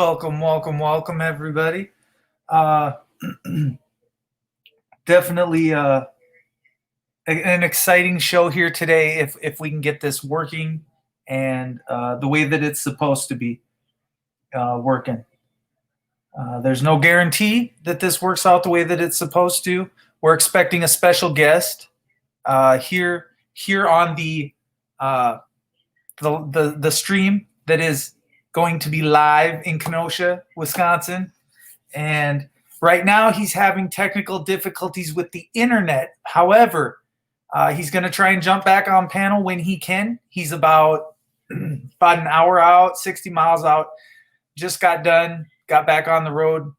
Welcome, everybody. Uh, definitely an exciting show here today. If we can get this working and the way that it's supposed to be working. There's no guarantee that this works out the way that it's supposed to. We're expecting a special guest here on the stream that is going to be live in Kenosha, Wisconsin. And right now he's having technical difficulties with the internet. However, he's going to try and jump back on panel when he can. He's about an hour out, 60 miles out. Just got back on the road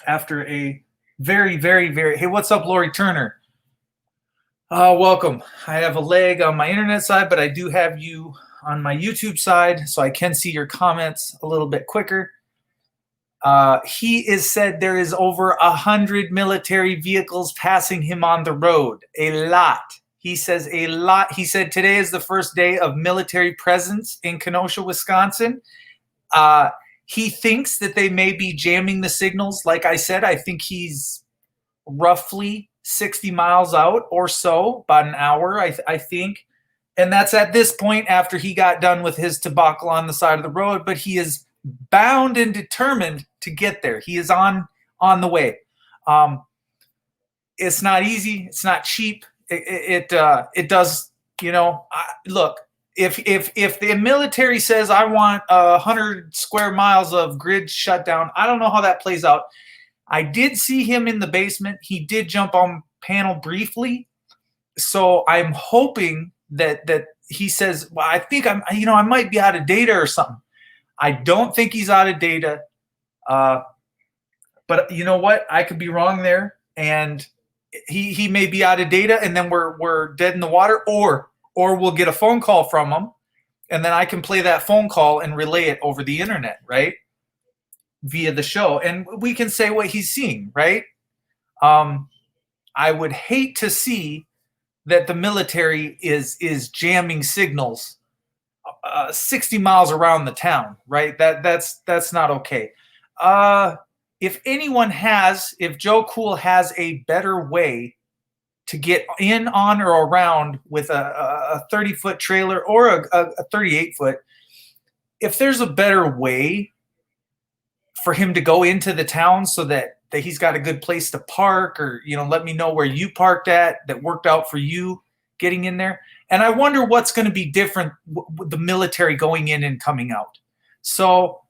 after a very, hey, what's up, Lori Turner? Welcome. I have a lag on my internet side, but I do have you on my YouTube side, so I can see your comments a little bit quicker. He is said there is over 100 military vehicles passing him on the road. A lot. He says a lot. He said today is the first day of military presence in Kenosha, Wisconsin. He thinks that they may be jamming the signals. Like I said, I think he's roughly 60 miles out or so, about an hour, I think. And that's at this point after he got done with his debacle on the side of the road, but he is bound and determined to get there. He is on the way. It's not easy. It's not cheap. It does, look, if the military says I want 100 square miles of grid shutdown, I don't know how that plays out. I did see him in the basement. He did jump on panel briefly. So I'm hoping that he says, well, I think I might be out of data or something. I don't think he's out of data. But you know what? I could be wrong there. And he may be out of data and then we're dead in the water, or we'll get a phone call from him and then I can play that phone call and relay it over the internet, right? Via the show. And we can say what he's seeing, right? I would hate to see that the military is jamming signals 60 miles around the town, right? That's not okay. If Joe Cool has a better way to get in, on, or around with a 30-foot trailer or a 38-foot, if there's a better way for him to go into the town so that he's got a good place to park, or, let me know where you parked at that worked out for you getting in there. And I wonder what's going to be different with the military going in and coming out. So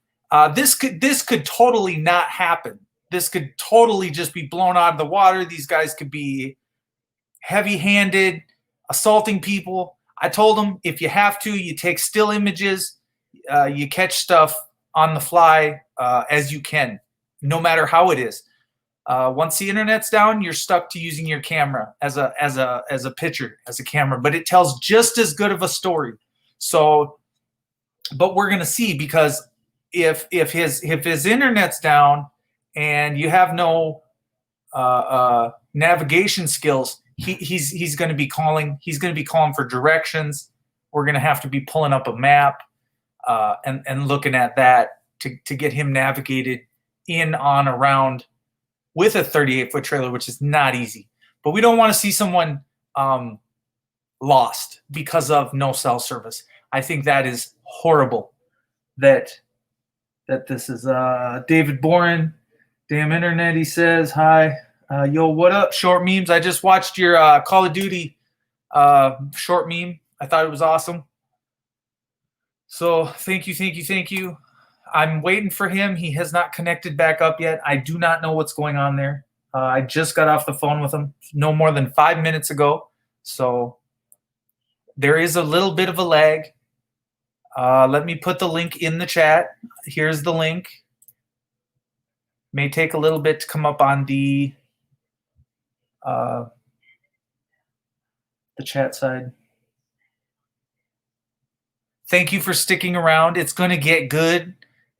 this could totally not happen. This could totally just be blown out of the water. These guys could be heavy-handed, assaulting people. I told them if you have to, you take still images, you catch stuff on the fly as you can, no matter how it is. Once the internet's down, you're stuck to using your camera as a picture, as a camera, but it tells just as good of a story. So, but we're gonna see, because if his internet's down and you have no navigation skills, he's going to be calling. He's going to be calling for directions. We're going to have to be pulling up a map and looking at that to get him navigated in, on, around with a 38-foot trailer, which is not easy. But we don't want to see someone lost because of no cell service. I think that is horrible. That this is David Boren, damn internet. He says hi. Yo, what up, short memes? I just watched your Call of Duty short meme. I thought it was awesome. So thank you. I'm waiting for him. He has not connected back up yet. I do not know what's going on there. I just got off the phone with him no more than 5 minutes ago. So there is a little bit of a lag. Let me put the link in the chat. Here's the link. May take a little bit to come up on the chat side. Thank you for sticking around. It's going to get good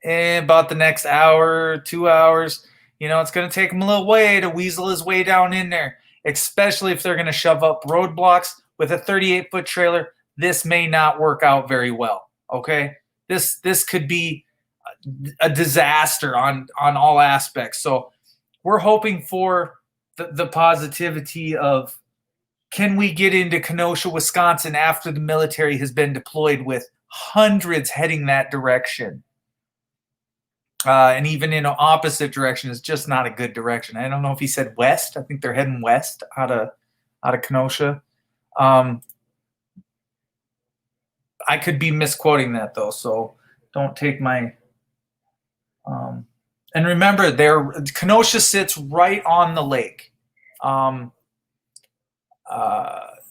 in about the next hour, 2 hours. It's going to take him a little way to weasel his way down in there, especially if they're going to shove up roadblocks with a 38-foot trailer. This may not work out very well, okay? This could be a disaster on all aspects. So we're hoping for the positivity of, can we get into Kenosha, Wisconsin after the military has been deployed with hundreds heading that direction? And even in an opposite direction is just not a good direction. I don't know if he said west. I think they're heading west out of Kenosha. I could be misquoting that though, so don't take my. And remember, Kenosha sits right on the lake.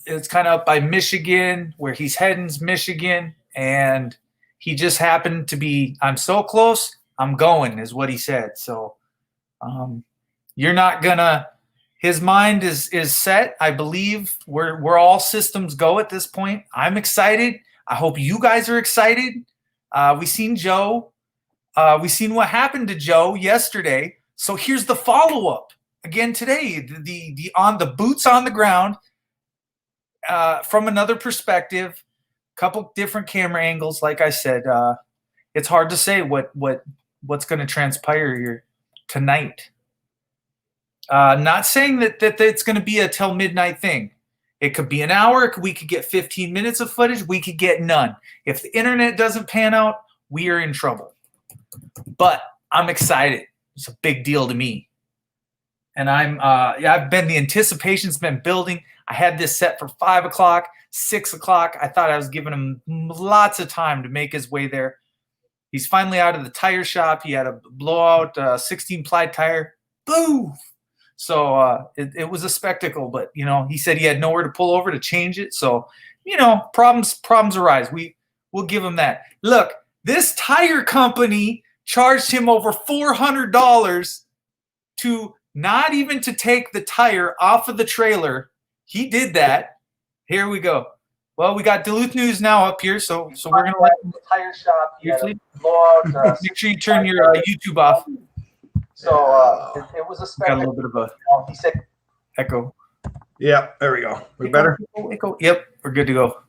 It's kind of up by Michigan, where he's heading's Michigan, and he just happened to be. I'm so close. I'm going, is what he said. So you're not gonna. His mind is set. I believe we're all systems go at this point. I'm excited. I hope you guys are excited. We seen Joe. We seen what happened to Joe yesterday. So here's the follow up again today. The on the boots on the ground from another perspective. Couple different camera angles. Like I said, it's hard to say what's going to transpire here tonight. Not saying that it's going to be a till midnight thing. It could be an hour. We could get 15 minutes of footage. We could get none. If the internet doesn't pan out, we are in trouble. But I'm excited. It's a big deal to me. And I've been, the anticipation's been building. I had this set for 5 o'clock, 6 o'clock. I thought I was giving him lots of time to make his way there. He's finally out of the tire shop. He had a blowout 16-ply tire. Boom! So it was a spectacle, but he said he had nowhere to pull over to change it. So problems arise. We'll give him that. Look, this tire company charged him over $400 to not even to take the tire off of the trailer. He did that. Here we go. Well, we got Duluth News now up here, so we're gonna let the tire shop blowout. Make sure you turn your YouTube off. So it was a spectacle. Got a little bit of a he said echo. Yeah, there we go. We better? Echo. Yep, we're good to go.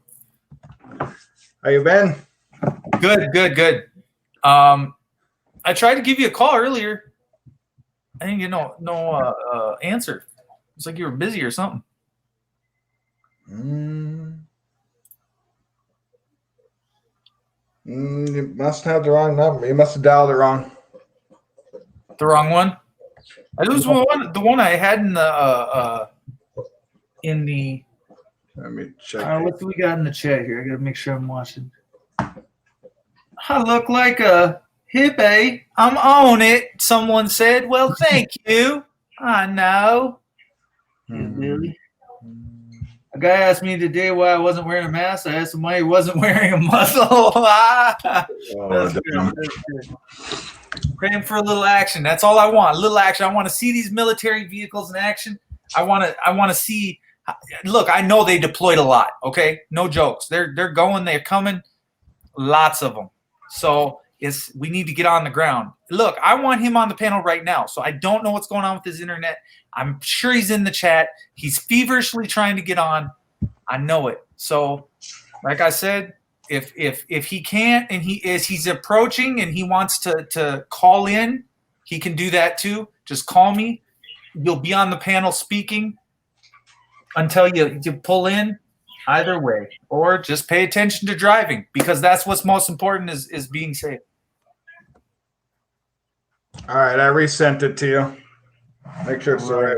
How you been? Good. I tried to give you a call earlier. I didn't get no answer. It's like you were busy or something. You must have the wrong number. You must have dialed it wrong. The wrong one? It was the one I had in the Let me check. what do we got in the chat here? I gotta make sure I'm watching. I look like a hippie. I'm on it, someone said. Well, thank you. I know. Really? A guy asked me today why I wasn't wearing a mask. I asked him why he wasn't wearing a muzzle. That's good. Praying for a little action. That's all I want. A little action. I want to see these military vehicles in action. I want to see. Look, I know they deployed a lot. Okay, no jokes. They're going. They're coming. Lots of them. So we need to get on the ground. Look, I want him on the panel right now. So I don't know what's going on with his internet. I'm sure he's in the chat. He's feverishly trying to get on. I know it. So, like I said, if he can't and he's approaching and he wants to call in, he can do that too. Just call me. You'll be on the panel speaking until you pull in. Either way, or just pay attention to driving, because that's what's most important is being safe. All right, I resent it to you. Make sure it's all right.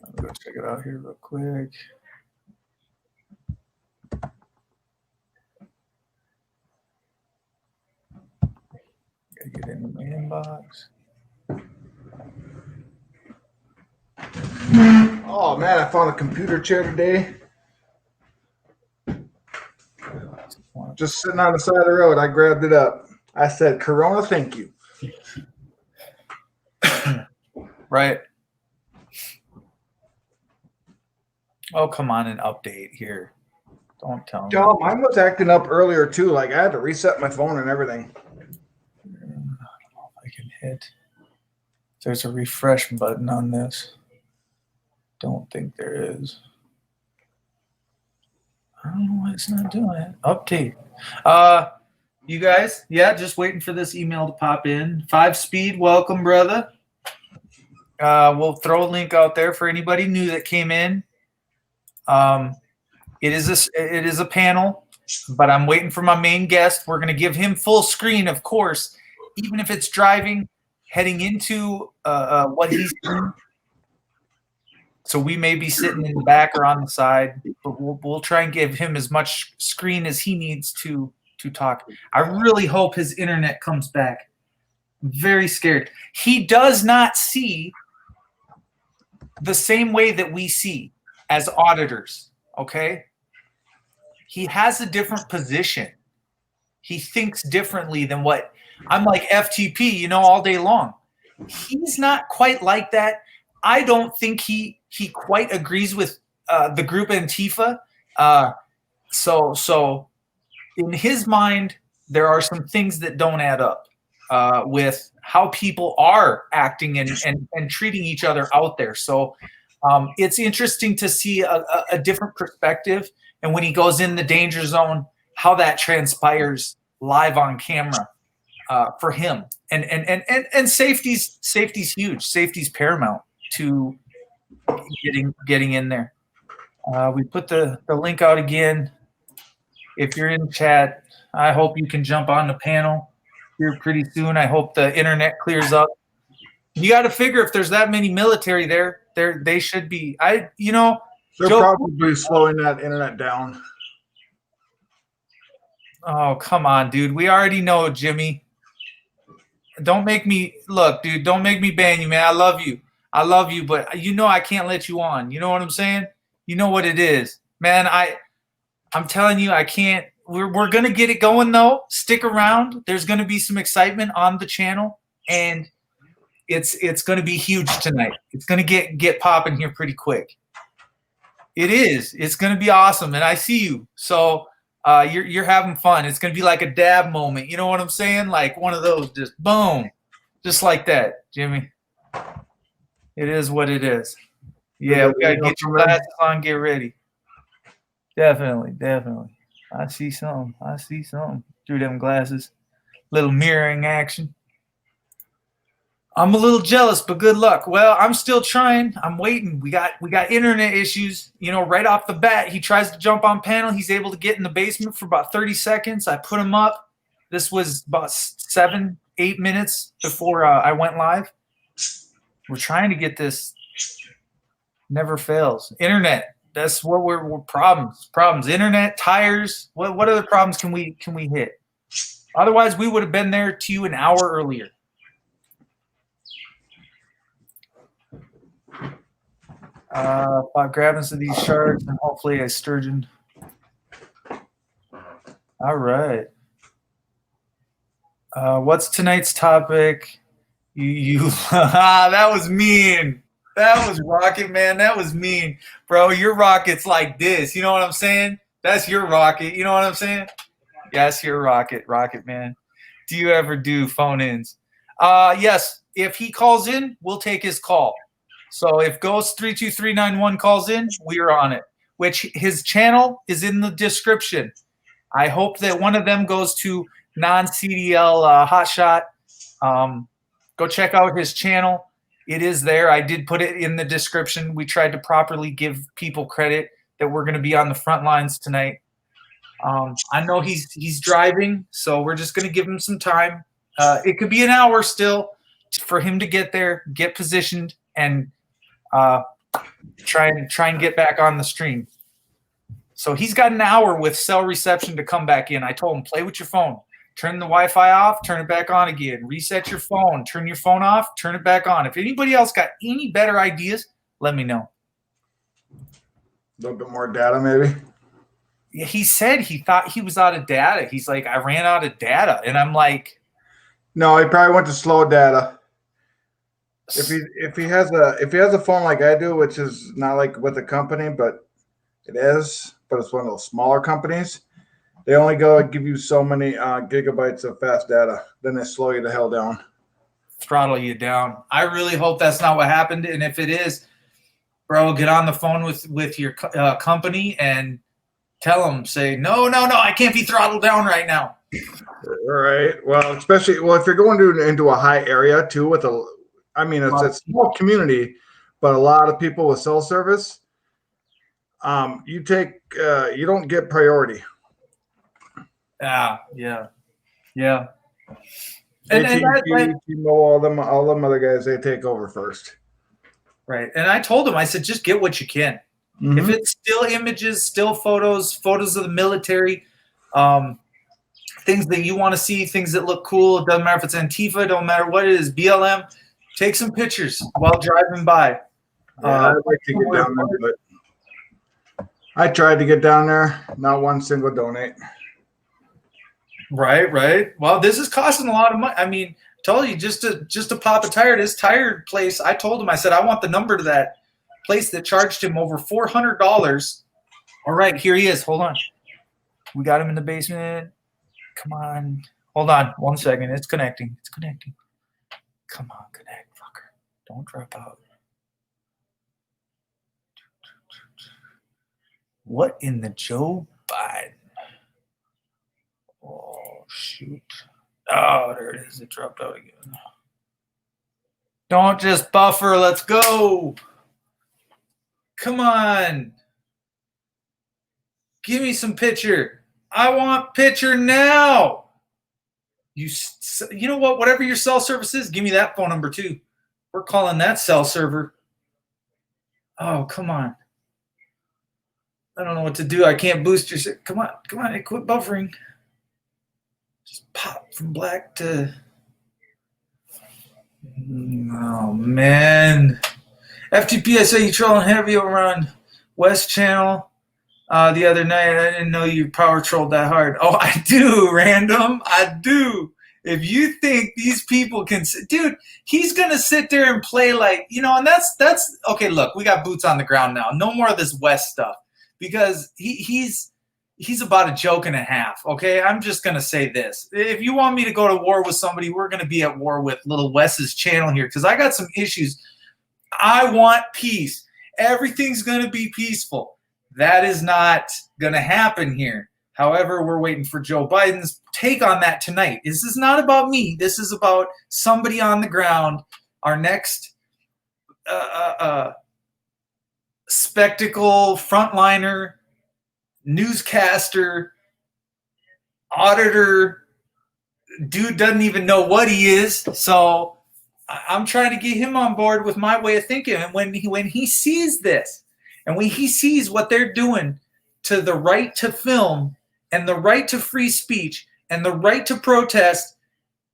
Let me go check it out here real quick. Gotta get into my inbox. Oh man, I found a computer chair today. Just sitting on the side of the road. I grabbed it up. I said, Corona, thank you. Right. Oh, come on, an update here. Don't tell me. Joe, mine was acting up earlier too. Like I had to reset my phone and everything. I don't know if I can hit. There's a refresh button on this. Don't think there is. I don't know why it's not doing it. Update. You guys? Yeah, just waiting for this email to pop in. 5-speed, welcome, brother. We'll throw a link out there for anybody new that came in. It is a panel, but I'm waiting for my main guest. We're going to give him full screen, of course, even if it's driving, heading into what he's doing. So we may be sitting in the back or on the side, but we'll try and give him as much screen as he needs to talk. I really hope his internet comes back. I'm very scared. He does not see the same way that we see as auditors, okay? He has a different position. He thinks differently than what I'm like FTP, all day long. He's not quite like that. I don't think he quite agrees with the group Antifa. So in his mind, there are some things that don't add up with how people are acting and treating each other out there. So it's interesting to see a different perspective. And when he goes in the danger zone, how that transpires live on camera for him. And safety's huge. Safety's paramount to getting in there. We put the link out again. If you're in chat, I hope you can jump on the panel here pretty soon. I hope the internet clears up. You got to figure if there's that many military there, they should be. They're probably slowing that internet down. Oh, come on, dude. We already know, Jimmy. Don't make me look, dude. Don't make me ban you, man. I love you, but I can't let you on. You know what I'm saying? You know what it is, man. I'm telling you, I can't. We're gonna get it going though. Stick around. There's gonna be some excitement on the channel, and it's gonna be huge tonight. It's gonna get popping here pretty quick. It is. It's gonna be awesome, and I see you. So you're having fun. It's gonna be like a dab moment. You know what I'm saying? Like one of those, just boom, just like that, Jimmy. It is what it is. Yeah, we gotta get your glasses on. Get ready. Definitely. I see something through them glasses. Little mirroring action. I'm a little jealous, but good luck. Well, I'm still trying. I'm waiting. We got internet issues. Right off the bat, he tries to jump on panel. He's able to get in the basement for about 30 seconds. I put him up. This was about 7-8 minutes before I went live. We're trying to get this. Never fails. Internet. That's what we're problems. Internet, tires. What other problems can we hit? Otherwise, we would have been there to you an hour earlier. Grabbing some of these sharks and hopefully a sturgeon. All right. What's tonight's topic? You that was mean. That was rocket, man. That was mean. Bro, your rocket's like this. You know what I'm saying? That's your rocket. You know what I'm saying? Yes, your rocket, man. Do you ever do phone-ins? Yes. If he calls in, we'll take his call. So if Ghost 32391 calls in, we are on it. Which his channel is in the description. I hope that one of them goes to non-CDL Hotshot. Go check out his channel. It is there. I did put it in the description. We tried to properly give people credit that we're going to be on the front lines tonight. I know he's driving, so we're just going to give him some time. It could be an hour still for him to get there, get positioned, and try and get back on the stream. So he's got an hour with cell reception to come back in. I told him, play with your phone. Turn the Wi-Fi off, turn it back on again. Reset your phone, turn your phone off, turn it back on. If anybody else got any better ideas, let me know. A little bit more data, maybe? Yeah, he said he thought he was out of data. He's like, I ran out of data. And I'm like... No, he probably went to slow data. If he has a phone like I do, which is not like with a company, but it's one of those smaller companies. They only give you so many gigabytes of fast data. Then they slow you the hell down. Throttle you down. I really hope that's not what happened. And if it is, bro, get on the phone with your company and Tell them, say, no, I can't be throttled down right now. Right. Well, especially if you're going into a high area too, with it's a small community, but a lot of people with cell service. You don't get priority. Yeah. AT&T, T-Mobile, all them other guys, they take over first. Right. And I told him, I said, just get what you can. Mm-hmm. If it's still images, still photos of the military, things that you want to see, things that look cool, it doesn't matter if it's Antifa, don't matter what it is, BLM, take some pictures while driving by. Yeah, I'd like to get down there, but I tried to get down there, not one single donate. Right. Well, this is costing a lot of money. I mean, I told you just to pop a tire, this tire place, I told him, I said, I want the number to that place that charged him over $400. All right, here he is. Hold on. We got him in the basement. Come on. Hold on 1 second. It's connecting. Come on, connect, fucker. Don't drop out. What in the Joe Biden? Oh, shoot. Oh, there it is. It dropped out again. Don't just buffer. Let's go. Come on. Give me some picture. I want picture now. You know what? Whatever your cell service is, give me that phone number too. We're calling that cell server. Oh, come on. I don't know what to do. I can't boost your. Come on. Quit buffering. Just pop from black to. Oh, man. FTP, I saw you trolling heavy over on West Channel the other night. I didn't know you power trolled that hard. Oh, I do, Random. I do. If you think these people can, dude, he's gonna sit there and play like, and that's okay. Look, we got boots on the ground now. No more of this West stuff because he's about a joke and a half. Okay, I'm just gonna say this: if you want me to go to war with somebody, we're gonna be at war with little Wes's channel here because I got some issues. I want peace. Everything's gonna be peaceful. That is not gonna happen here. However, we're waiting for Joe Biden's take on that tonight. This is not about me. This is about somebody on the ground. Our next spectacle, frontliner, newscaster, auditor, dude doesn't even know what he is. So I'm trying to get him on board with my way of thinking. And when he sees this, and when he sees what they're doing to the right to film and the right to free speech and the right to protest,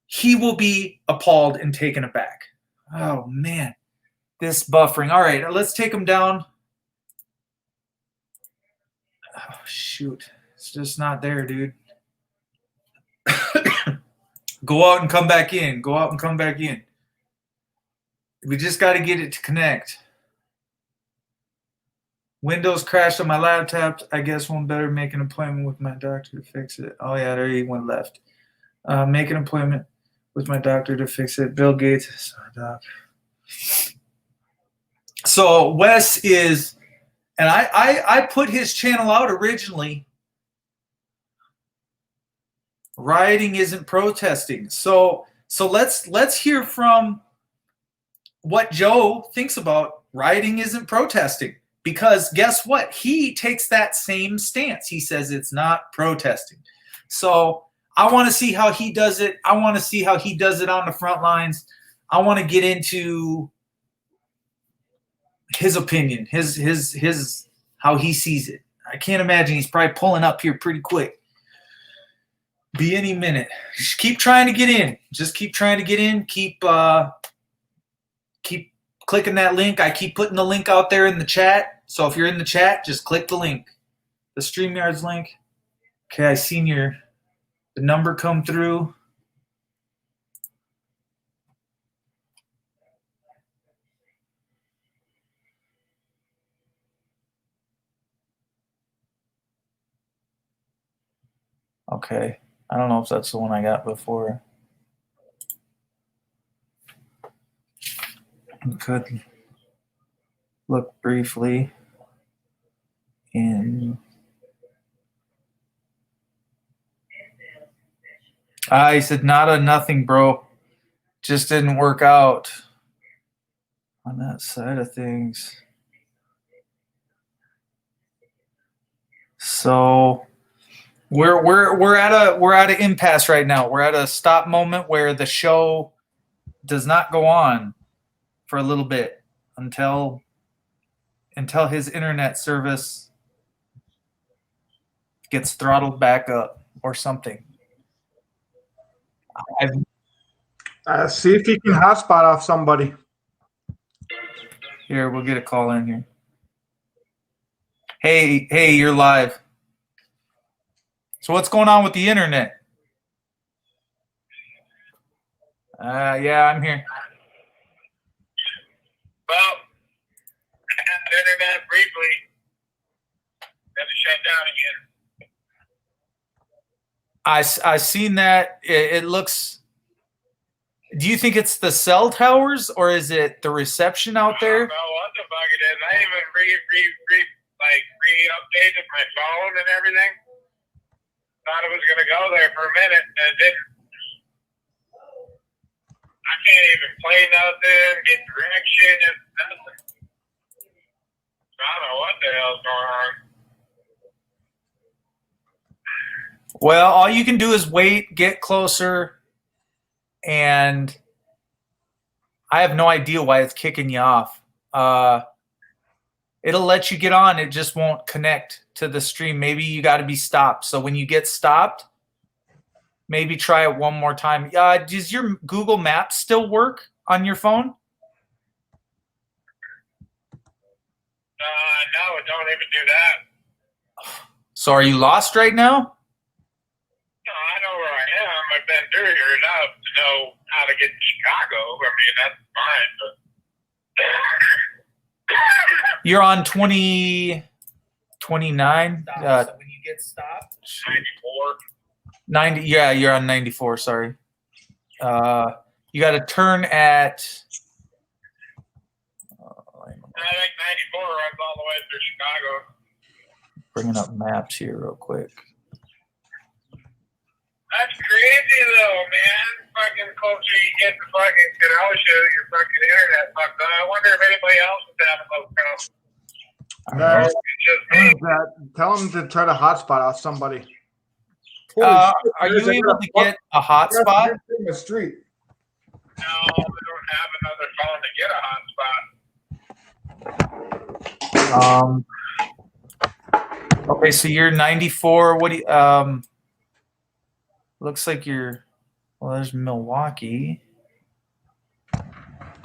he will be appalled and taken aback. Oh, man. This buffering. All right, let's take him down. Oh, shoot. It's just not there, dude. Go out and come back in. We just got to get it to connect. Windows crashed on my laptop. I guess one better make an appointment with my doctor to fix it. Oh, yeah, there ain't one left. Make an appointment with my doctor to fix it. Bill Gates. Sorry, doc. So Wes is, and I put his channel out originally. Rioting isn't protesting. So let's hear from what Joe thinks about rioting isn't protesting. Because guess what? He takes that same stance. He says it's not protesting. So I want to see how he does it. I want to see how he does it on the front lines. I want to get into his opinion, his how he sees it. I can't imagine he's probably pulling up here pretty quick. Be any minute. Just keep trying to get in. Keep clicking that link. I keep putting the link out there in the chat. So if you're in the chat, just click the link. The StreamYards link. Okay, I seen the number come through. Okay. I don't know if that's the one I got before. I could look briefly in He said, nada, nothing, bro. Just didn't work out on that side of things. So we're at an impasse right now. We're at a stop moment where the show does not go on for a little bit until his internet service gets throttled back up or something. See if he can hotspot off somebody. Here, we'll get a call in here. Hey, you're live. So what's going on with the internet? Yeah, I'm here. Well, I had the internet briefly, then it shut down again. I seen that. It looks. Do you think it's the cell towers or is it the reception out there? I don't know what the fuck it is. I even re-updated my phone and everything. Thought it was gonna go there for a minute, and it didn't. I can't even play nothing, get directions, nothing. So I don't know what the hell's going on. Well, all you can do is wait, get closer, and I have no idea why it's kicking you off. It'll let you get on. It just won't connect to the stream. Maybe you got to be stopped. So when you get stopped, maybe try it one more time. Does your Google Maps still work on your phone? No, it don't even do that. So are you lost right now? No, I know where I am. I've been through here enough to know how to get to Chicago. I mean, that's fine, but You're on 29. so when you get stopped, 94. 90. Yeah, you're on 94. Sorry. You got to turn at. I think 94 runs all the way through Chicago. Bringing up maps here real quick. That's crazy though, man. Fucking closer you get to fucking Kenosha, your fucking internet fucked up. I wonder if anybody else is having those problems. It's just me. Tell him to try to hotspot off somebody. Are you able to get a hotspot? In the street. No, I don't have another phone to get a hotspot. Okay, so you're 94. What do you, looks like you're, well, there's Milwaukee.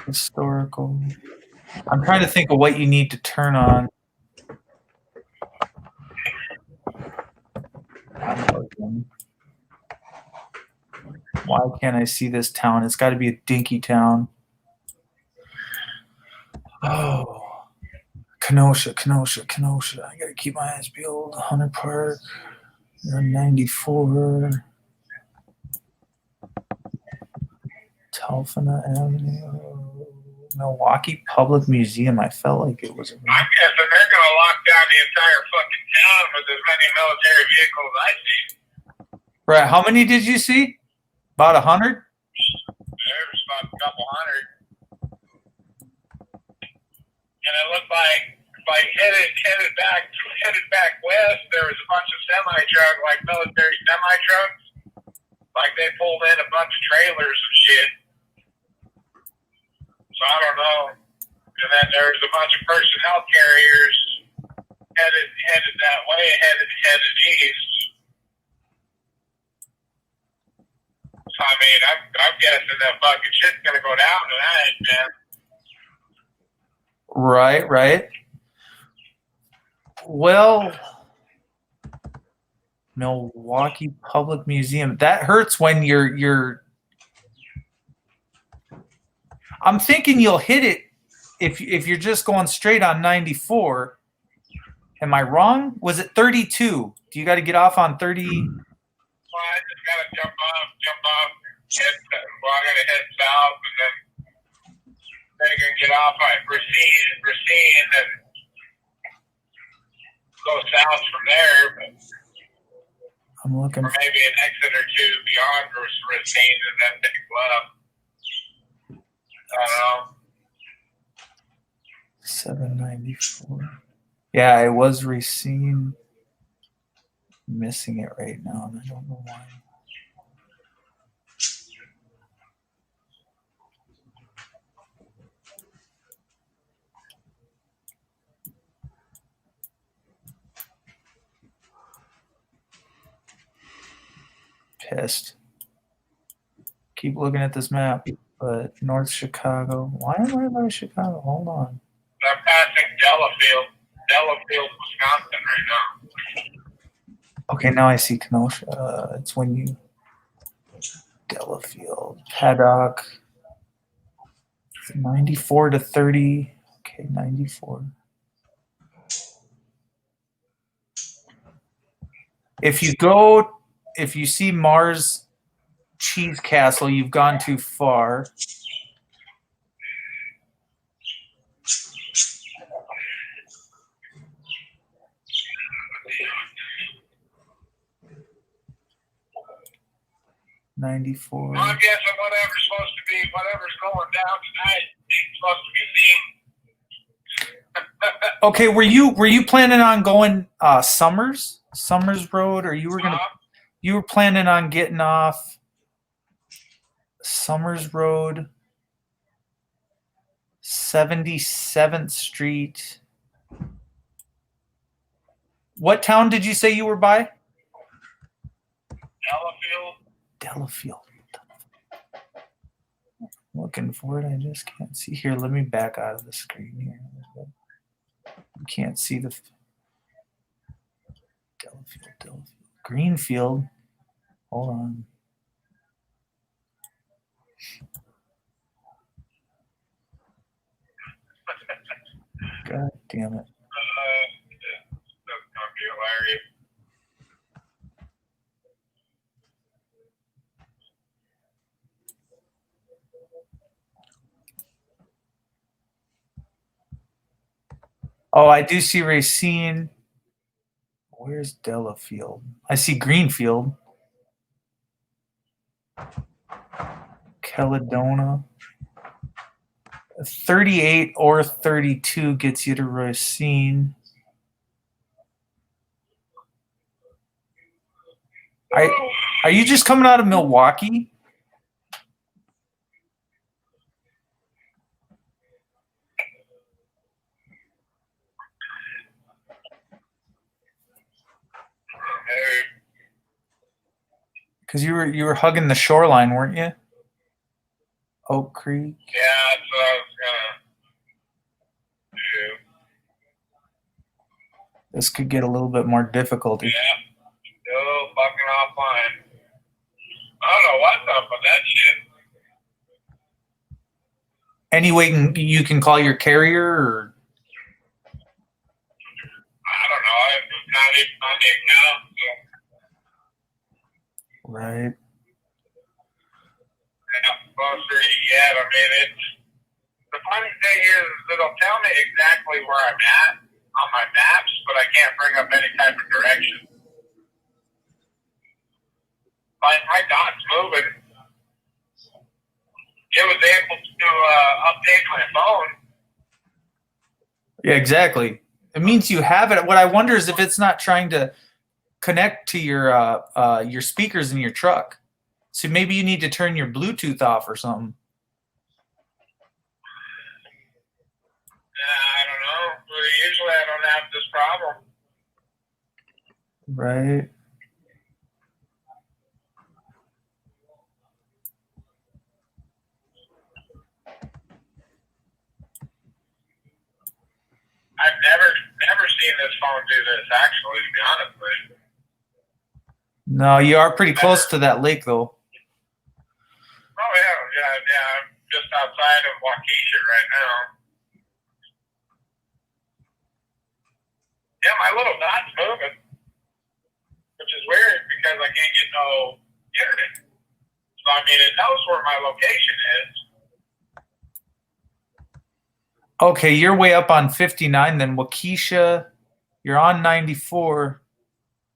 Historical. I'm trying to think of what you need to turn on. Why can't I see this town? It's got to be a dinky town. Oh. Kenosha. I gotta keep my eyes peeled. Hunter Park. You're 94. Telfina Avenue. Milwaukee Public Museum. I felt like it was. I'm guessing they're gonna lock down the entire fucking town with as many military vehicles I see. Right. How many did you see? About 100? There's about a couple hundred. And it looked like headed back west, there was a bunch of semi-trucks, like military semi-trucks. Like they pulled in a bunch of trailers and shit. So I don't know. And then there was a bunch of personnel carriers headed that way, headed east. So I mean, I'm guessing that fucking shit's gonna go down tonight, man. Right. Well, Milwaukee Public Museum. That hurts when you're I'm thinking you'll hit it if you're just going straight on 94. Am I wrong? Was it 32? Do you got to get off on 30? Well, I just gotta jump off, I gotta head south, and then you're gonna get off at Racine, and go south from there. But I'm looking. Or maybe an exit or two beyond Racine and then take left. I don't know. 794. Yeah, it was Racine. Missing it right now, and I don't know why. Pissed. Keep looking at this map, but North Chicago. Why am I by Chicago? Hold on. I'm passing Delafield, Wisconsin right now. Okay, now I see Kenosha. It's when you Delafield, Paddock. 94 to 30. Okay, 94. If you see Mars Cheese Castle, you've gone too far. '94. Well, I'm guessing whatever's going down tonight, it's supposed to be seen. Okay, were you planning on going Summers Road, or you were planning on getting off Summers Road, 77th Street? What town did you say you were by? Delafield. Looking for it, I just can't see. Here, let me back out of the screen here. You can't see the Delafield. Greenfield. Hold on. God damn it. That's gonna be hilarious. Oh, I do see Racine. Where's Delafield? I see Greenfield. Caledona. 38 or 32 gets you to Racine. Are you just coming out of Milwaukee? Because you were hugging the shoreline, weren't you? Oak Creek. Yeah, that's what I was gonna do. This could get a little bit more difficult. Yeah, still fucking offline. I don't know what's up with that shit. Any way you can call your carrier, or I don't know. I'm not even on the account. So. right? I'm not supposed to yet. I mean, it's the funny thing is it'll tell me exactly where I'm at on my maps, but I can't bring up any type of direction. My dot's moving. It was able to update my phone. Yeah, exactly. It means you have it. What I wonder is if it's not trying to connect to your speakers in your truck. So maybe you need to turn your Bluetooth off or something. I don't know. Usually I don't have this problem. Right. I've never seen this phone do this, actually, to be honest with you. No, you are pretty close to that lake, though. Oh, yeah. I'm just outside of Waukesha right now. Yeah, my little dot's moving, which is weird because I can't get no internet. So, I mean, it knows where my location is. Okay, you're way up on 59 then. Waukesha, you're on 94.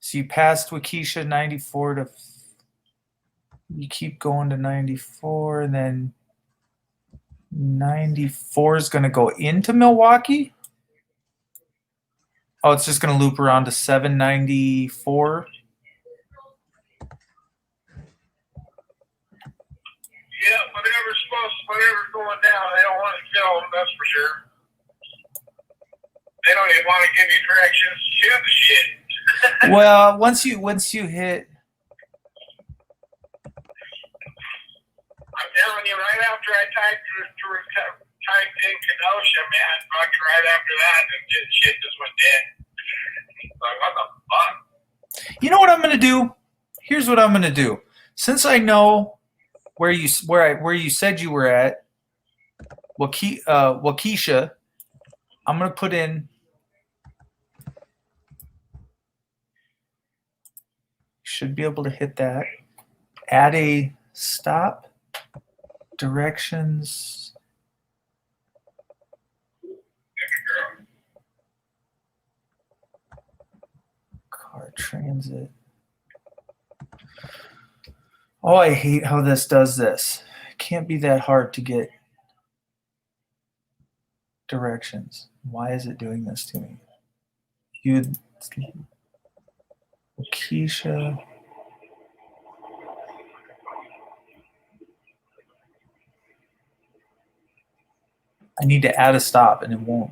So you passed Waukesha 94 to, you keep going to 94, and then 94 is going to go into Milwaukee. Oh, it's just going to loop around to 794. Yeah, whatever's going down, they don't want to tell them, that's for sure. They don't even want to give you directions to the shit. Well, once you hit, I'm telling you, right after I typed in Kenosha, man, fucking right after that, the shit just went dead. Like, what the fuck? you know what I'm going to do? Here's what I'm going to do. Since I know where you said you were at, Waukesha, I'm going to put in. Should be able to hit that. Add a stop. Directions. Car transit. Oh, I hate how this does this. It can't be that hard to get directions. Why is it doing this to me? Keisha. I need to add a stop and it won't.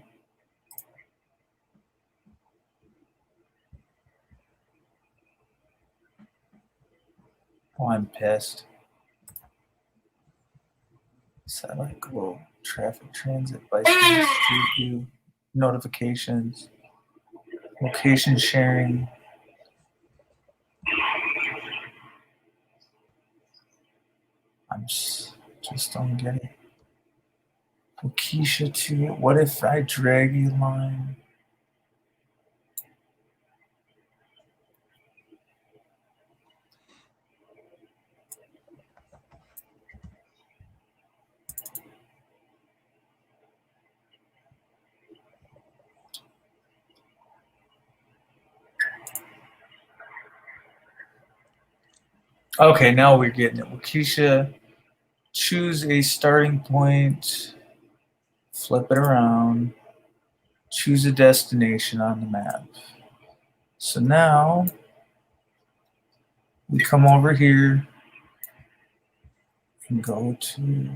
Oh, I'm pissed. Satellite globe, traffic transit, bicycle, street view, notifications, location sharing. I'm just don't get it. Waukesha to, what if I drag a line? Okay, now we're getting it. Waukesha, choose a starting point, flip it around, choose a destination on the map. So now we come over here and go to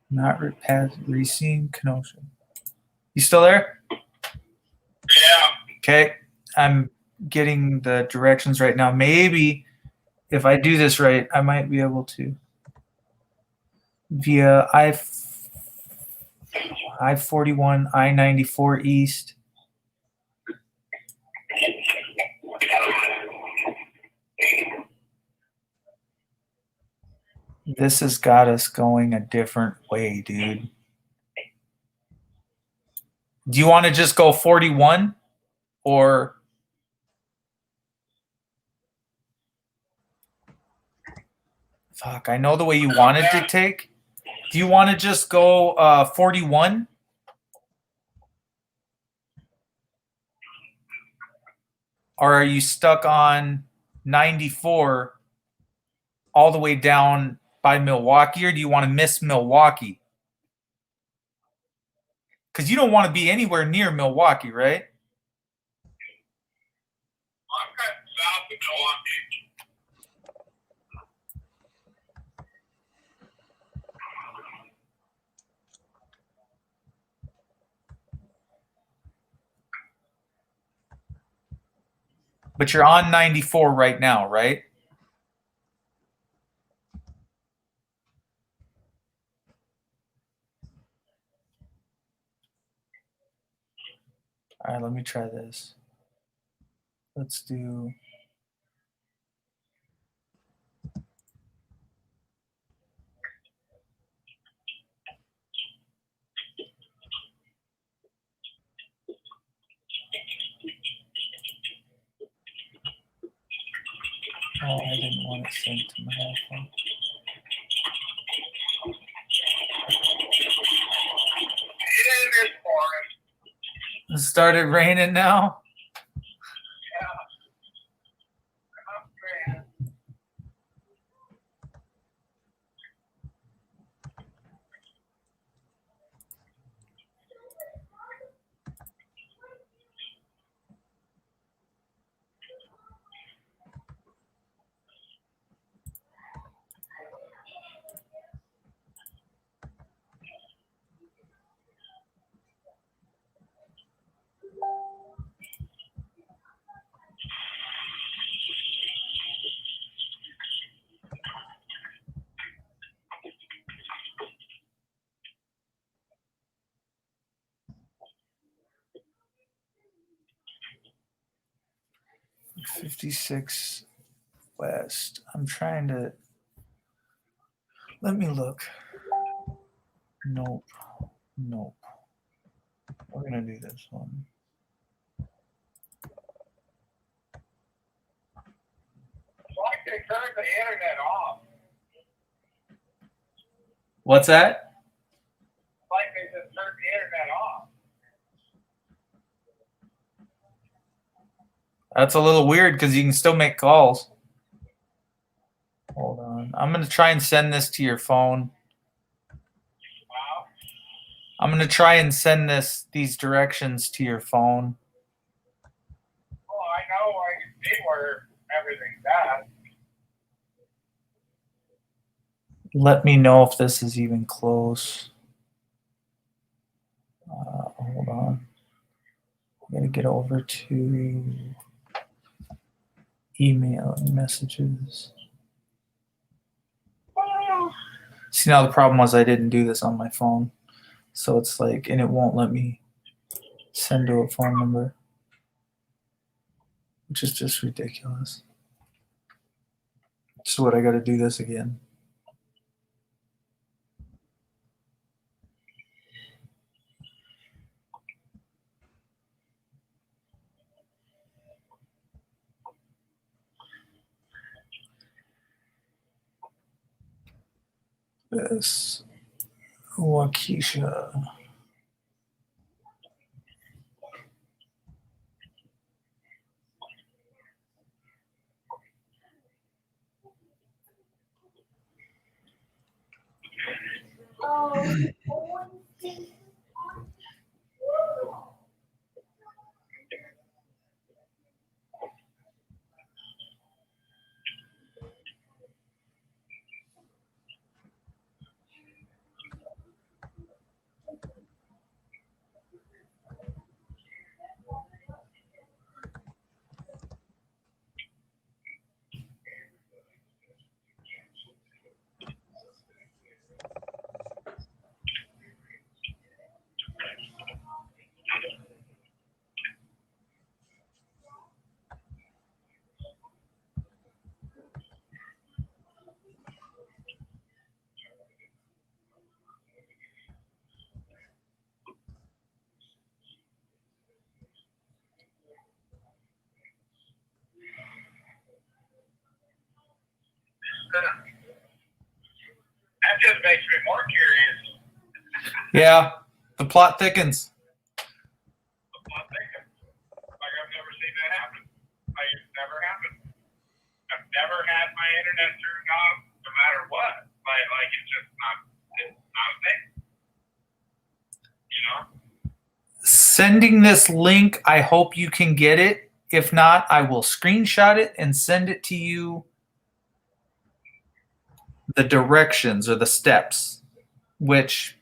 not Racine, Kenosha. You still there? Yeah. Okay, I'm getting the directions right now. Maybe if I do this right, I might be able to. Via I-41, I-94 East. This has got us going a different way, dude. Do you want to just go 41 or fuck, I know the way you wanted to take. Do you want to just go 41? Or are you stuck on 94 all the way down by Milwaukee, or do you want to miss Milwaukee? Because you don't want to be anywhere near Milwaukee, right? I'm kind of south of Milwaukee. But you're on 94 right now, right? All right, let me try this. Let's do. Oh, I didn't want it sent to my iPhone. It started raining now. Yeah. Oh, man. 56 West. I'm trying to. Let me look. Nope. Nope. We're gonna do this one. It's like they turned the internet off. What's that? It's like they just turned the internet off. That's a little weird because you can still make calls. Hold on. I'm gonna try and send this to your phone. Wow. I'm gonna try and send these directions to your phone. Well, I know I can see where everything's at. Let me know if this is even close. Hold on. I'm gonna get over to email and messages. See, now the problem was I didn't do this on my phone. So it's like, and it won't let me send to a phone number, which is just ridiculous. So what, I got to do this again. This Waukesha. That just makes me more curious. Yeah, the plot thickens. I'm thinking, like I've never seen that happen. Like it's never happened. I've never had my internet turned off, no matter what. Like it's just it's not a thing. You know? Sending this link, I hope you can get it. If not, I will screenshot it and send it to you. The directions or the steps, which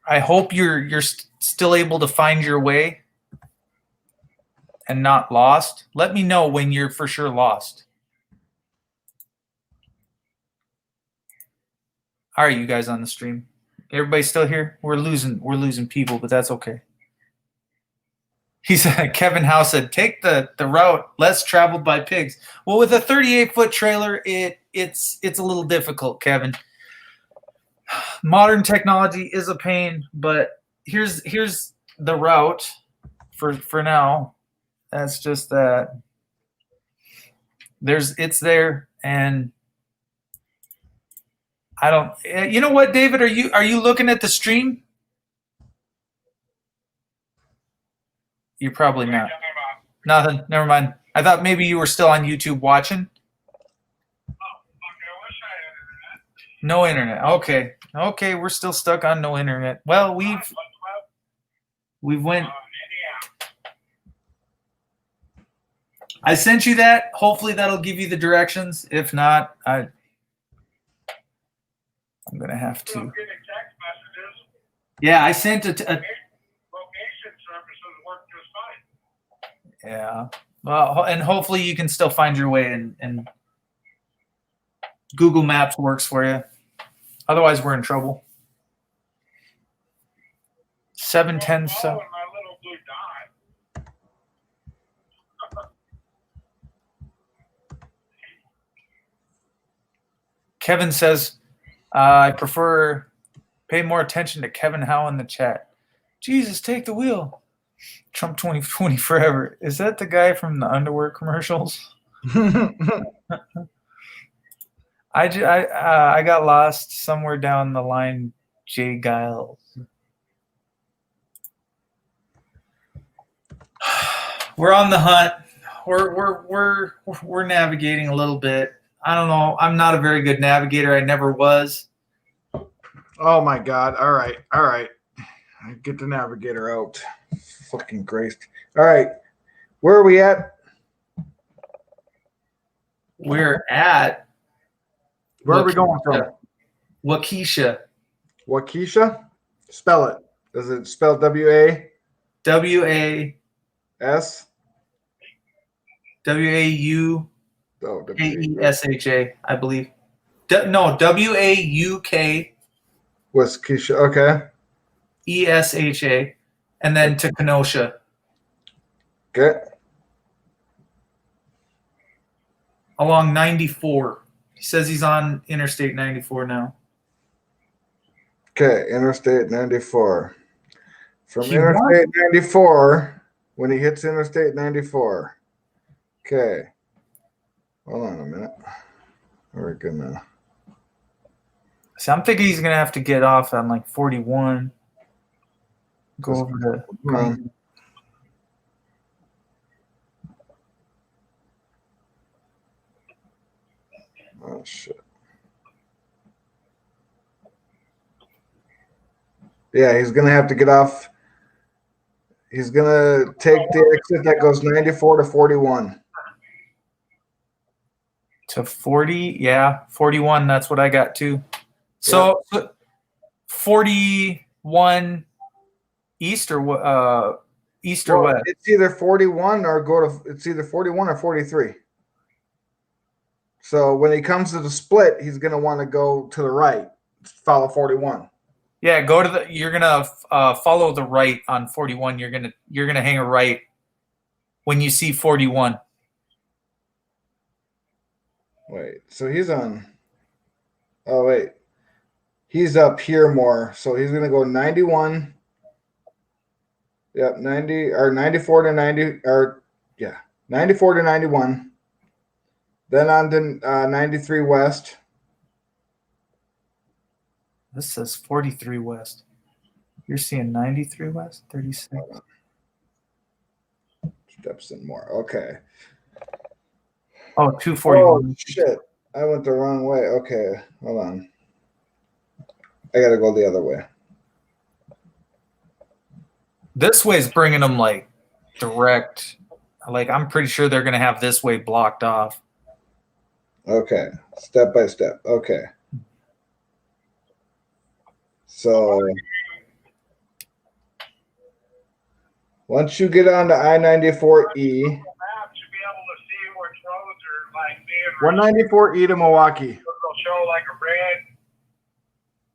I hope you're still able to find your way and not lost. Let me know when you're for sure lost. How are you guys on the stream? Everybody still here? We're losing people, but that's okay. He said, Kevin Howe said, take the route less traveled by pigs. Well, with a 38-foot trailer, it's a little difficult, Kevin. Modern technology is a pain, but here's the route for now. That's just that. It's there, and I don't. You know what, David? Are you looking at the stream? You're probably What are you not. talking about? Nothing. Never mind. I thought maybe you were still on YouTube watching. Oh, fuck, I wish I had internet. No internet. Okay. Okay, we're still stuck on no internet. Well, we've went. Anyhow. I sent you that. Hopefully that'll give you the directions. If not, I'm gonna have Still to. getting text messages. Yeah, I sent Location services work just fine. Yeah. Well, and hopefully you can still find your way, and Google Maps works for you. Otherwise, we're in trouble. 710. I'm following my little blue dot. Kevin says, I prefer pay more attention to Kevin Howe in the chat. Jesus, take the wheel. Trump 2020 forever. Is that the guy from the underwear commercials? I got lost somewhere down the line. Jay Giles. We're on the hunt. We're navigating a little bit. I don't know. I'm not a very good navigator. I never was. Oh my God! All right. Get the navigator out. Fucking Christ! All right, where are we at? We're at. Where are we going from? Waukesha. Waukesha? Spell it. Does it spell W-A? W-A. S? W-A-U. Oh, K-E-S-H-A, I believe. No, W-A-U-K. Waukesha. Okay. E-S-H-A. And then to Kenosha. Okay. Along 94. He says he's on Interstate 94 now. Okay, Interstate 94. From Interstate 94, when he hits Interstate 94. Okay. Hold on a minute. We're gonna. So I'm thinking he's gonna have to get off on like 41. Go over to. Oh shit. Yeah, he's gonna have to get off. He's gonna take the exit that goes 94 to 41. To 40, yeah, 41. That's what I got too. So 41 east or east or west? It's either 41 or it's either 41 or 43. So when he comes to the split, he's gonna want to go to the right, follow 41. Yeah, go to the. You're gonna follow the right on 41. You're gonna hang a right when you see 41. Wait, so he's on. Oh wait, he's up here more. So he's gonna go 91. Yep, 90 or 94 to 90 or 94 to 91. Then on to 93 west. This says 43 west. You're seeing 93 west, 36. Steps in more. Okay. Oh, 241. Oh shit! I went the wrong way. Okay, hold on. I gotta go the other way. This way's bringing them like direct. Like I'm pretty sure they're gonna have this way blocked off. Okay, step by step. Okay. So once you get on to I-94E, Maps, you'll be able to see which roads are like being 194E to Milwaukee. They'll show like a red.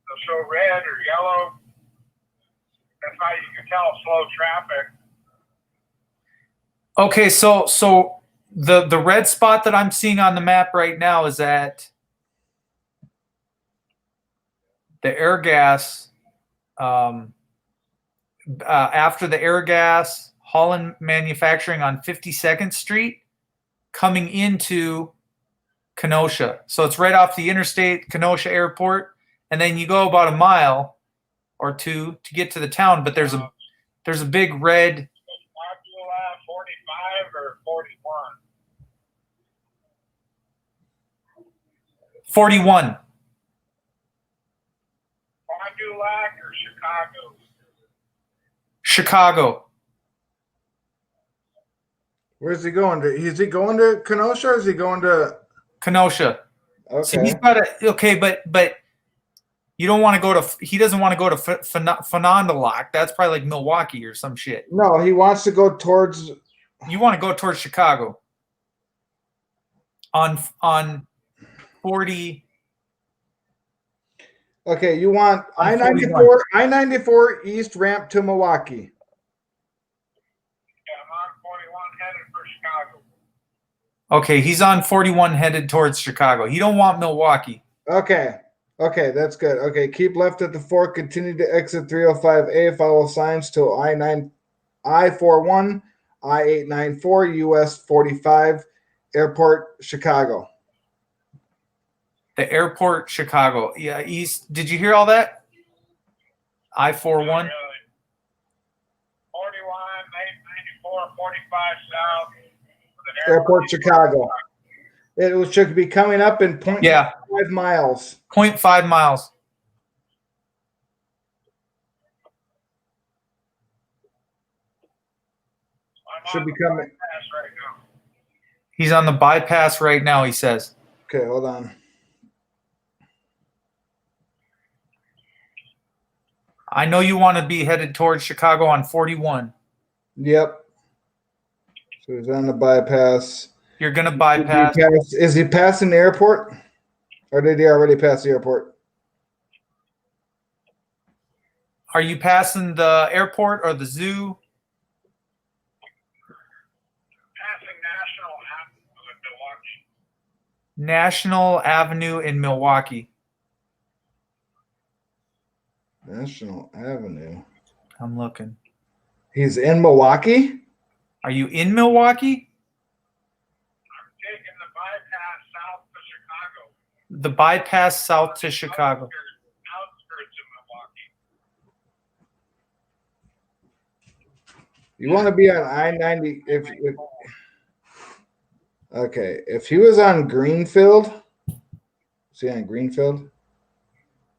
They'll show red or yellow. That's how you can tell slow traffic. Okay, so the red spot that I'm seeing on the map right now is at the air gas. After the air gas, Holland Manufacturing on 52nd Street, coming into Kenosha. So it's right off the interstate, Kenosha Airport, and then you go about a mile or two to get to the town. But there's a big red 41. Fond du Lac or Chicago? Chicago. Where's he going to? Is he going to Kenosha or is he going to? Kenosha. Okay. So he's got to, okay, but you don't want to go to, he doesn't want to go to Fond du Lac. That's probably like Milwaukee or some shit. No, he wants to go towards. You want to go towards Chicago. On 40. Okay, you want On I-94 East ramp to Milwaukee. Yeah, I'm on 41 headed for Chicago. Okay, he's on 41 headed towards Chicago. He don't want Milwaukee. Okay, that's good. Okay, keep left at the fork. Continue to exit 305A. Follow signs till I-41, I-894, US 45, Airport, Chicago. The airport, Chicago. Yeah, east. Did you hear all that? I-41. 41, 894, 45 south. Airport, Chicago. It should be coming up in 0.5 miles. 0.5 miles. Should be coming. Right now. He's on the bypass right now, he says. Okay, hold on. I know you want to be headed towards Chicago on 41. Yep. So he's on the bypass. You're going to bypass. Is he passing the airport? Or did he already pass the airport? Are you passing the airport or the zoo? Passing National Avenue in Milwaukee. National Avenue. I'm looking. He's in Milwaukee? Are you in Milwaukee? I'm taking the bypass south to Chicago. The bypass south to Chicago. Outskirts of Milwaukee. You want to be on I-90 if he was on Greenfield. Is he on Greenfield?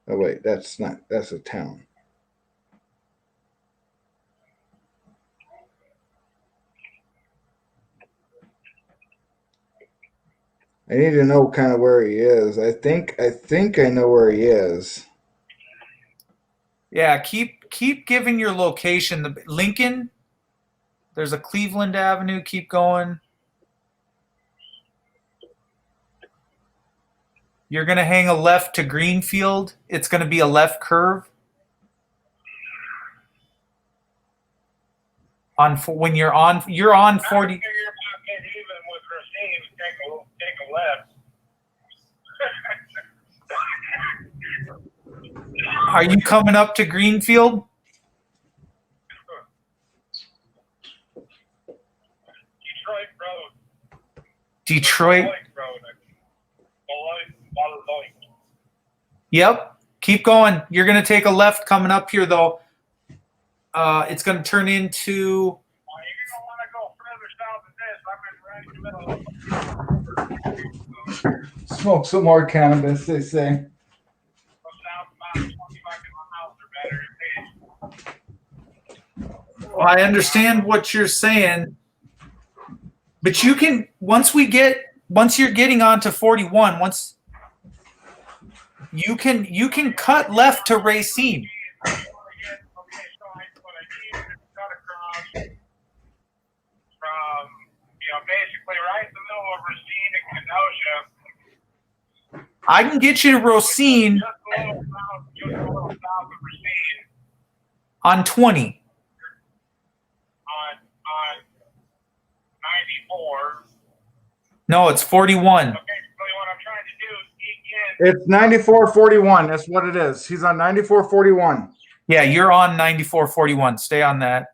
Oh wait, that's a town. I need to know kind of where he is. I think I know where he is. Yeah, keep giving your location. The Lincoln. There's a Cleveland Avenue. Keep going. You're gonna hang a left to Greenfield. It's gonna be a left curve. When you're on 40. I figure about getting even with Racine, take a left. Are you coming up to Greenfield? Detroit Road. Detroit. Road. Yep. Keep going. You're going to take a left coming up here, though. It's going to turn into. Well, you don't want to go further south than this. I'm right in the middle. Smoke some more cannabis, they say. Go south about 25 miles or better. Well, I understand what you're saying, but you can once you're getting onto 41, you can cut left to Racine. Okay, so what I need is cut across from, basically right in the middle of Racine and Kenosha. I can get you to Racine Just a little south of Racine on 20. on 94. No, it's 41. Okay, so what I'm trying to do is eke in. It's 9441. That's what it is. He's on 9441. Yeah, you're on 9441. Stay on that.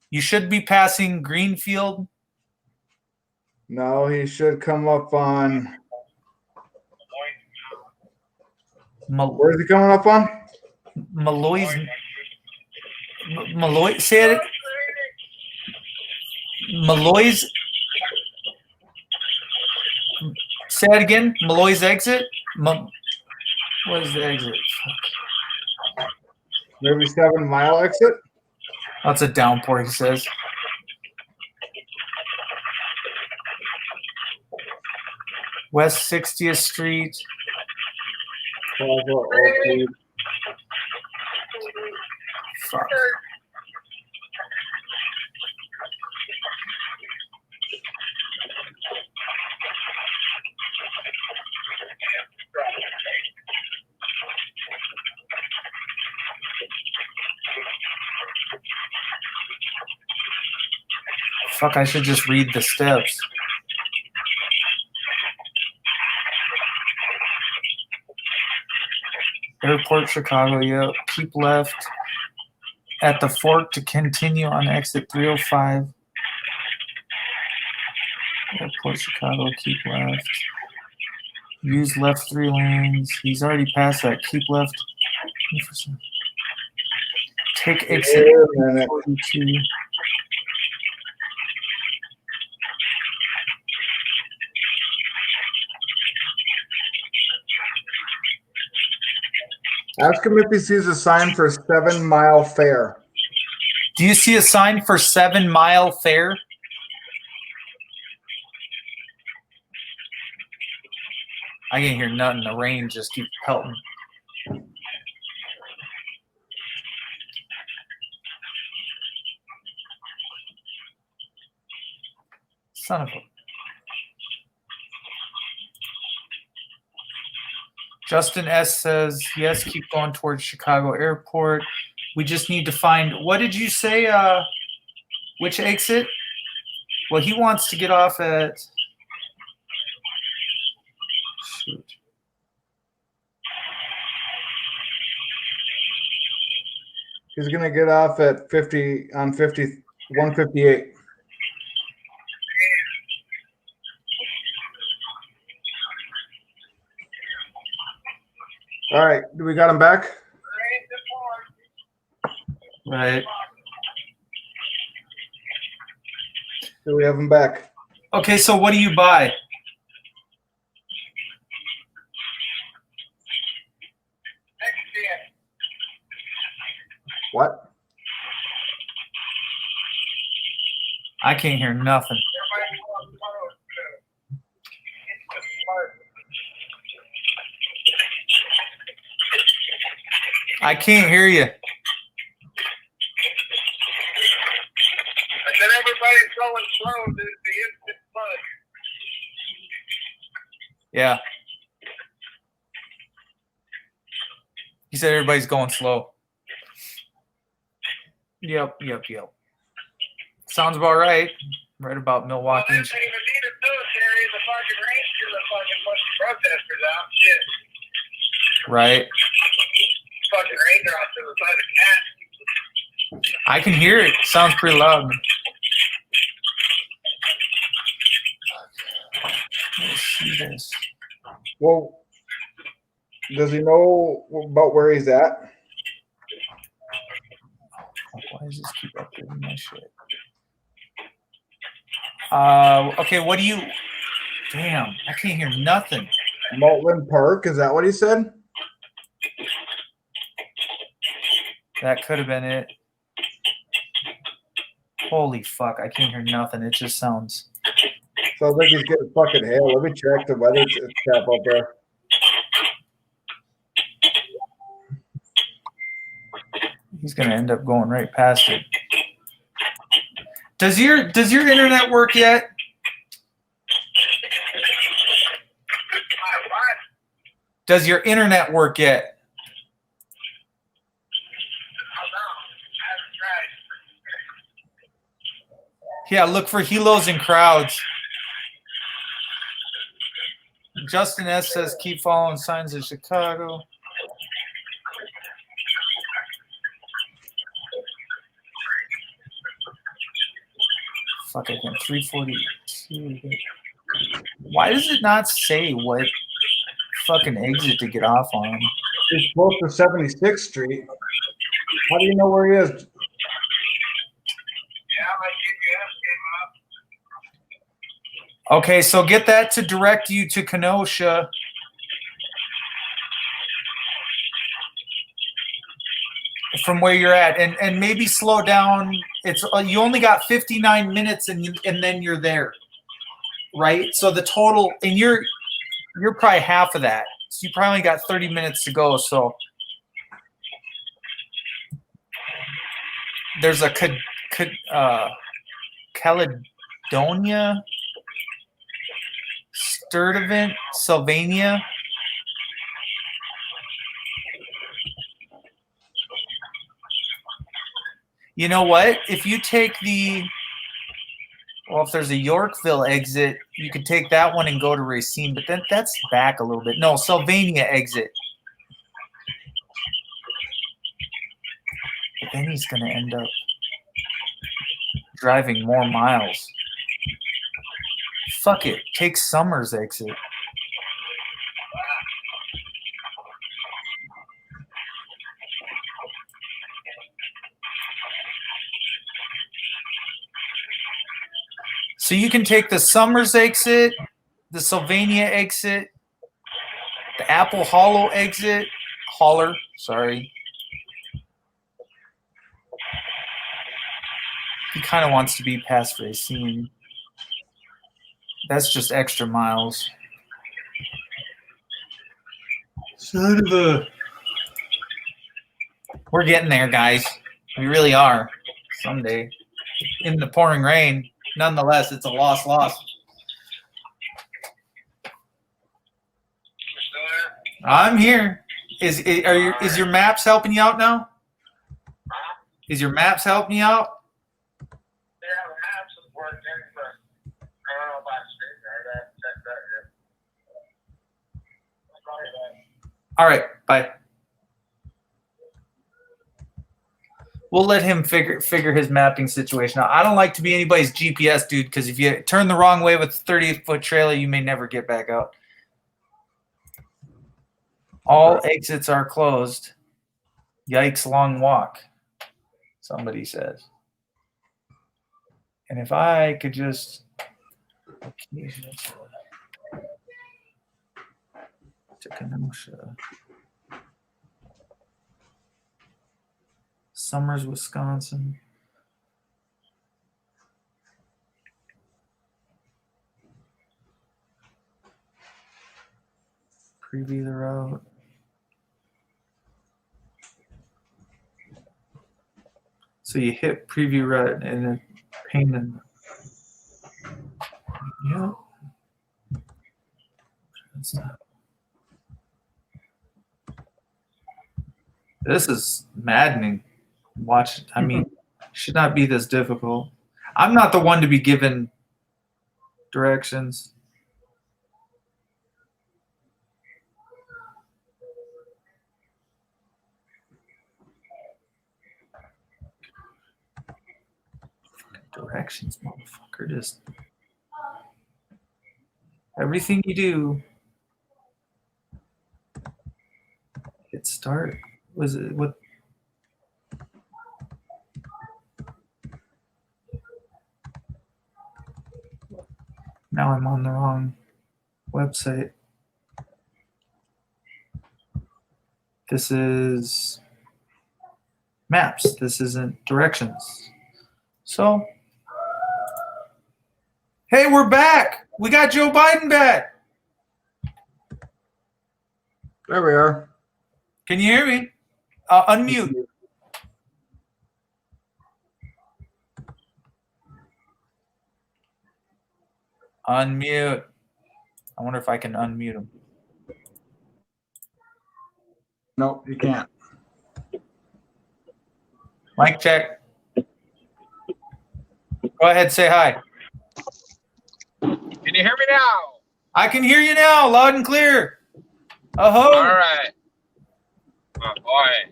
You should be passing Greenfield. No, he should come up on. Where's he coming up on? Malloy's. Malloy. Say it. Malloy's. Say it again. Malloy's exit. What is the exit? Maybe 7 Mile exit. That's a downpour, he says. West 60th Street. Plaza, Oakwood. Fuck. Fuck, I should just read the steps. Airport, Chicago, yep. Keep left at the fork to continue on exit 305. Airport, Chicago, keep left. Use left 3 lanes. He's already passed that. Keep left. Take exit 42. Ask him if he sees a sign for 7 Mile Fair. Do you see a sign for 7 Mile Fair? I can't hear nothing. The rain just keeps pelting. Son of a... Justin S. says, yes, keep going towards Chicago Airport. We just need to find... What did you say? Which exit? Well, he wants to get off at... Shoot. He's going to get off at 158. All right. Do we got him back? Right. Do we have him back? Okay, so what do you buy? What? I can't hear nothing. I can't hear you. I said everybody's going slow to the instant fun. Yeah. He said everybody's going slow. Yep. Sounds about right. Right about Milwaukee. Well, they don't even need a military. The fucking Rangers are fucking pushing protesters out. Shit. Right. Fucking raindrops in the side of cat. I can hear it. Sounds pretty loud. Let's see this. Well, does he know about where he's at? Why does this keep updating my shit? Okay, what do you... Damn, I can't hear nothing. Maltland Park, is that what he said? That could have been it. Holy fuck, I can't hear nothing. It just sounds... Sounds like he's getting fucking hail. Let me check the weather cap up there. He's gonna end up going right past it. Does your internet work yet? Does your internet work yet? Yeah, look for helos and crowds. Justin S. says, keep following signs of Chicago. Fuck, I can 342. Why does it not say what fucking exit to get off on? He's close to 76th Street. How do you know where he is? Yeah, my GPS came up. Okay, so get that to direct you to Kenosha. from where you're at, and maybe slow down. It's you only got 59 minutes, and then you're there, right? So the total, and you're probably half of that. So you probably got 30 minutes to go. So there's a Caledonia, Sturdivant, Sylvania. You know what? If you take if there's a Yorkville exit, you could take that one and go to Racine, but then that's back a little bit. No, Sylvania exit. But then he's going to end up driving more miles. Fuck it. Take Summers exit. So you can take the Summers exit, the Sylvania exit, the Apple Hollow exit, Holler, sorry. He kind of wants to be past Racine. That's just extra miles. Son of a... We're getting there, guys. We really are. Someday. In the pouring rain. Nonetheless, it's a loss. I'm here. Is your maps helping you out now? Is your maps helping you out? Yeah, the maps is working, but I don't know about street there. I'd check that here. All right, bye. We'll let him figure his mapping situation out. I don't like to be anybody's GPS dude, because if you turn the wrong way with a 30-foot trailer, you may never get back out. All exits are closed. Yikes, long walk, somebody says. And if I could just to Kenosha. Summers, Wisconsin. Preview the route. So you hit preview route and then paint in. Yep. This is maddening. Watch, I mean, should not be this difficult. I'm not the one to be given directions. Directions, motherfucker. Just everything you do. Hit start. Was it what? Now I'm on the wrong website. This is maps. This isn't directions. So, hey, we're back. We got Joe Biden back. There we are. Can you hear me? Unmute. Unmute. I wonder if I can unmute him. Nope, you can't. Mic check. Go ahead, say hi. Can you hear me now? I can hear you now, loud and clear. Oh, All right. Oh, boy.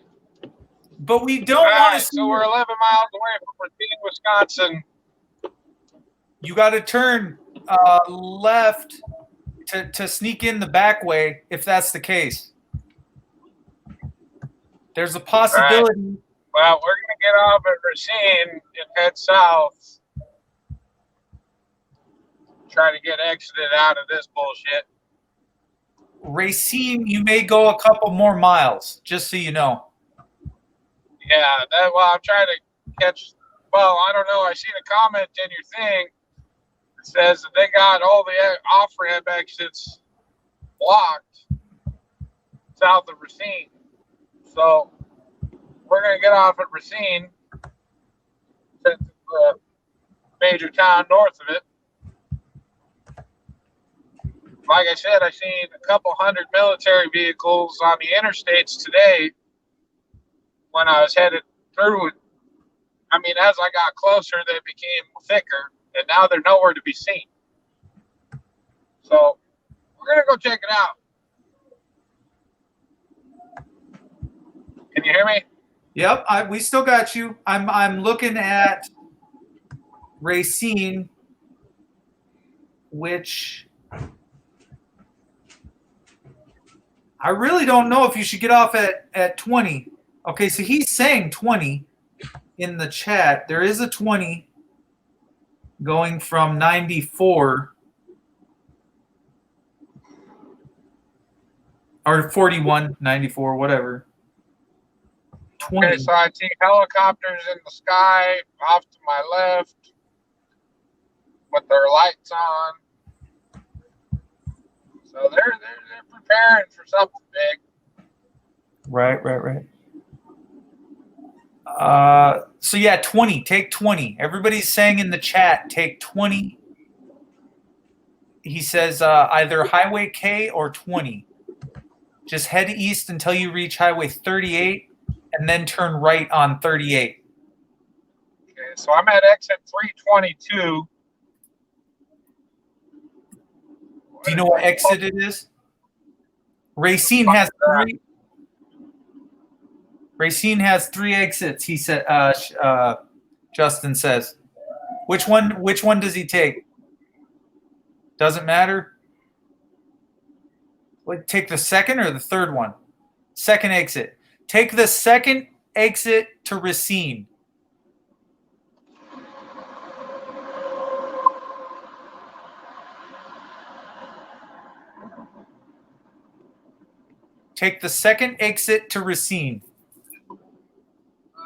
but we don't want to see. So we're 11 miles away from Reconnecting, Wisconsin. You got to turn left to sneak in the back way, if that's the case. There's a possibility. Right. Well, we're going to get off at Racine and head south. Try to get exited out of this bullshit. Racine, you may go a couple more miles, just so you know. Yeah, I'm trying to catch. Well, I don't know. I seen a comment in your thing that says that they got all the off-ramp exits blocked south of Racine. So we're going to get off at Racine, since it's the major town north of it. Like I said, I seen a couple hundred military vehicles on the interstates today when I was headed through it. I mean, as I got closer, they became thicker, and now they're nowhere to be seen. So we're going to go check it out. Can you hear me? Yep, we still got you. I'm looking at Racine, which I really don't know if you should get off at 20. Okay, so he's saying 20 in the chat. There is a 20 going from 94 or 41, 94, whatever. 20. Okay, so I see helicopters in the sky off to my left with their lights on. So they're preparing for something big. Right. So yeah, 20. Take 20. Everybody's saying in the chat, take 20. He says either Highway K or 20. Just head east until you reach Highway 38, and then turn right on 38. Okay, so I'm at exit 322. Do you know what exit it is? Racine has three. Racine has 3 exits. He said. Justin says. Which one does he take? Doesn't matter. Take the second or the third one? Second exit. Take the second exit to Racine. Take the second exit to Racine.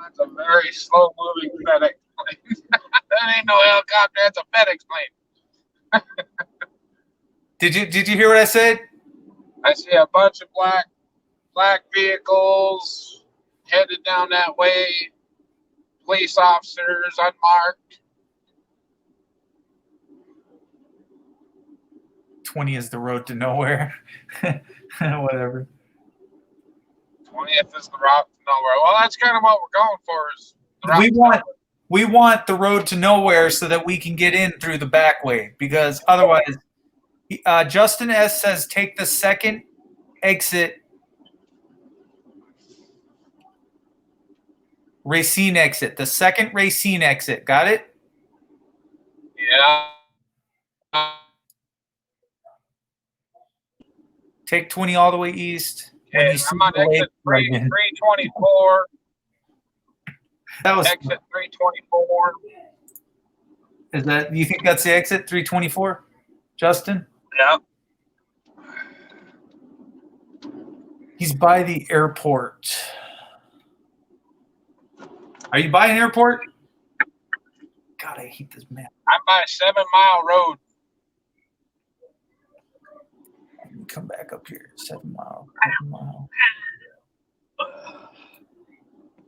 That's a very slow-moving FedEx plane. That ain't no helicopter. That's a FedEx plane. Did you hear what I said? I see a bunch of black vehicles headed down that way. Police officers unmarked. 20 is the road to nowhere. Whatever. 20th is the route to nowhere. Well, that's kind of what we're going for. Is the route we want the road to nowhere so that we can get in through the back way, because otherwise, Justin S says take the second exit, Racine exit, the second Racine exit. Got it? Yeah. Take 20 all the way east. Okay, I'm on exit 324. That was exit 324. Is that, you think that's the exit 324, Justin? Yeah. He's by the airport. Are you by an airport? God, I hate this map. I'm by a 7 Mile road. Let me come back up here. 7 Mile. 7 Mile.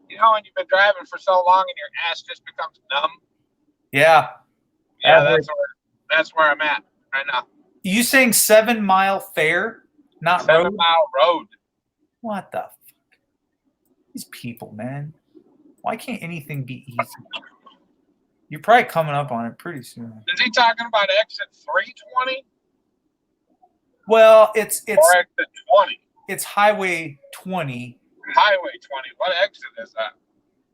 You know when you've been driving for so long and your ass just becomes numb? Yeah. Yeah, that's where I'm at right now. You saying 7 Mile Fair, not 7 road? Mile road. What the fuck? These people, man. Why can't anything be easy? You're probably coming up on it pretty soon. Is he talking about exit 320? Well, it's or exit 20. It's Highway 20. Highway 20. What exit is that?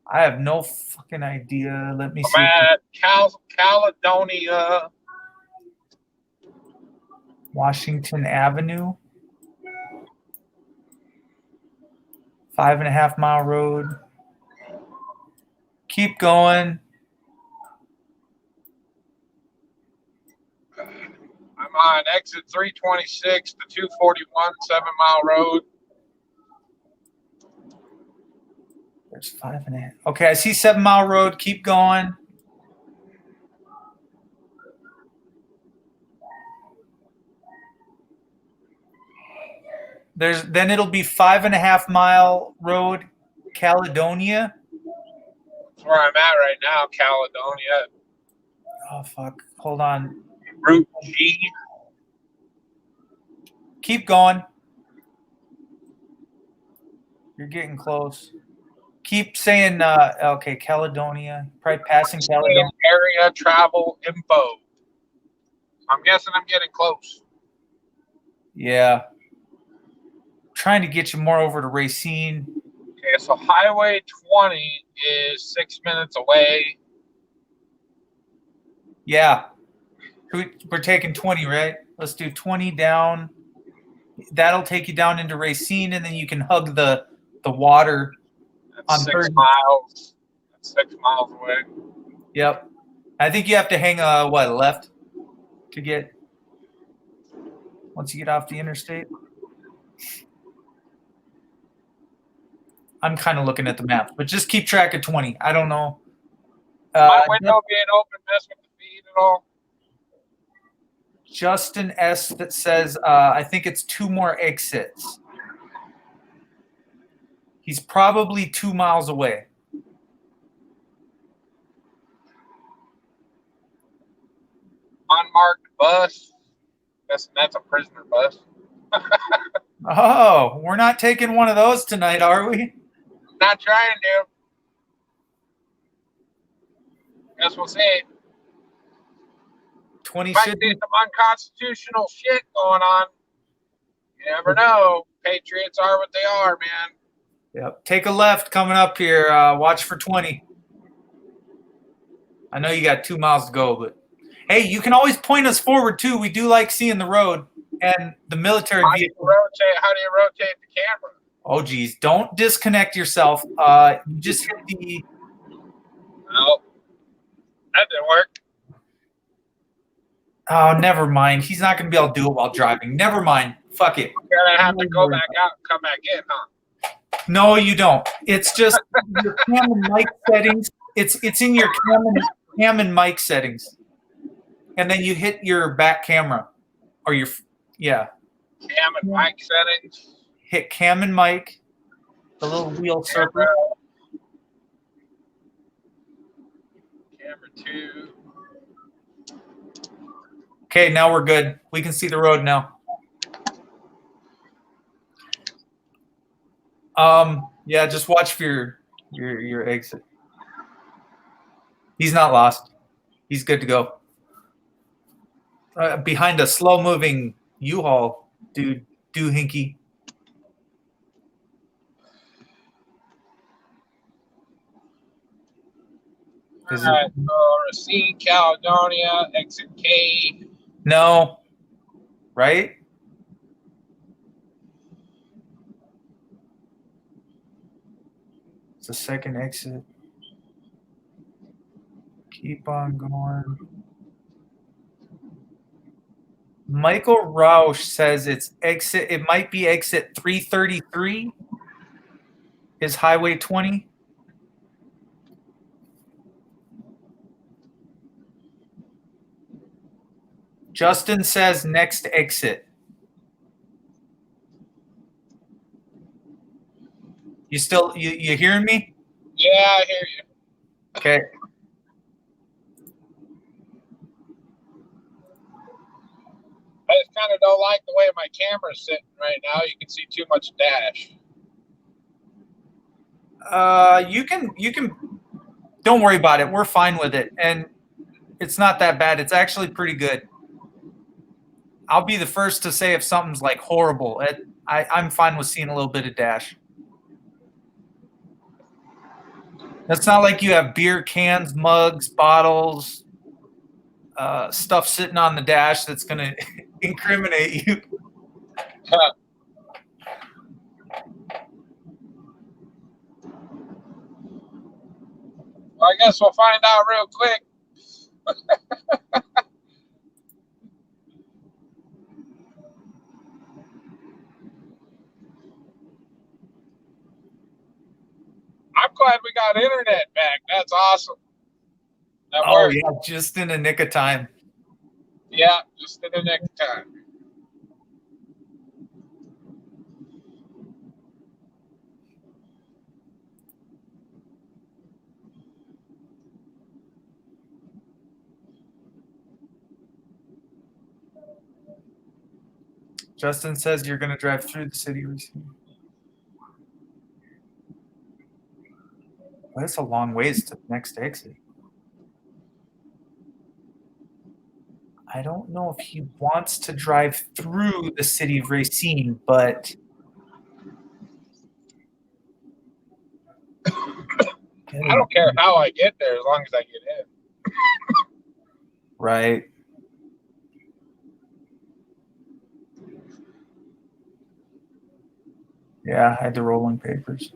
I have no fucking idea. Let me see. I'm at Caledonia. Washington Avenue. 5.5 mile road. Keep going. I'm on exit 326 to 241, 7 Mile road. There's 5.5. Okay, I see 7 Mile Road. Keep going. Then it'll be 5.5 Mile Road, Caledonia. That's where I'm at right now, Caledonia. Oh fuck! Hold on. Route G. Keep going. You're getting close. Keep saying, okay, Caledonia. Probably passing Caledonia. Area travel info. I'm guessing I'm getting close. Yeah. Trying to get you more over to Racine. Okay, so Highway 20 is 6 minutes away. Yeah. We're taking 20, right? Let's do 20 down. That'll take you down into Racine, and then you can hug the water. That's On 6 30. miles. That's 6 miles away. Yep. I think you have to hang left to get once you get off the interstate. I'm kind of looking at the map, but just keep track of 20. I don't know. My window being open mess with the feed at all? Justin S. that says, I think it's 2 more exits. He's probably 2 miles away. Unmarked bus. That's a prisoner bus. Oh, we're not taking one of those tonight, are we? Not trying to. Guess we'll see. 20 Might should see be. some unconstitutional shit going on. You never know. Patriots are what they are, man. Yep. Take a left coming up here. Watch for 20. I know you got 2 miles to go, but hey, you can always point us forward too. We do like seeing the road and the military vehicle. How do you rotate the camera? Oh, geez. Don't disconnect yourself. You just hit the. No. That didn't work. Oh, never mind. He's not going to be able to do it while driving. Never mind. Fuck it. You're going to have to go back out and come back in, huh? No, you don't. It's just your cam and mic settings. It's in your cam and mic settings. And then you hit your back camera or your, yeah. Cam and mic settings. Hit cam and mic, the little wheel circle. Camera 2. Okay, now we're good. We can see the road now. Yeah, just watch for your exit. He's not lost. He's good to go. Behind a slow-moving U-Haul, dude, doohinky. All right, so Racine, Caledonia, exit K. No, right? It's the second exit. Keep on going. Michael Rausch says it's exit. It might be exit 333. Is Highway 20? Justin says next exit. You hearing me? Yeah, I hear you. Okay. I just kind of don't like the way my camera's sitting right now. You can see too much dash. You can don't worry about it. We're fine with it. And it's not that bad. It's actually pretty good. I'll be the first to say if something's like horrible. I'm fine with seeing a little bit of dash. It's not like you have beer cans, mugs, bottles, stuff sitting on the dash that's going to incriminate you. Well, I guess we'll find out real quick. I'm glad we got internet back. That's awesome. That Oh worked. yeah, just in the nick of time. Yeah, just in the next time. Justin says you're going to drive through the city recently. Well, that's a long ways to the next exit. I don't know if he wants to drive through the city of Racine, but I don't care how I get there as long as I get in. Right. Yeah, I had the rolling papers.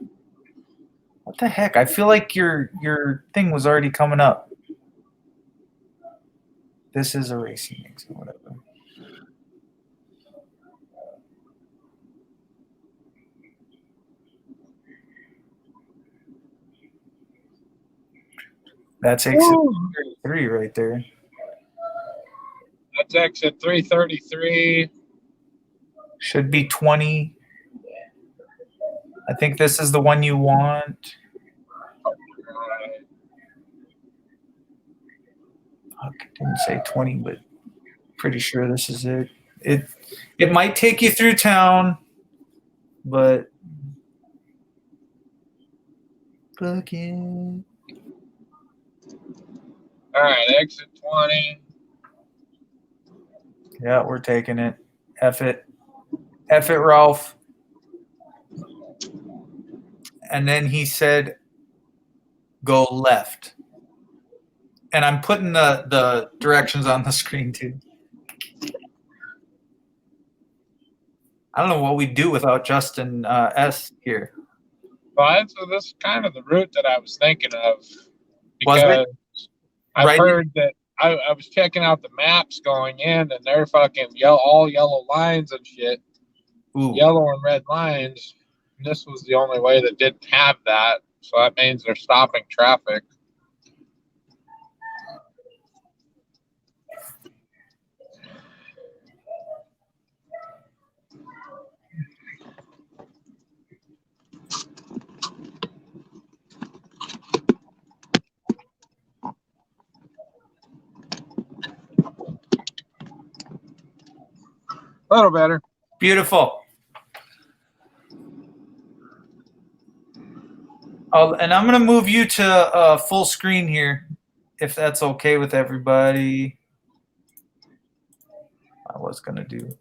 What the heck? I feel like your thing was already coming up. This is a racing exit, whatever. That's exit 33 right there. That's exit 333. Should be 20. I think this is the one you want. Fuck, it didn't say 20, but pretty sure this is it. It might take you through town, but fucking. All right, exit 20. Yeah, we're taking it. F it. F it, Ralph. And then he said, go left. And I'm putting the directions on the screen too. I don't know what we'd do without Justin S here. Well, this is kind of the route that I was thinking of. Was Because it? I've Right. heard that I was checking out the maps going in, and they're fucking all yellow lines and shit. Ooh. Yellow and red lines. And this was the only way that didn't have that. So that means they're stopping traffic. A little better. Beautiful. And I'm going to move you to full screen here, if that's okay with everybody. I was going to do.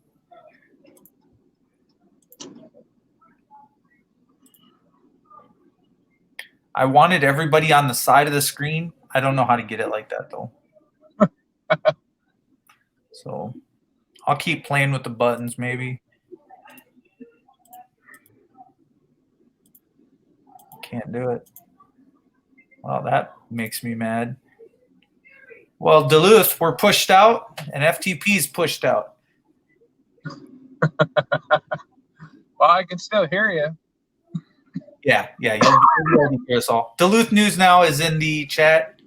I wanted everybody on the side of the screen. I don't know how to get it like that, though. So I'll keep playing with the buttons, maybe. Can't do it. Well, that makes me mad. Well, Duluth, we're pushed out, and FTP's pushed out. Well, I can still hear you. Yeah, you'll be able to hear us all. Duluth News Now is in the chat.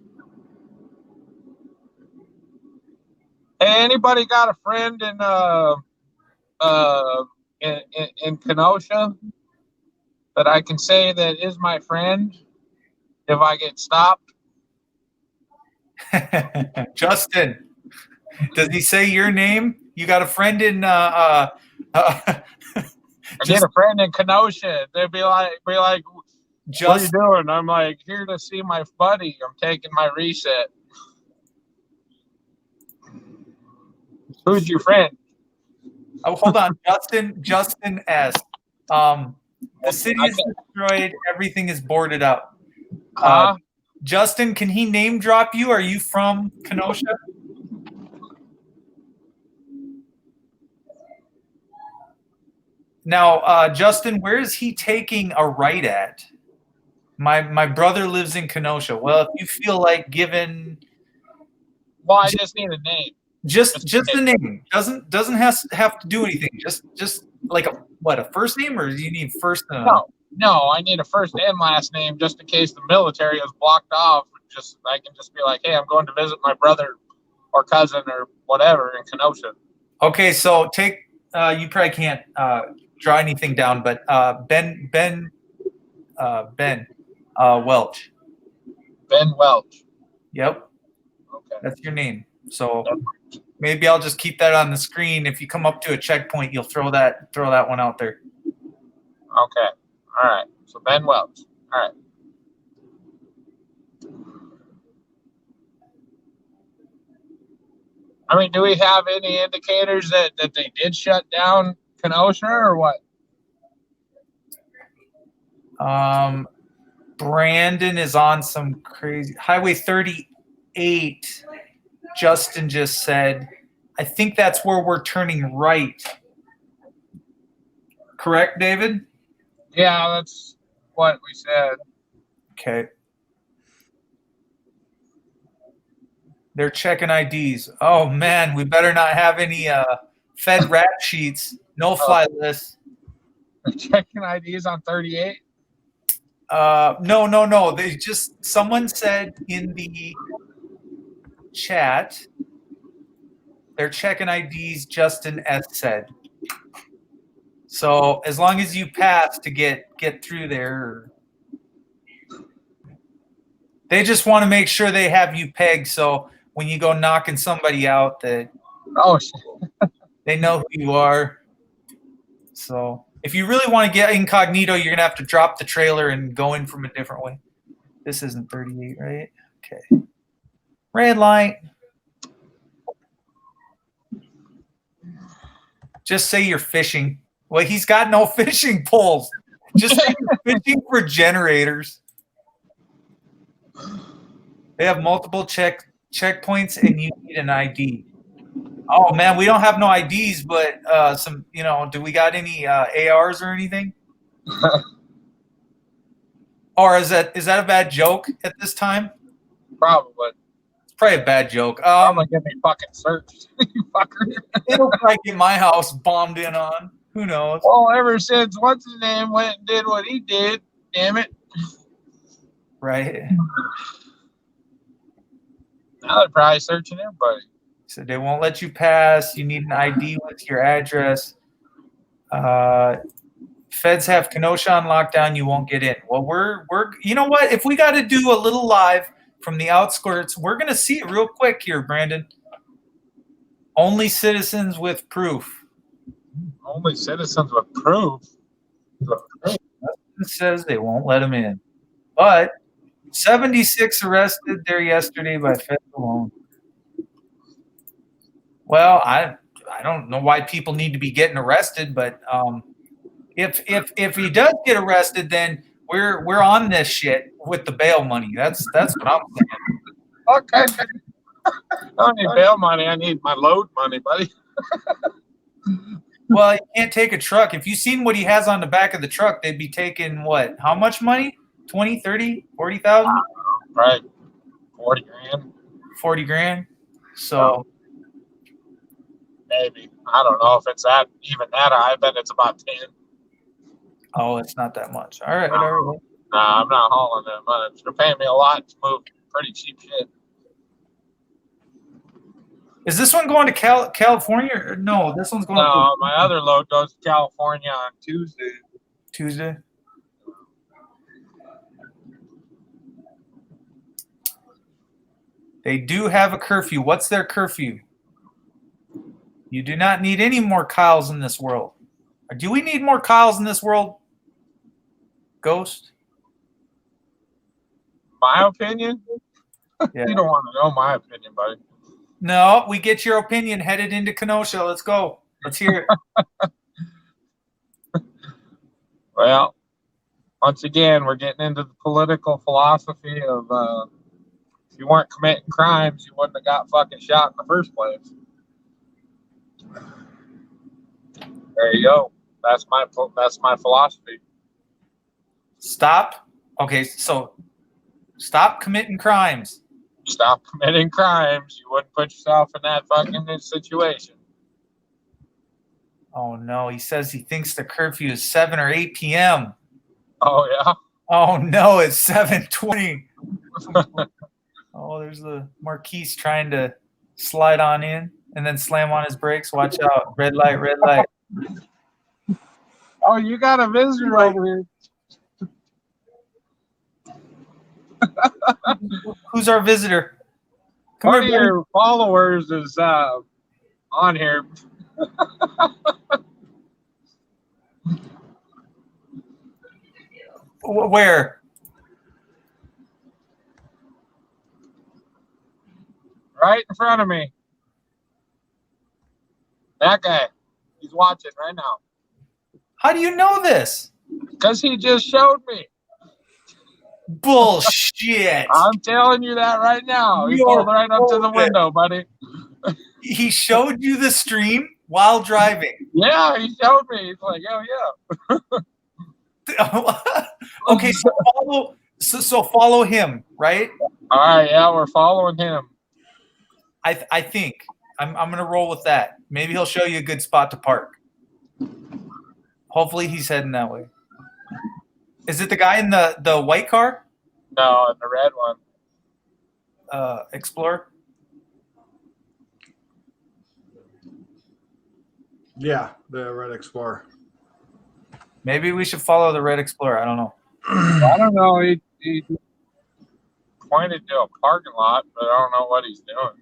Hey, anybody got a friend in Kenosha that I can say that is my friend if I get stopped? Justin, does he say your name? You got a friend in I get a friend in Kenosha. They'd be like, what are you just doing? I'm like, here to see my buddy. I'm taking my reset. Who's your friend? oh, hold on, Justin S. The city is destroyed. Everything is boarded up. Justin, can he name drop you? Are you from Kenosha? Now, Justin, where is he taking a right at? My brother lives in Kenosha. Well, if you feel like giving, Well, I just need a name. just the name doesn't have to do anything. Just like a first name, or do you need first? No, No, I need a first and last name just in case the military is blocked off. I can just be like, hey, I'm going to visit my brother or cousin or whatever in Kenosha. Okay, so take you probably can't draw anything down, but Ben Welch. Ben Welch. Yep, Okay. that's your name. So maybe I'll just keep that on the screen. If you come up to a checkpoint, you'll throw that one out there. Okay. All right. So Ben Welch. All right. I mean, do we have any indicators that they did shut down Kenosha or what? Brandon is on some crazy Highway 38. Justin just said, I think that's where we're turning right. Correct, David? Yeah, that's what we said. Okay. They're checking IDs. Oh man, we better not have any Fed rap sheets. No fly list. They're checking IDs on 38. No. Someone said in the chat they're checking IDs. Justin S said. So as long as you pass to get through there, they just want to make sure they have you pegged. So when you go knocking somebody out, that they know who you are. So if you really want to get incognito, you're gonna have to drop the trailer and go in from a different way. This isn't 38, right? Okay. Red light. Just say you're fishing. Well, he's got no fishing poles. Just say you're fishing for generators. They have multiple checkpoints, and you need an ID. Oh man, we don't have no IDs, but some. Do we got any ARs or anything? Or is that a bad joke at this time? Probably. It's probably a bad joke. I'm gonna get me fucking searched, you fucker. It'll probably get my house bombed in on. Who knows? Well, ever since what's his name went and did what he did, damn it. Right. Now they're probably searching everybody. So they won't let you pass. You need an ID with your address. Feds have Kenosha on lockdown. You won't get in. Well, we're you know what? If we got to do a little live from the outskirts, we're gonna see it real quick here, Brandon. Only citizens with proof. Only citizens with proof. It says they won't let them in, but 76 arrested there yesterday by feds alone. Well, I don't know why people need to be getting arrested, but if he does get arrested, then we're on this shit with the bail money. That's what I'm saying. Okay. I don't need bail money. I need my load money, buddy. Well, you can't take a truck. If you seen what he has on the back of the truck, they'd be taking what? How much money? 20, 30, 40,000? Right. 40 grand. 40 grand. So maybe. I don't know if it's even that high. I bet it's about 10. Oh, it's not that much. All right. Nah, I'm not hauling that much. They're paying me a lot to move pretty cheap shit. Is this one going to California? Or no, this one's going to my other load goes to California on Tuesday. Tuesday? They do have a curfew. What's their curfew? You do not need any more Kyles in this world. Or do we need more Kyles in this world? Ghost? My opinion? Yeah. You don't want to know my opinion, buddy. No, we get your opinion headed into Kenosha. Let's go. Let's hear it. Well, once again, we're getting into the political philosophy of if you weren't committing crimes, you wouldn't have got fucking shot in the first place. There you go. That's my philosophy. Stop. Okay, so stop committing crimes. Stop committing crimes. You wouldn't put yourself in that fucking situation. Oh no, he says he thinks the curfew is 7 or 8 p.m. Oh yeah. Oh no, it's 7:20. Oh, there's the Marquise trying to slide on in and then slam on his brakes. Watch out. Red light, red light. Oh, you got a visitor over here. Who's our visitor? Come One of here, buddy. your followers is on here. Where? Right in front of me. That guy. He's watching right now. How do you know this? Because he just showed me. Bullshit. I'm telling you that right now. He You're pulled right up to the bullshit. window, buddy. He showed you the stream while driving. Yeah, he showed me. He's like, oh yeah. Okay, so follow him, right? All right, yeah, we're following him. I think I'm gonna roll with that. Maybe he'll show you a good spot to park. Hopefully he's heading that way. Is it the guy in the white car? No, in the red one. Explorer? Yeah, the Red Explorer. Maybe we should follow the red Explorer. I don't know. I don't know. He pointed to a parking lot, but I don't know what he's doing.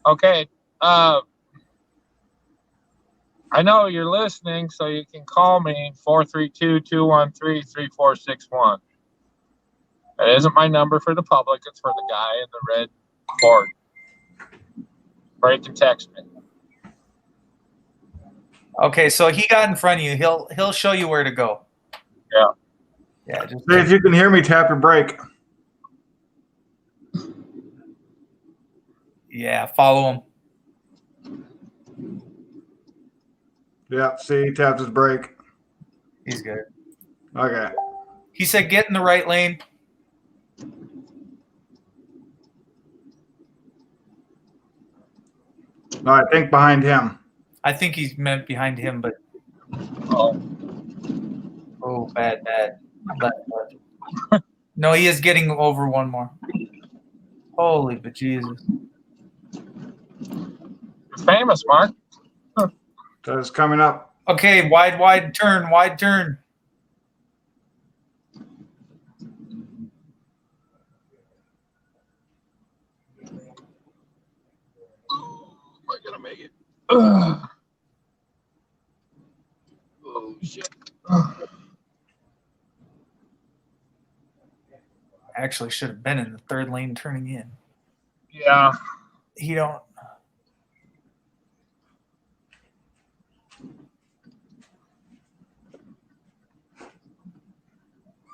Okay. I know you're listening, so you can call me 432-213-3461. That isn't my number for the public. It's for the guy in the red board. Or you can text me. Okay, so he got in front of you. He'll show you where to go. Yeah. Yeah. Just Hey, if you can hear me, tap your brake. yeah. Follow him. Yeah, see, he tapped his brake. He's good. Okay. He said, "Get in the right lane." No, I think behind him. I think he's meant behind him, but Oh. bad. Left. No, he is getting over one more. Holy bejesus. You're famous, Mark. That's coming up. Okay, wide turn. Am I gonna make it? Oh shit! Actually, should have been in the third lane turning in. Yeah. He don't.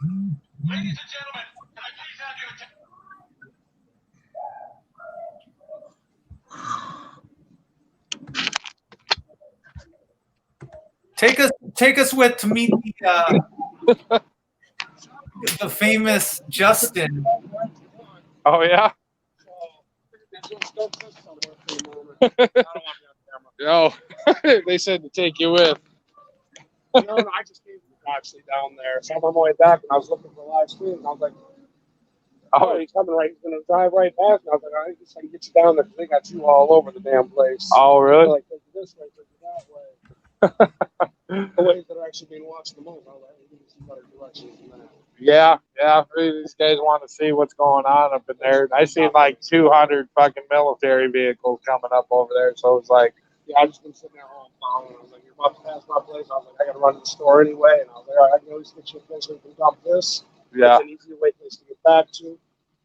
Ladies and gentlemen, can I please have your attention? Take us with to meet the famous Justin. Oh yeah. No, they said to take you with. No, I just came actually down there. So I'm on my way back, and I was looking for a live stream, and I was like, "Oh, he's coming right. He's gonna drive right past me." I was like, "I guess I can get you down there because they got you all over the damn place." Oh They're really? like, "Take you this way, take you that way." The ways that are actually being watched the most. I was like, "Give me some better directions than that." Yeah. These guys want to see what's going on up in there. I seen like 200 fucking military vehicles coming up over there, so it's like, Yeah, I just been sitting there all following. I was like, "You're about to pass my place." I was like, "I got to run to the store anyway," and I was like, "All right, I can always get you a place where you can dump this." yeah. It's an easy way place to get back to.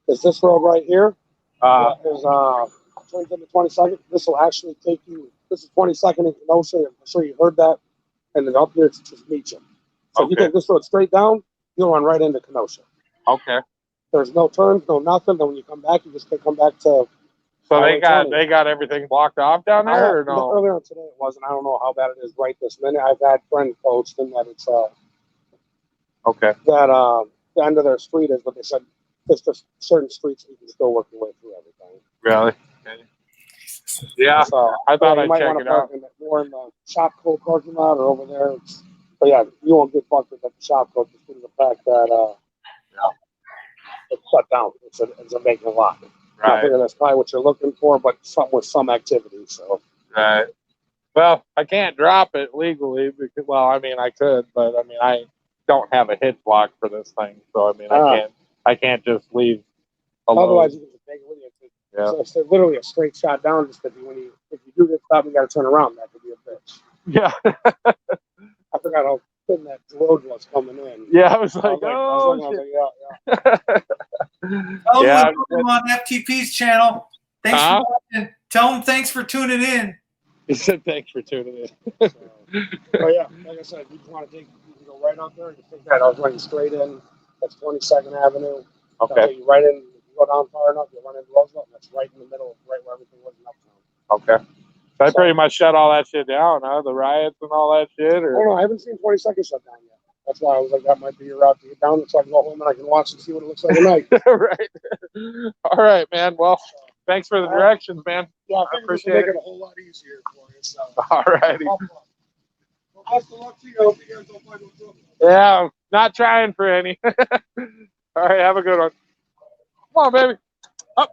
Because this road right here is turns into 22nd. This will actually take you. This is 22nd in Kenosha. I'm sure you heard that. And then up here it's just Meacham. So if you Okay. take this road straight down, you'll run right into Kenosha. Okay. There's no turns, no nothing. Then when you come back, you just come back to. So Highway 20. they got everything blocked off down there, or no? Earlier on today it wasn't. I don't know how bad it is right this minute. I've had friends post and that it's Okay. that the end of their street is, but they said there's just certain streets you can still work your way through everything. Really? Okay. Yeah. So I thought you I'd might check want it to park out. more in the Shopco parking lot or over there. But yeah, you won't get fucked with at the shop though, just due to the fact that it's shut down. It's a vacant lot. I Right. figure that's probably what you're looking for, but something with some activity. So Right. Well, I can't drop it legally because, well, I mean, I could, but I mean, I don't have a hitch lock for this thing, so I mean, I can't just leave alone. otherwise, you can just take it with you. Yeah. So it's literally a straight shot down. Just if you do get stopped, you got to turn around. That could be a bitch. Yeah. I forgot how thin that road was coming in. Yeah, I was like, I was oh, like, yeah. Tell Yeah, them we on FTP's channel. Thanks for watching. Tell them thanks for tuning in. He said thanks for tuning in. But yeah, like I said, if you just want to you can go right out there and just take that. I was running straight in. That's 22nd Avenue. Okay. You right in. If you go down far enough, you run into Roosevelt, and that's right in the middle, right where everything was in Uptown. Okay. So I pretty much shut all that shit down, huh? The riots and all that shit? Or? Oh, no, I haven't seen 22nd shut down yet. That's why I was like, that might be your route to get down, so I can go home and I can watch and see what it looks like at night. Right. All right, man. Well, thanks for the directions, man. Yeah, I appreciate it. Make it a whole lot easier for you. So. All righty. Well, best of luck to you. I hope you guys don't find no trouble. Yeah, not trying for any. All right, have a good one. Come on, baby. Up.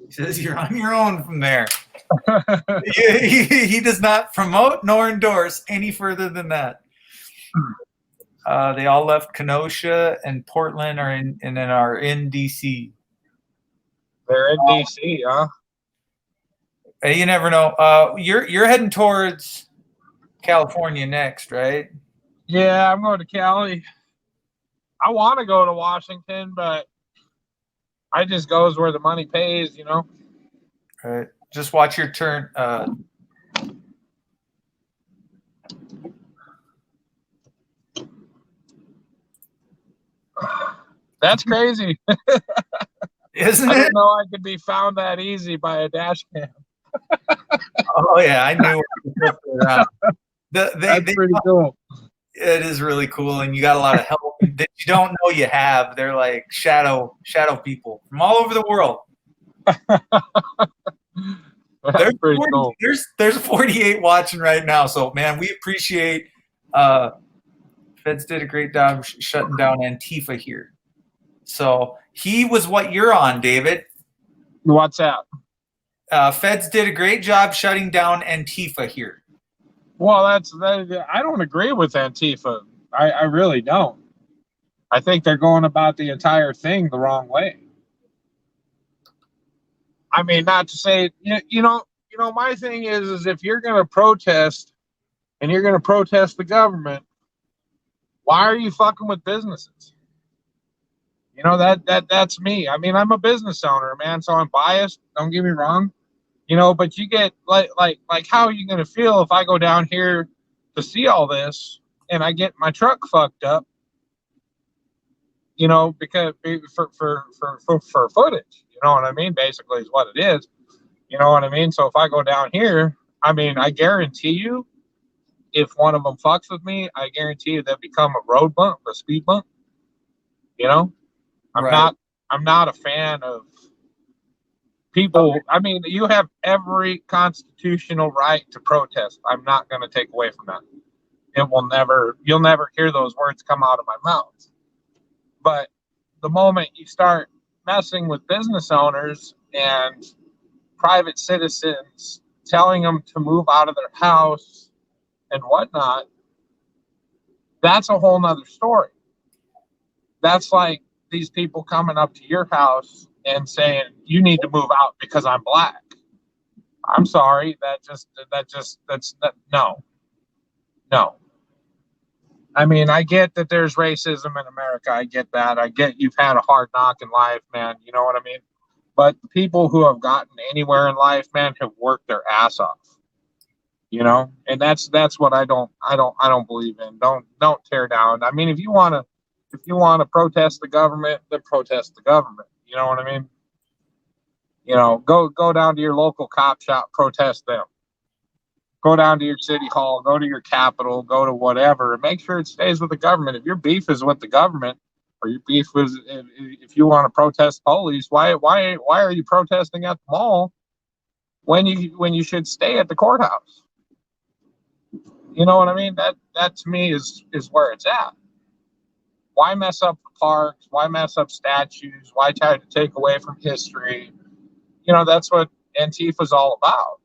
He says you're on your own from there. he does not promote nor endorse any further than that. They all left Kenosha and Portland are in DC. They're in DC, huh? Hey, you never know. You're heading towards California next, right? Yeah, I'm going to Cali. I want to go to Washington, but I just goes where the money pays, you know. All right. Just watch your turn. That's crazy. Isn't I it? didn't know I could be found that easy by a dash cam. Oh yeah, I knew. That's pretty cool. It is really cool, and you got a lot of help that you don't know you have. They're like shadow people from all over the world. That's pretty cool. There's 48 watching right now, so man, we appreciate. Feds did a great job shutting down Antifa here. So he was what you're on, David. What's that? Feds did a great job shutting down Antifa here. Well, I don't agree with Antifa. I really don't. I think they're going about the entire thing the wrong way. I mean, not to say, you know, my thing is if you're going to protest and you're going to protest the government, why are you fucking with businesses? You know, that's me. I mean, I'm a business owner, man, so I'm biased. Don't get me wrong. You know, but you get like how are you going to feel if I go down here to see all this and I get my truck fucked up? You know, because for footage, you know what I mean? Basically is what it is. You know what I mean? So if I go down here, I mean, I guarantee you, if one of them fucks with me, I guarantee you they'll become a road bump, a speed bump. You know, I'm not a fan of people. Okay. I mean, you have every constitutional right to protest. I'm not going to take away from that. You'll never hear those words come out of my mouth. But the moment you start messing with business owners and private citizens, telling them to move out of their house and whatnot, that's a whole nother story. That's like these people coming up to your house and saying, you need to move out because I'm black. I'm sorry. No. I mean, I get that there's racism in America. I get that. I get you've had a hard knock in life, man. You know what I mean? But the people who have gotten anywhere in life, man, have worked their ass off. You know, and that's what I don't believe in. Don't tear down. I mean, if you want to protest the government, then protest the government. You know what I mean? You know, go down to your local cop shop, protest them. Go down to your city hall, go to your capitol, go to whatever, and make sure it stays with the government. If your beef is with the government, or your beef is if you want to protest police, why are you protesting at the mall when you should stay at the courthouse? You know what I mean? That to me is where it's at. Why mess up the parks? Why mess up statues? Why try to take away from history? You know, that's what Antifa's all about.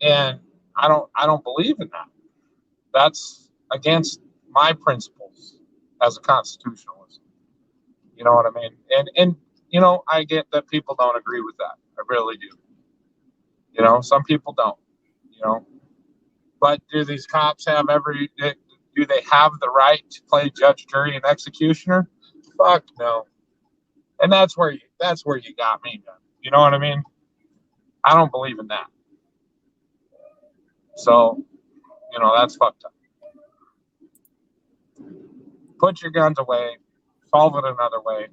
And I don't believe in that. That's against my principles as a constitutionalist. You know what I mean? And you know, I get that people don't agree with that. I really do. You know, some people don't. You know, but do these cops have do they have the right to play judge, jury, and executioner? Fuck no. And that's where you got me, man. You know what I mean? I don't believe in that. So, you know, that's fucked up. Put your guns away. Solve it another way.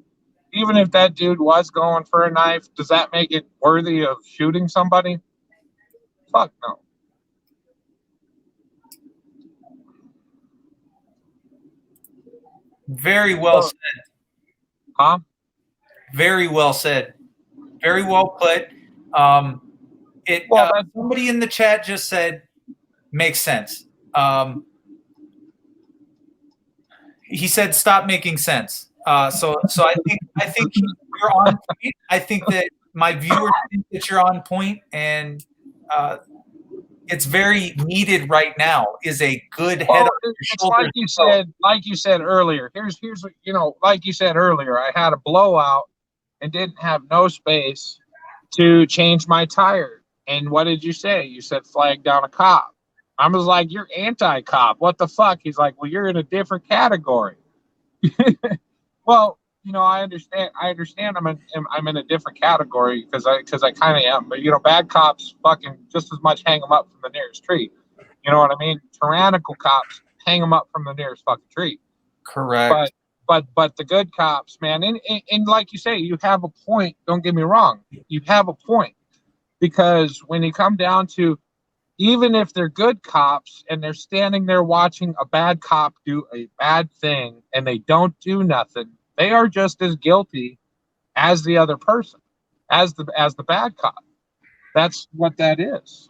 Even if that dude was going for a knife, does that make it worthy of shooting somebody? Fuck no. Very well said. Huh? Very well said. Very well put. Somebody in the chat just said, makes sense. He said, stop making sense. So I think you're on point. I think that my viewers think that you're on point, and it's very needed right now. Is a good head on your shoulder. Like you said earlier. Here's what, you know, like you said earlier, I had a blowout and didn't have no space to change my tire. And what did you say? You said flag down a cop. I was like, you're anti-cop. What the fuck? He's like, well, you're in a different category. Well, you know, I understand. I'm in a different category because I kind of am. But you know, bad cops fucking just as much hang them up from the nearest tree. You know what I mean? Tyrannical cops hang them up from the nearest fucking tree. Correct. But the good cops, man, and like you say, you have a point. Don't get me wrong. You have a point, because when you come down to, even if they're good cops and they're standing there watching a bad cop do a bad thing and they don't do nothing, they are just as guilty as the other person, as the bad cop. That's what that is.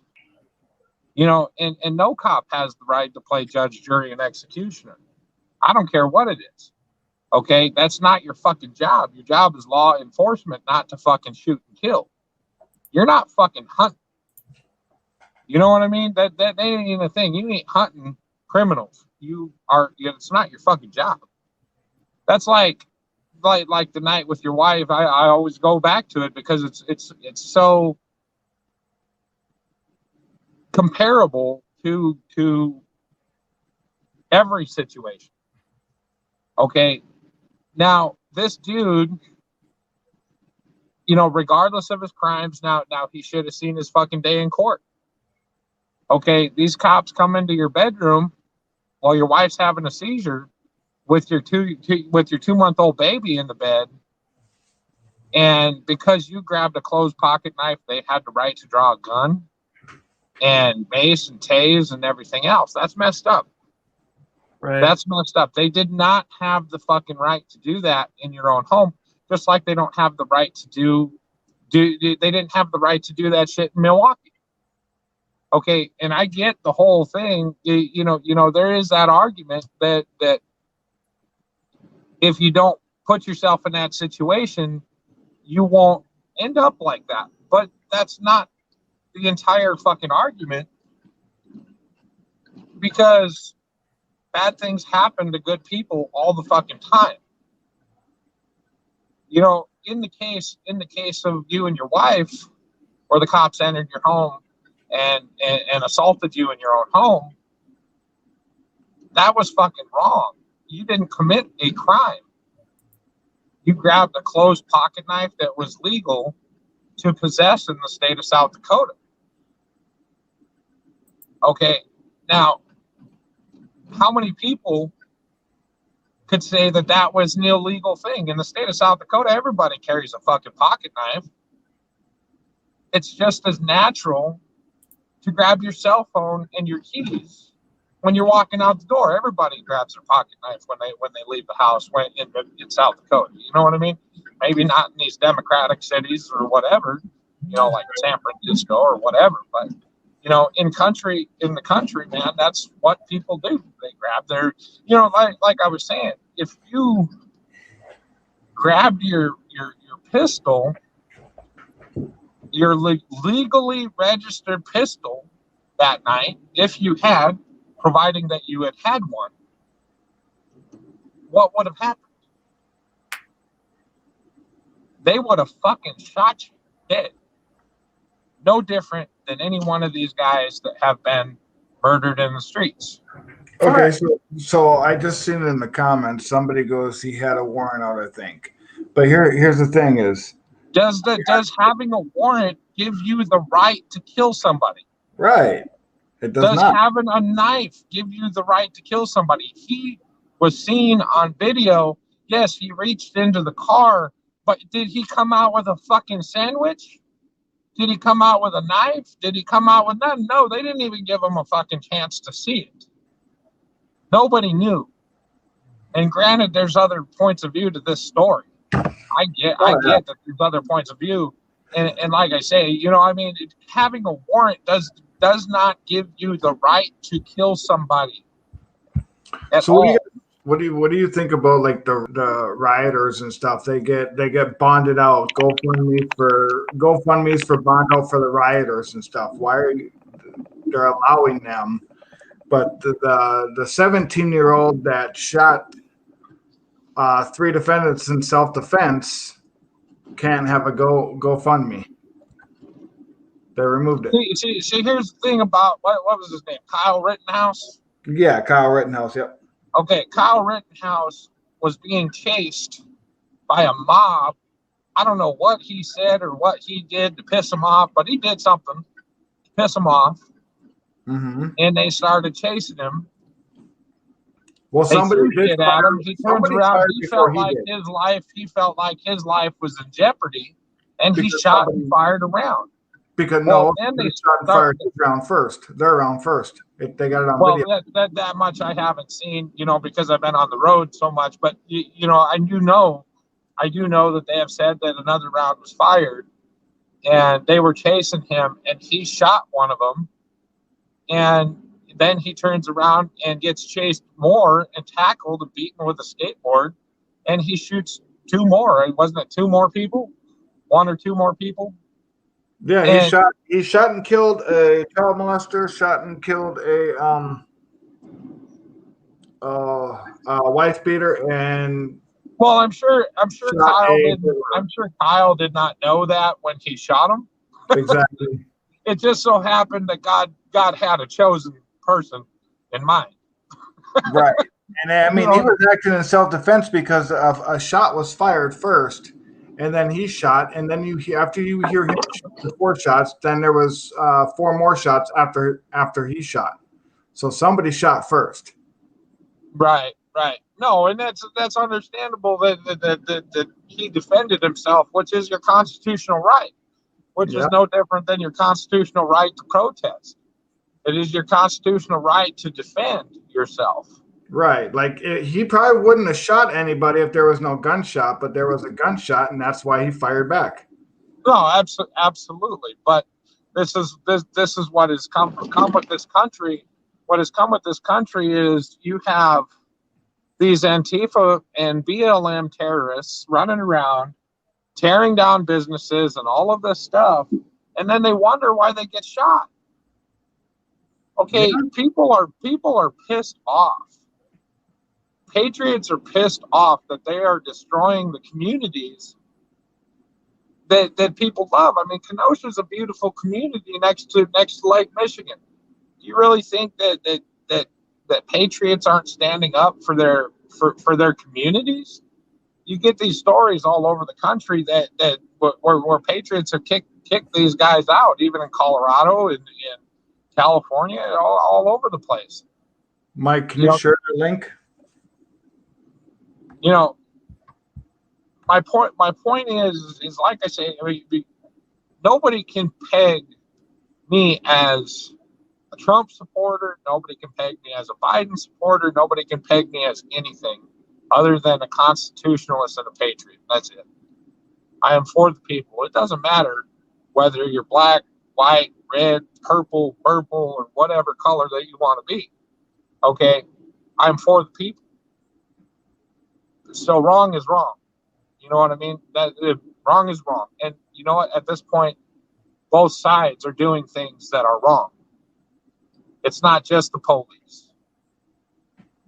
You know, and no cop has the right to play judge, jury, and executioner. I don't care what it is. Okay? That's not your fucking job. Your job is law enforcement, not to fucking shoot and kill. You're not fucking hunting. You know what I mean? That ain't even a thing. You ain't hunting criminals. It's not your fucking job. That's like the night with your wife. I always go back to it because it's so comparable to every situation. Okay. Now this dude, you know, regardless of his crimes, now he should have seen his fucking day in court. Okay, these cops come into your bedroom while your wife's having a seizure with your 2-month-old baby in the bed, and because you grabbed a closed pocket knife, they had the right to draw a gun and mace and tase and everything else. That's messed up. Right. That's messed up. They did not have the fucking right to do that in your own home, just like they don't have the right to they didn't have the right to do that shit in Milwaukee. Okay, and I get the whole thing. You know, there is that argument that if you don't put yourself in that situation, you won't end up like that. But that's not the entire fucking argument, because bad things happen to good people all the fucking time. You know, in the case of you and your wife, where the cops entered your home and assaulted you in your own home, that was fucking wrong. You didn't commit a crime. You grabbed a closed pocket knife that was legal to possess in the state of South Dakota. Okay, now, how many people could say that was an illegal thing? In the state of South Dakota, everybody carries a fucking pocket knife. it's just as natural to grab your cell phone and your keys when you're walking out the door. Everybody grabs their pocket knife when they leave the house in South Dakota. You know what I mean? Maybe not in these democratic cities or whatever, like San Francisco or whatever, but in the country, man, that's what people do. They grab their, like I was saying, if you grabbed your pistol, your legally registered pistol that night, if you had, providing that you had one, what would have happened? They would have fucking shot you dead. No different than any one of these guys that have been murdered in the streets. Okay, so I just seen it in the comments. Somebody goes, he had a warrant out, I think. But here's the thing: is does having a warrant give you the right to kill somebody? Right. It does Does not. having a knife give you the right to kill somebody? He was seen on video. Yes, he reached into the car, but did he come out with a fucking sandwich? Did he come out with a knife? Did he come out with nothing? No, they didn't even give him a fucking chance to see it. Nobody knew. And granted, there's other points of view to this story. I get that there's other points of view. And like I say, having a warrant does not give you the right to kill somebody at all. What do you think about like the rioters and stuff? They get bonded out. GoFundMe's for bond out for the rioters and stuff. Why are they're allowing them? But the 17-year-old that shot 3 defendants in self-defense can't have a GoFundMe. They removed it. See, here's the thing about what was his name? Kyle Rittenhouse? Yeah, Kyle Rittenhouse, yep. Okay, Kyle Rittenhouse was being chased by a mob. I don't know what he said or what he did to piss him off, but he did something to piss him off. Mm-hmm. And they started chasing him. Well, somebody did at him. He turns around. He felt like his life was in jeopardy, and he shot and fired around. Because then they shot and fired his round first. Their round first. They got it on video. That much I haven't seen, because I've been on the road so much. But I do know that they have said that another round was fired, and they were chasing him, and he shot one of them, and then he turns around and gets chased more and tackled and beaten with a skateboard, and he shoots 2 more. Wasn't it 2 more people? 1 or 2 more people? Yeah, he shot and killed a child molester, shot and killed a wife beater, and well, I'm sure Kyle did not know that when he shot him. Exactly. It just so happened that God had a chosen person in mind. Right. And I mean, he was acting in self-defense because a shot was fired first, and then he shot, and then after you hear him shoot the 4 shots, then there was 4 more shots after he shot. So somebody shot first. Right. No, and that's understandable that he defended himself, which is your constitutional right, which is no different than your constitutional right to protest. It is your constitutional right to defend yourself. Right. Like he probably wouldn't have shot anybody if there was no gunshot, but there was a gunshot, and that's why he fired back. No, absolutely. But this is what has come with this country. What has come with this country is you have these Antifa and BLM terrorists running around, tearing down businesses and all of this stuff, and then they wonder why they get shot. Okay, people are pissed off. Patriots are pissed off that they are destroying the communities that people love. I mean, Kenosha is a beautiful community next to Lake Michigan. Do you really think that Patriots aren't standing up for their communities? You get these stories all over the country that where Patriots have kicked these guys out, even in Colorado and in California, all over the place. Mike, can you share the link? My point is like I say, I mean, nobody can peg me as a Trump supporter. Nobody can peg me as a Biden supporter. Nobody can peg me as anything other than a constitutionalist and a patriot. That's it. I am for the people. It doesn't matter whether you're black, white, red, purple, or whatever color that you want to be. Okay? I'm for the people. So wrong is wrong. You know what I mean? Wrong is wrong. And you know what? At this point, both sides are doing things that are wrong. It's not just the police.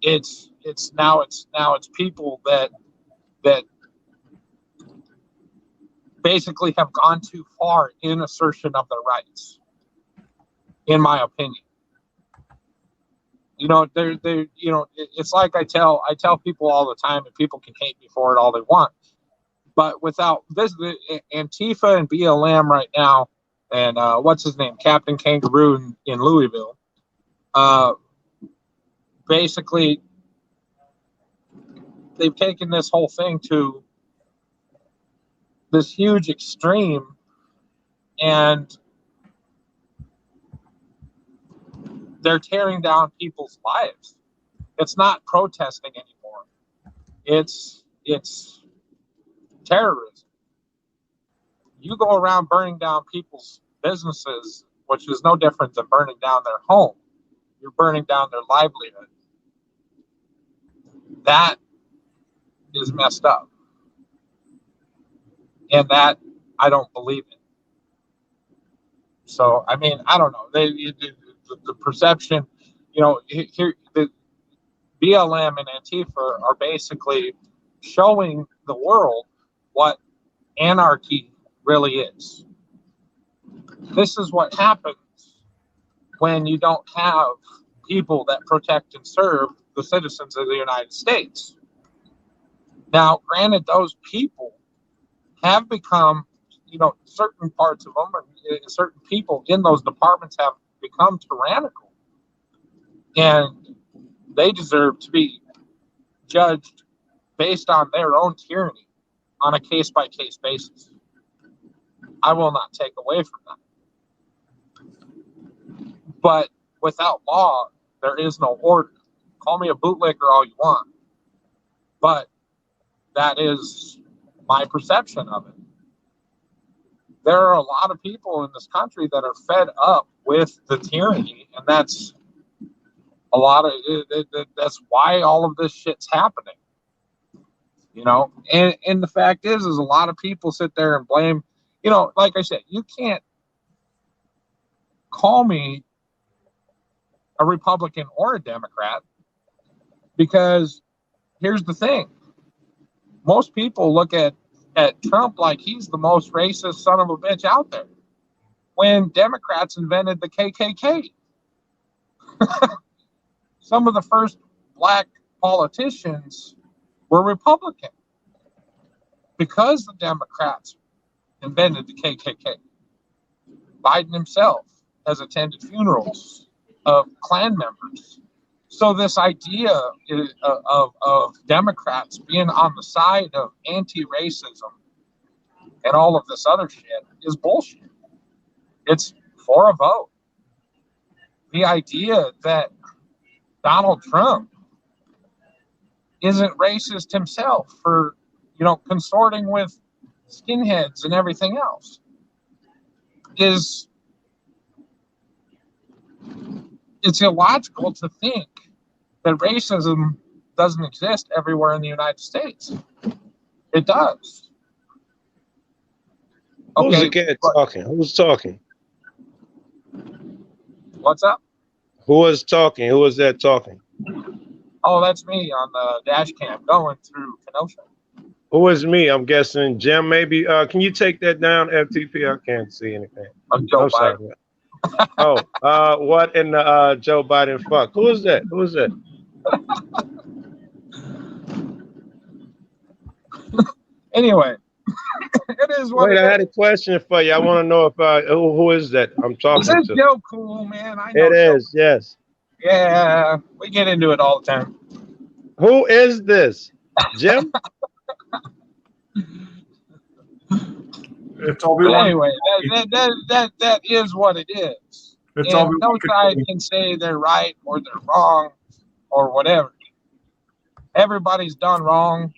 It's now people that basically have gone too far in assertion of their rights, in my opinion. You know, it's like I tell people all the time, and people can hate me for it all they want. But without this, Antifa and BLM right now, and what's his name, Captain Kangaroo in Louisville, basically they've taken this whole thing to this huge extreme, and they're tearing down people's lives. It's not protesting anymore. It's terrorism. You go around burning down people's businesses, which is no different than burning down their home. You're burning down their livelihood. That is messed up. And that I don't believe in. So, I mean, I don't know. The perception, you know, here, the BLM and Antifa are basically showing the world what anarchy really is. This is what happens when you don't have people that protect and serve the citizens of the United States. Now, granted, those people have become, you know, certain parts of them, or certain people in those departments have become tyrannical, and they deserve to be judged based on their own tyranny on a case-by-case basis. I will not take away from that. But without law, there is no order. Call me a bootlicker all you want, but that is my perception of it. There are a lot of people in this country that are fed up with the tyranny, and that's a lot of that's why all of this shit's happening. You know, and the fact is a lot of people sit there and blame. You know, like I said, you can't call me a Republican or a Democrat, because here's the thing: most people look at Trump like he's the most racist son of a bitch out there, when Democrats invented the KKK. Some of the first black politicians were Republican because the Democrats invented the KKK. Biden himself has attended funerals of Klan members. So this idea of Democrats being on the side of anti-racism and all of this other shit is bullshit. It's for a vote. The idea that Donald Trump isn't racist himself for, you know, consorting with skinheads and everything else is, it's illogical to think that racism doesn't exist everywhere in the United States. It does. Who's the kid talking? Who's talking? What's up? Who was talking? Who was that talking? Oh, that's me on the dash cam going through Kenosha. Who is me? I'm guessing Jim, maybe. Can you take that down, FTP? I can't see anything. Joe Biden. Oh, what in the Joe Biden fuck? Who is that? Who is that? Anyway, it is what. Wait, I had a question for you. I want to know if who is that I'm talking to? Is to? Joe Cool, man? I know it is, yes. Yeah, we get into it all the time. Who is this? Jim? It's all we But want. anyway, that is what it is. It's all And we no want. side can say they're right or they're wrong or whatever. Everybody's done wrong.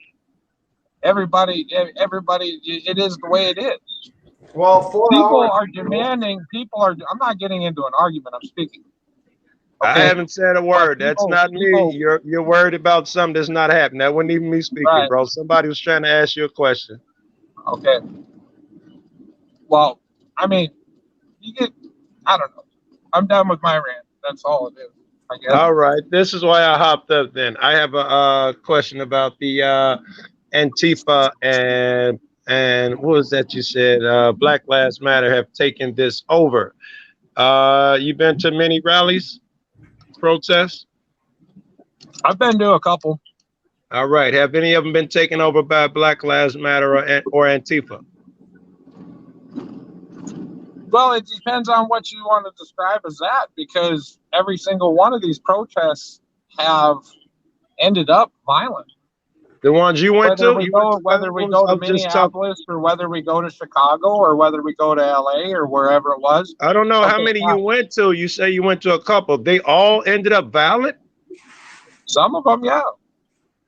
Everybody, it is the way it is. Well, 4 People hours. are demanding, I'm not getting into an argument, I'm speaking. I Okay? haven't said a word. That's not me. You're worried about something that's not happening. That wasn't even me speaking, Right. bro. Somebody was trying to ask you a question. Okay. Well, I mean, I don't know. I'm done with my rant. That's all it is, I guess. All right. This is why I hopped up then. I have a question about the Antifa and what was that you said? Black Lives Matter have taken this over. You been to many rallies, protests? I've been to a couple. All right. Have any of them been taken over by Black Lives Matter or Antifa? Well, it depends on what you want to describe as that, because every single one of these protests have ended up violent. The ones you went Whether to? we go to Minneapolis or whether we go to Chicago or whether we go to LA or wherever it was. I don't know how Okay, many fine. you went to. You say you went to a couple. They all ended up violent? Some of them, yeah.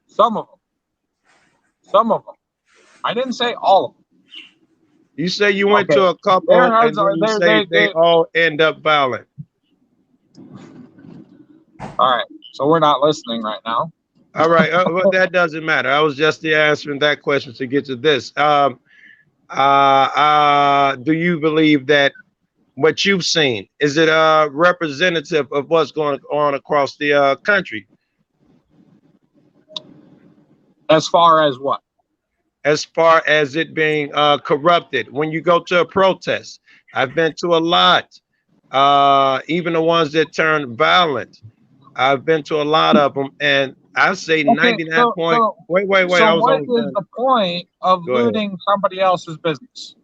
Some of them. I didn't say all of them. You say you went Okay. to a couple and then you say they all end up violent. All right. So we're not listening right now. All right. Well, that doesn't matter. I was just answering that question to get to this. Do you believe that what you've seen, is it representative of what's going on across the country? As far as what? As far as it being corrupted. When you go to a protest, I've been to a lot, even the ones that turn violent. I've been to a lot of them, and I say 99 point. Wait. So what is the point of looting somebody else's business?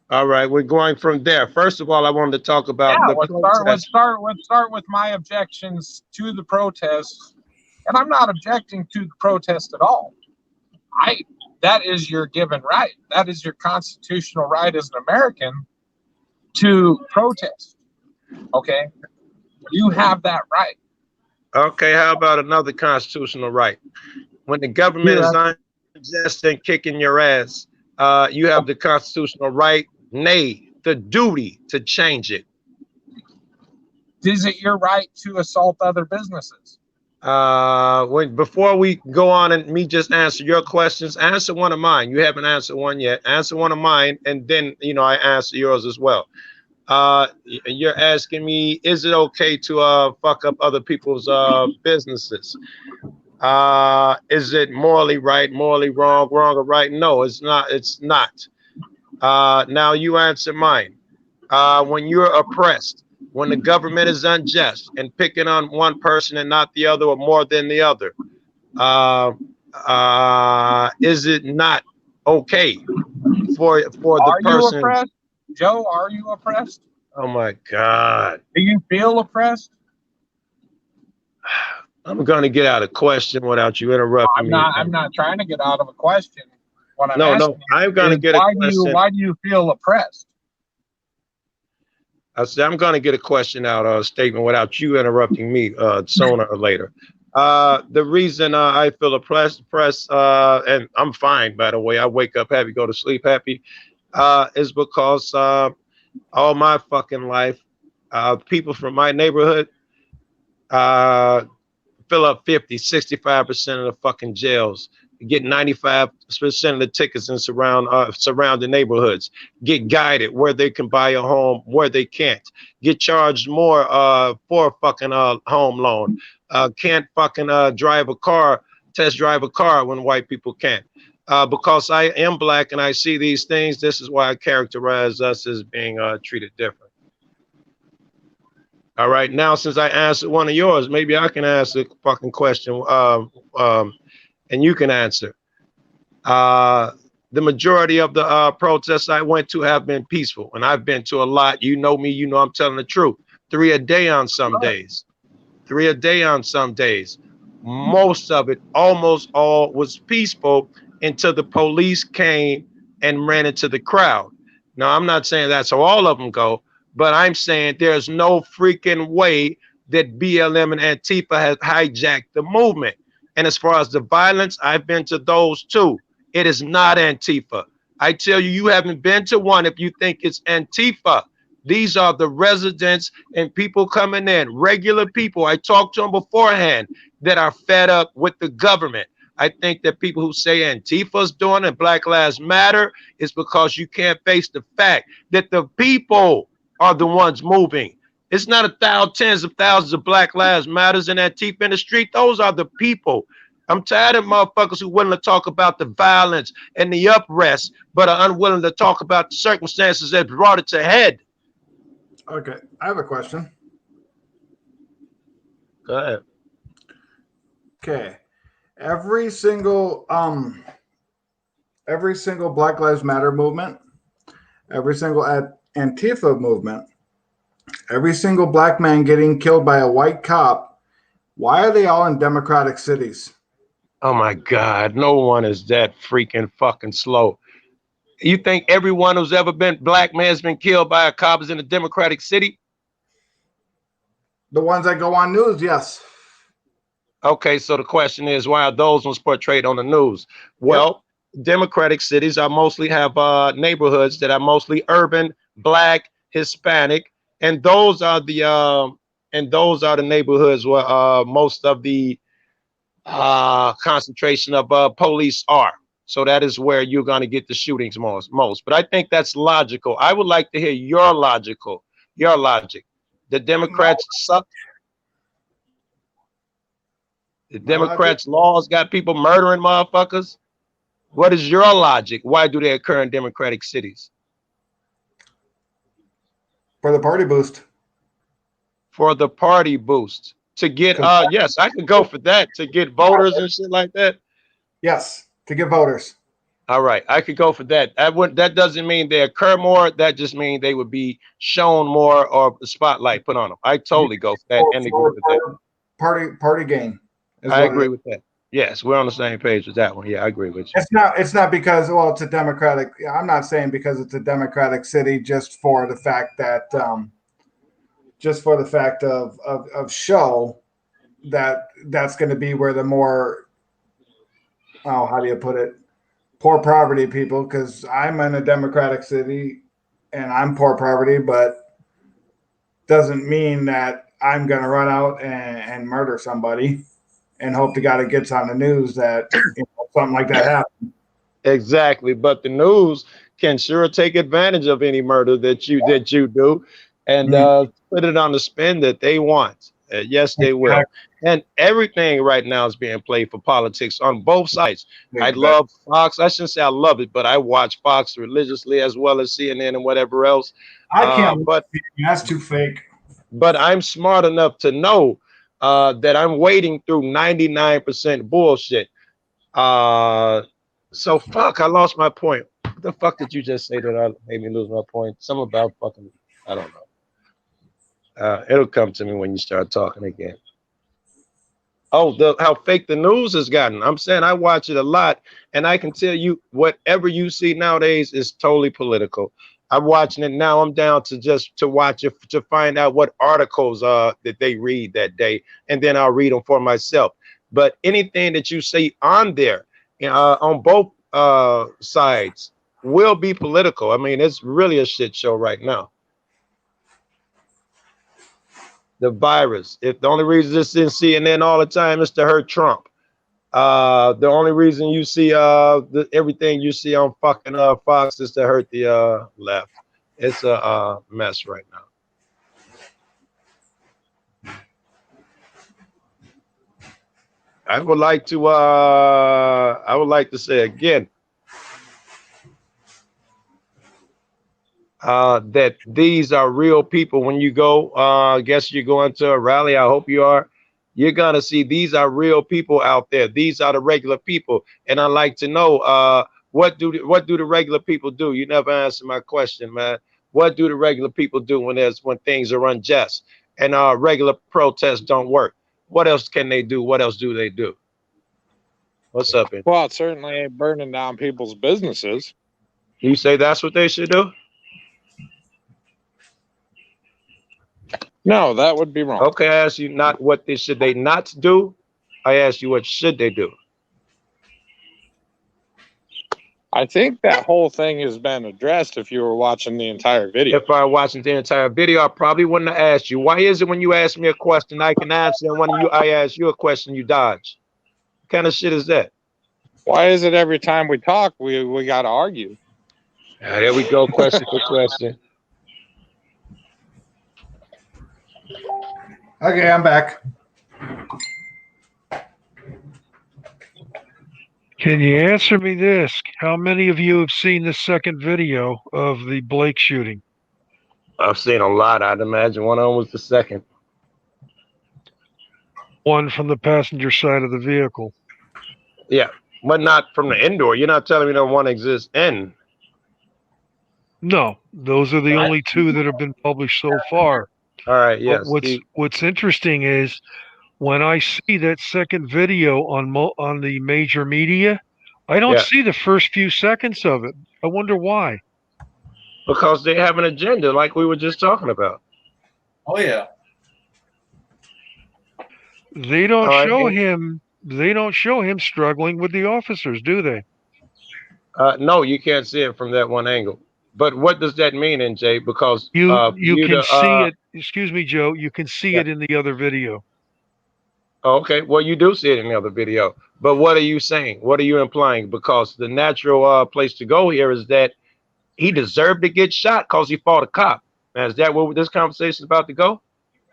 All right, we're going from there. First of all, I wanted to talk about the let's start with my objections to the protests, and I'm not objecting to the protest at all. That is your given right. That is your constitutional right as an American to protest. Okay, you have that right. Okay, how about another constitutional right? When the government is unjust and kicking your ass, you have the constitutional right, nay, the duty to change it. Is it your right to assault other businesses? Before we go on and me just answer your questions, answer one of mine. You haven't answered one yet. Answer one of mine, and then I answer yours as well. You're asking me, is it okay to fuck up other people's businesses? Is it morally right, morally wrong or right? No, it's not. It's not. Now you answer mine. When you're oppressed, when the government is unjust and picking on one person and not the other or more than the other, is it not okay for the person? Are you oppressed? Joe, are you oppressed? Oh my God. Do you feel oppressed? I'm gonna get out of question without you interrupting me. I'm not trying to get out of a question. What I'm asking I'm gonna get a question. Why do you feel oppressed? I said I'm gonna get a question out or a statement without you interrupting me sooner or later. The reason I feel oppressed, and I'm fine, by the way, I wake up happy, go to sleep happy, is because all my fucking life, people from my neighborhood fill up 50, 65% of the fucking jails, get 95% of the tickets in surrounding neighborhoods, get guided where they can buy a home, where they can't, get charged more for a fucking home loan, can't fucking test drive a car when white people can't. Because I am black and I see these things, this is why I characterize us as being treated different. All right, now since I answered one of yours, maybe I can ask a fucking question and you can answer. The majority of the protests I went to have been peaceful, and I've been to a lot. You know me, you know I'm telling the truth. 3 a day on some days. 3 a day on some days. Most of it, almost all, was peaceful until the police came and ran into the crowd. Now, I'm not saying that's how all of them go, but I'm saying there's no freaking way that BLM and Antifa has hijacked the movement. And as far as the violence, I've been to those too. It is not Antifa. I tell you, you haven't been to one if you think it's Antifa. These are the residents and people coming in, regular people. I talked to them beforehand that are fed up with the government. I think that people who say Antifa's doing it, Black Lives Matter, is because you can't face the fact that the people are the ones moving. It's not tens of thousands of Black Lives Matters and Antifa in the street. Those are the people. I'm tired of motherfuckers who willing to talk about the violence and the unrest, but are unwilling to talk about the circumstances that brought it to head. Okay, I have a question. Go ahead. Okay, every single Black Lives Matter movement, every single Antifa movement, every single black man getting killed by a white cop, why are they all in Democratic cities? Oh my God, no one is that freaking fucking slow. You think everyone who's ever been black man's been killed by a cop is in a Democratic city? The ones that go on news, yes. Okay, so the question is, why are those ones portrayed on the news? Well, Democratic cities are mostly have neighborhoods that are mostly urban, black, Hispanic, and those are the neighborhoods where most of the concentration of police are. So that is where you're going to get the shootings most. But I think that's logical. I would like to hear your logic. The Democrats suck. The Democrats' laws got people murdering motherfuckers. What is your logic? Why do they occur in Democratic cities? For the party boost. For the party boost. To get, yes, I could go for that. To get voters and shit like that. Yes, to get voters. All right, I could go for that. That doesn't mean they occur more. That just means they would be shown more or the spotlight put on them. I totally go for that and agree with that. Party game. I agree with that. Yes, we're on the same page with that one. Yeah, I agree with you. It's not because it's a Democratic. I'm not saying because it's a Democratic city just for the fact that of show that's going to be where the more how do you put it, poor poverty people, because I'm in a Democratic city and I'm poor poverty, but doesn't mean that I'm going to run out and murder somebody and hope to God it gets on the news that something like that happened. Exactly, but the news can sure take advantage of any murder that you do, and put it on the spin that they want. Yes, they will. And everything right now is being played for politics on both sides. I love Fox. I shouldn't say I love it, but I watch Fox religiously as well as CNN and whatever else. I can't. But that's too fake. But I'm smart enough to know that I'm wading through 99% bullshit. So fuck, I lost my point. What the fuck did you just say that made me lose my point? Something about fucking, I don't know. It'll come to me when you start talking again. Oh, how fake the news has gotten. I'm saying I watch it a lot, and I can tell you whatever you see nowadays is totally political. I'm watching it now. I'm down to just to watch it to find out what articles that they read that day, and then I'll read them for myself. But anything that you see on there, on both sides, will be political. I mean, it's really a shit show right now. The virus. If the only reason it's in CNN all the time is to hurt Trump. The only reason you see everything you see on fucking Fox is to hurt the left. It's a mess right now. I would like to say again that these are real people. When you go, I guess you're going to a rally. I hope you are. You're gonna see these are real people out there. These are the regular people, and I like to know what do the regular people do? You never answered my question, man. What do the regular people do when things are unjust and regular protests don't work? What else can they do? What else do they do? What's up? Well, it certainly ain't burning down people's businesses. You say that's what they should do? No, that would be wrong. Okay, I asked you not what they should they not do. I asked you what should they do. I think that whole thing has been addressed if you were watching the entire video. If I watched the entire video, I probably wouldn't have asked you. Why is it when you ask me a question, I can answer, and when I ask you a question, you dodge? What kind of shit is that? Why is it every time we talk, we got to argue? There we go, question for question. Okay, I'm back. Can you answer me this? How many of you have seen the second video of the Blake shooting? I've seen a lot. I'd imagine one of them was the second. One from the passenger side of the vehicle. Yeah, but not from the indoor. You're not telling me that one exists in. No, those are the only two that have been published so far. All right, yes. But what's interesting is when I see that second video on the major media, I don't see the first few seconds of it. I wonder why. Because they have an agenda, like we were just talking about. Oh yeah. They don't show him. They don't show him struggling with the officers, do they? No, you can't see it from that one angle. But what does that mean, NJ? Because you can see it. Excuse me, Joe. You can see it in the other video. Okay, well, you do see it in the other video. But what are you saying? What are you implying? Because the natural place to go here is that he deserved to get shot because he fought a cop. Now, is that where this conversation is about to go?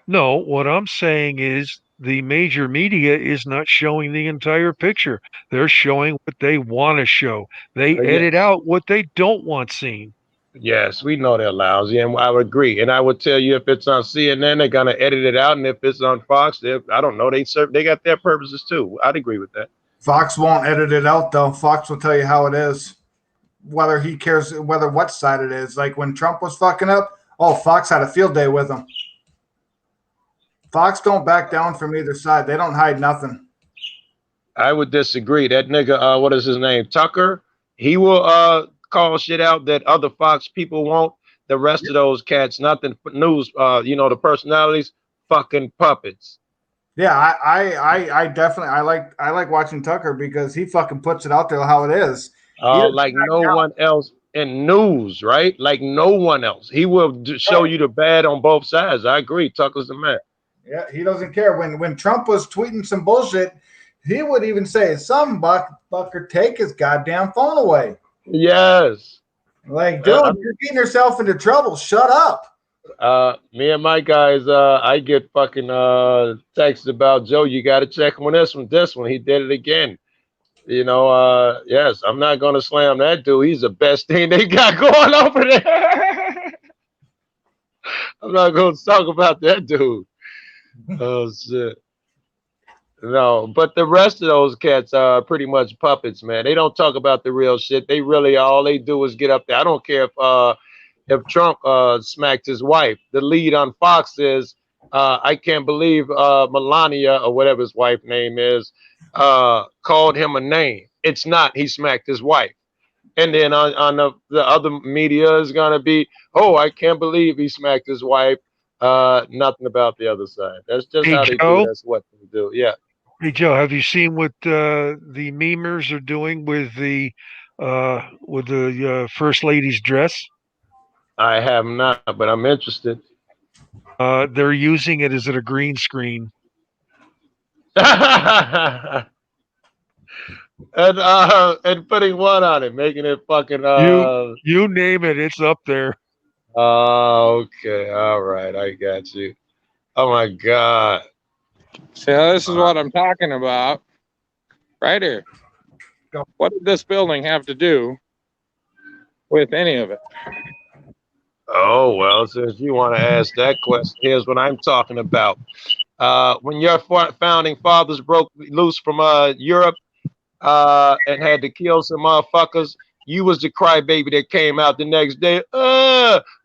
No, what I'm saying is the major media is not showing the entire picture. They're showing what they want to show. They edit out what they don't want seen. Yes, we know they're lousy, and I would agree. And I would tell you if it's on CNN, they're gonna edit it out, and if it's on Fox, I don't know. They got their purposes too. I'd agree with that. Fox won't edit it out though. Fox will tell you how it is, whether he cares, whether what side it is. Like when Trump was fucking up, Fox had a field day with him. Fox don't back down from either side. They don't hide nothing. I would disagree. That nigga, what is his name? Tucker. He will call shit out that other Fox people won't. The rest of those cats, nothing news. The personalities, fucking puppets. Yeah, I definitely I like watching Tucker because he fucking puts it out there how it is. Like no one else in news, right? Like no one else. He will show you the bad on both sides. I agree. Tucker's the man. Yeah, he doesn't care. When Trump was tweeting some bullshit, he would even say, "Some bucker take his goddamn phone away." Yes. Like, dude, you're getting yourself into trouble. Shut up. Me and my guys, I get fucking texts about Joe. You got to check on this one. He did it again. Yes, I'm not gonna slam that dude. He's the best thing they got going over there. I'm not gonna talk about that dude. Oh shit. No, but the rest of those cats are pretty much puppets, man. They don't talk about the real shit. They really all they do is get up there. I don't care if Trump smacked his wife. The lead on Fox is I can't believe Melania or whatever his wife's name is called him a name. It's not. He smacked his wife. And then on the other media is gonna be, I can't believe he smacked his wife. Nothing about the other side. That's just how they do. That's what they do. Yeah. Hey Joe, have you seen what the memers are doing with the first lady's dress? I have not, but I'm interested. They're using it as a green screen. And putting one on it, making it fucking you name it, it's up there. Okay, all right, I got you. Oh my god. See, this is what I'm talking about right here. What did this building have to do with any of it? Oh, well, since you want to ask that question, here's what I'm talking about. When your founding fathers broke loose from Europe and had to kill some motherfuckers, you was the crybaby that came out the next day.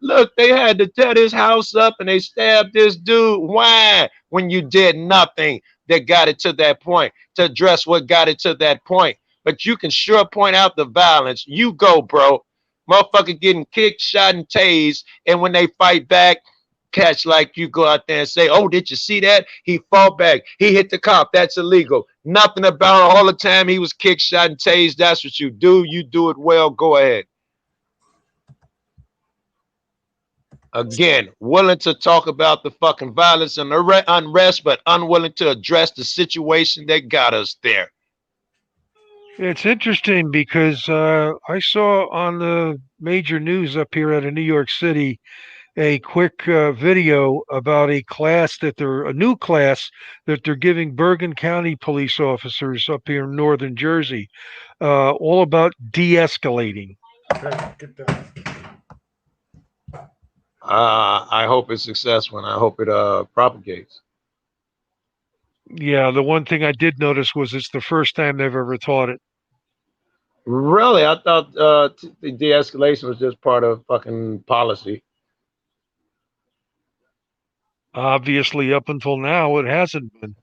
Look, they had to tear this house up and they stabbed this dude. Why? When you did nothing that got it to that point, to address what got it to that point. But you can sure point out the violence. You go, bro. Motherfucker getting kicked, shot, and tased. And when they fight back, catch like you go out there and say, oh, did you see that? He fought back. He hit the cop. That's illegal. Nothing about all the time he was kick, shot, and tased. That's what you do. You do it well. Go ahead. Again, willing to talk about the fucking violence and unrest, but unwilling to address the situation that got us there. It's interesting because I saw on the major news up here out of New York City a quick video about a new class that they're giving Bergen County police officers up here in northern Jersey, all about de-escalating. Okay, get that. I hope it's successful and I hope it propagates. Yeah, the one thing I did notice was it's the first time they've ever taught it. Really, I thought the de-escalation was just part of fucking policy. Obviously, up until now, it hasn't been.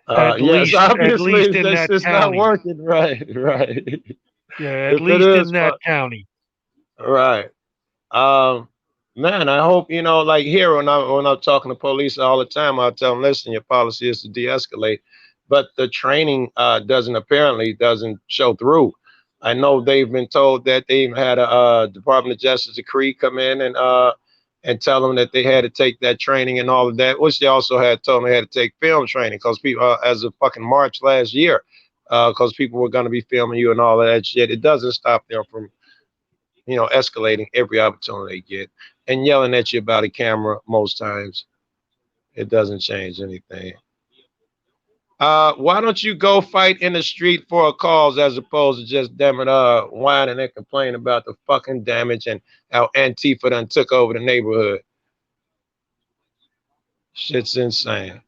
At Yes, obviously, least in that it's not county. working. Right, right. Yeah, at least in that county. Right. Man, I hope, you know, like here when I'm talking to police all the time, I tell them, listen, your policy is to de-escalate, but the training doesn't show through. I know they've been told that they even had a Department of Justice decree come in and tell them that they had to take that training and all of that, which they also had told them they had to take film training because people, as of fucking March last year, because people were going to be filming you and all of that shit. It doesn't stop them from, you know, escalating every opportunity they get and yelling at you about a camera most times. It doesn't change anything. Why don't you go fight in the street for a cause as opposed to just damn it whining and complaining about the fucking damage and how Antifa done took over the neighborhood? Shit's insane.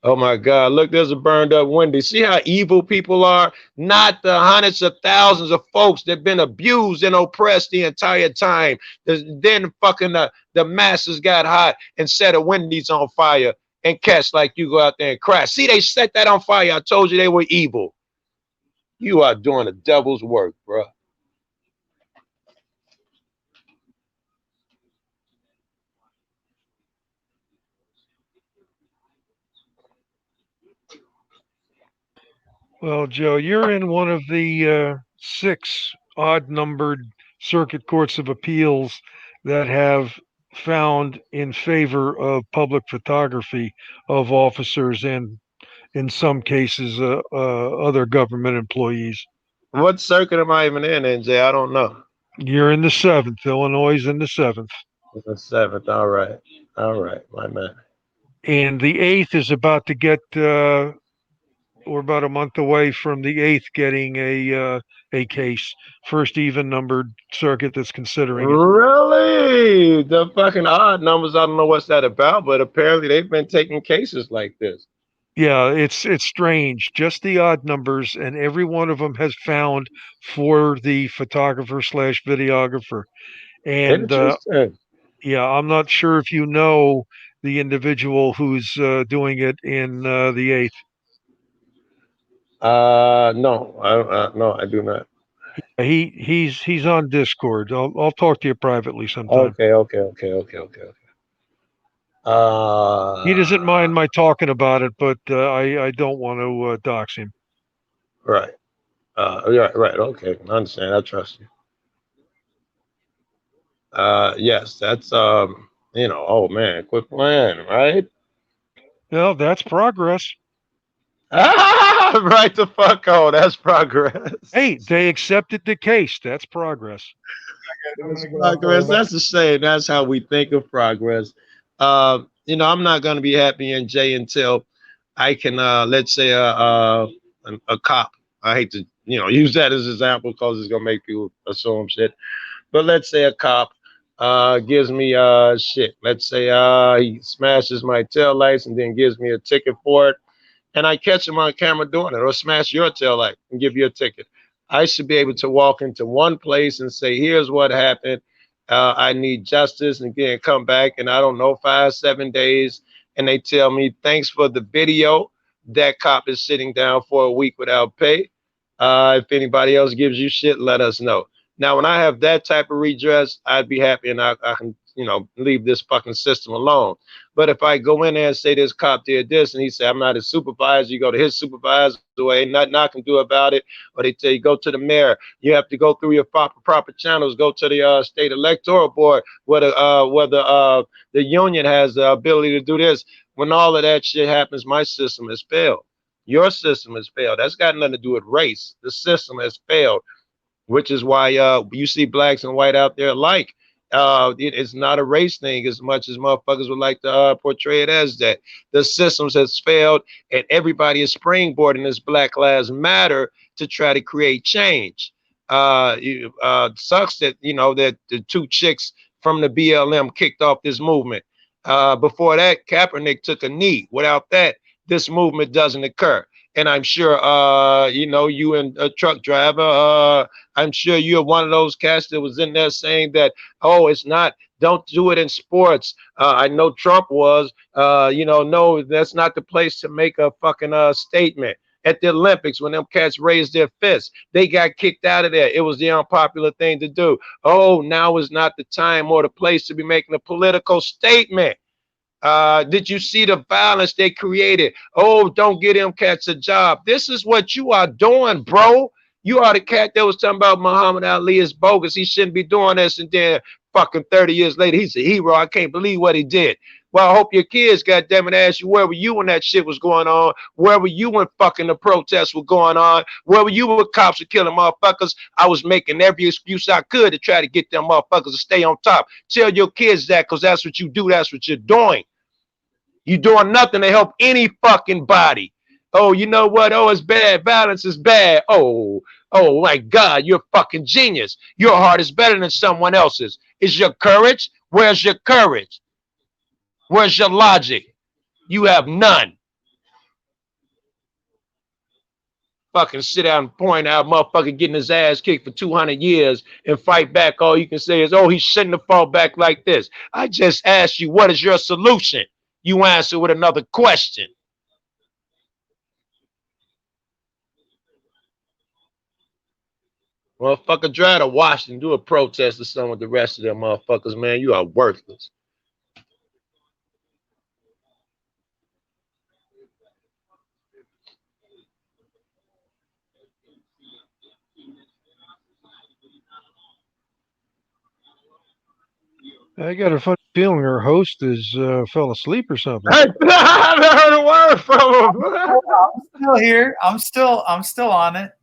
Oh my God, look, there's a burned up Wendy. See how evil people are? Not the hundreds of thousands of folks that been abused and oppressed the entire time. Then fucking the masses got hot and set a Wendy's on fire and catch like you go out there and crash. See, they set that on fire. I told you they were evil. You are doing the devil's work, bro. Well, Joe, you're in one of the 6 odd-numbered circuit courts of appeals that have found in favor of public photography of officers and, in some cases, other government employees. What circuit am I even in, NJ? I don't know. You're in the 7th. Illinois is in the 7th. The 7th. All right. All right, my man. And the 8th is about to get we're about a month away from the 8th getting a case, first even numbered circuit that's considering it. Really? The fucking odd numbers, I don't know what's that about, but apparently they've been taking cases like this. Yeah, it's strange. Just the odd numbers, and every one of them has found for the photographer slash videographer. And yeah, I'm not sure if you know the individual who's doing it in the 8th. No, no, I do not. He's on Discord. I'll talk to you privately sometime. Okay. He doesn't mind my talking about it, but I don't want to dox him. Right. Right. Okay, I understand. I trust you. Yes, that's you know. Oh man, quit playing, right? Well, that's progress. Right the fuck on. That's progress. Hey, they accepted the case. That's progress. Progress. That's the same. That's how we think of progress. You know, I'm not going to be happy in J until I can, let's say, a cop. I hate to, you know, use that as an example because it's going to make people assume shit. But let's say a cop gives me shit. Let's say he smashes my tail lights and then gives me a ticket for it. And I catch him on camera doing it, or smash your tail light and give you a ticket. I should be able to walk into one place and say, here's what happened. I need justice, and again, come back and I don't know, 5-7 days. And they tell me, thanks for the video. That cop is sitting down for a week without pay. If anybody else gives you shit, let us know. Now, when I have that type of redress, I'd be happy and I can leave this fucking system alone. But if I go in there and say this cop did this, and he said I'm not his supervisor, you go to his supervisor, or ain't nothing I can do about it, or they tell you go to the mayor, you have to go through your proper channels, go to the state electoral board, where the union has the ability to do this. When all of that shit happens, my system has failed. Your system has failed. That's got nothing to do with race. The system has failed, which is why you see blacks and white out there alike. It's not a race thing as much as motherfuckers would like to portray it as that. The systems has failed, and everybody is springboarding this Black Lives Matter to try to create change. Sucks that that the two chicks from the BLM kicked off this movement. Before that, Kaepernick took a knee. Without that, this movement doesn't occur. And I'm sure, you and a truck driver, I'm sure you're one of those cats that was in there saying that, oh, don't do it in sports. I know Trump was, no, that's not the place to make a fucking statement. At the Olympics, when them cats raised their fists, they got kicked out of there. It was the unpopular thing to do. Oh, now is not the time or the place to be making a political statement. Did you see the violence they created? Oh, don't get them cats a job. This is what you are doing, bro. You are the cat that was talking about Muhammad Ali is bogus. He shouldn't be doing this. And then fucking 30 years later, he's a hero. I can't believe what he did. Well, I hope your kids, goddamn it, ask you, where were you when that shit was going on? Where were you when fucking the protests were going on? Where were you when cops were killing motherfuckers? I was making every excuse I could to try to get them motherfuckers to stay on top. Tell your kids that, because that's what you do. That's what you're doing. You're doing nothing to help any fucking body. Oh, you know what? Oh, it's bad. Violence is bad. Oh my God, you're a fucking genius. Your heart is better than someone else's. Is your courage? Where's your courage? Where's your logic? You have none. Fucking sit down and point out motherfucker getting his ass kicked for 200 years and fight back. All you can say is, oh, he shouldn't have fought back like this. I just asked you, what is your solution? You answer with another question. Motherfucker, drive to Washington, do a protest or something with the rest of them motherfuckers, man. You are worthless. I got a funny feeling our host is fell asleep or something. I haven't heard a word from him. I'm still here. I'm still on it.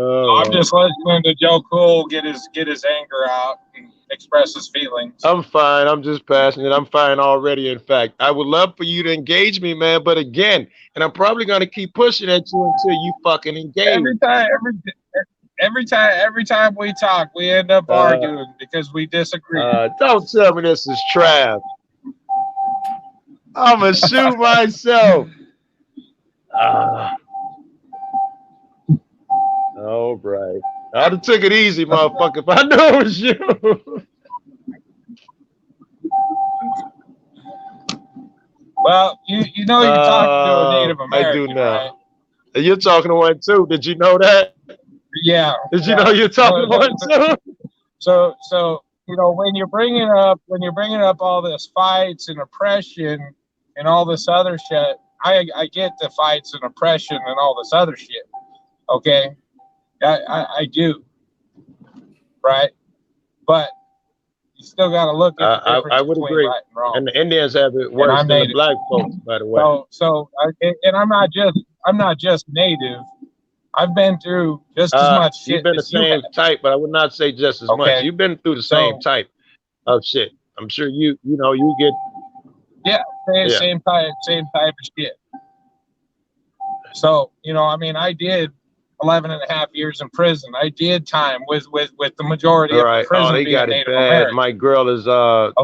I'm just listening to Joe Cool get his anger out and express his feelings. I'm fine. I'm just passionate. I'm fine already. In fact, I would love for you to engage me, man. But again, and I'm probably going to keep pushing at you until you fucking engage. Every time we talk, we end up arguing because we disagree. Don't tell me this is Trav. I'm going to shoot myself. All right. I'd have took it easy, motherfucker, if I knew it was you. Well, you know you're talking to a Native American, I do now. right? You're talking to one too. Did you know that? Yeah. Did you know you're talking to one too? So when you're bringing up all this fights and oppression and all this other shit, I get the fights and oppression and all this other shit. Okay, I do, right? But you still got to look at the difference I would between agree. right and wrong. And the Indians have it worse than the black folks, by the way. And I'm not just Native. I've been through just as much shit. You've been the same type, but I would not say just as much. You've been through the same type of shit. I'm sure you get. Same type of shit. So, I did 11 and a half years in prison. I did time with the majority of the prison they got being it Native bad. American. My girl is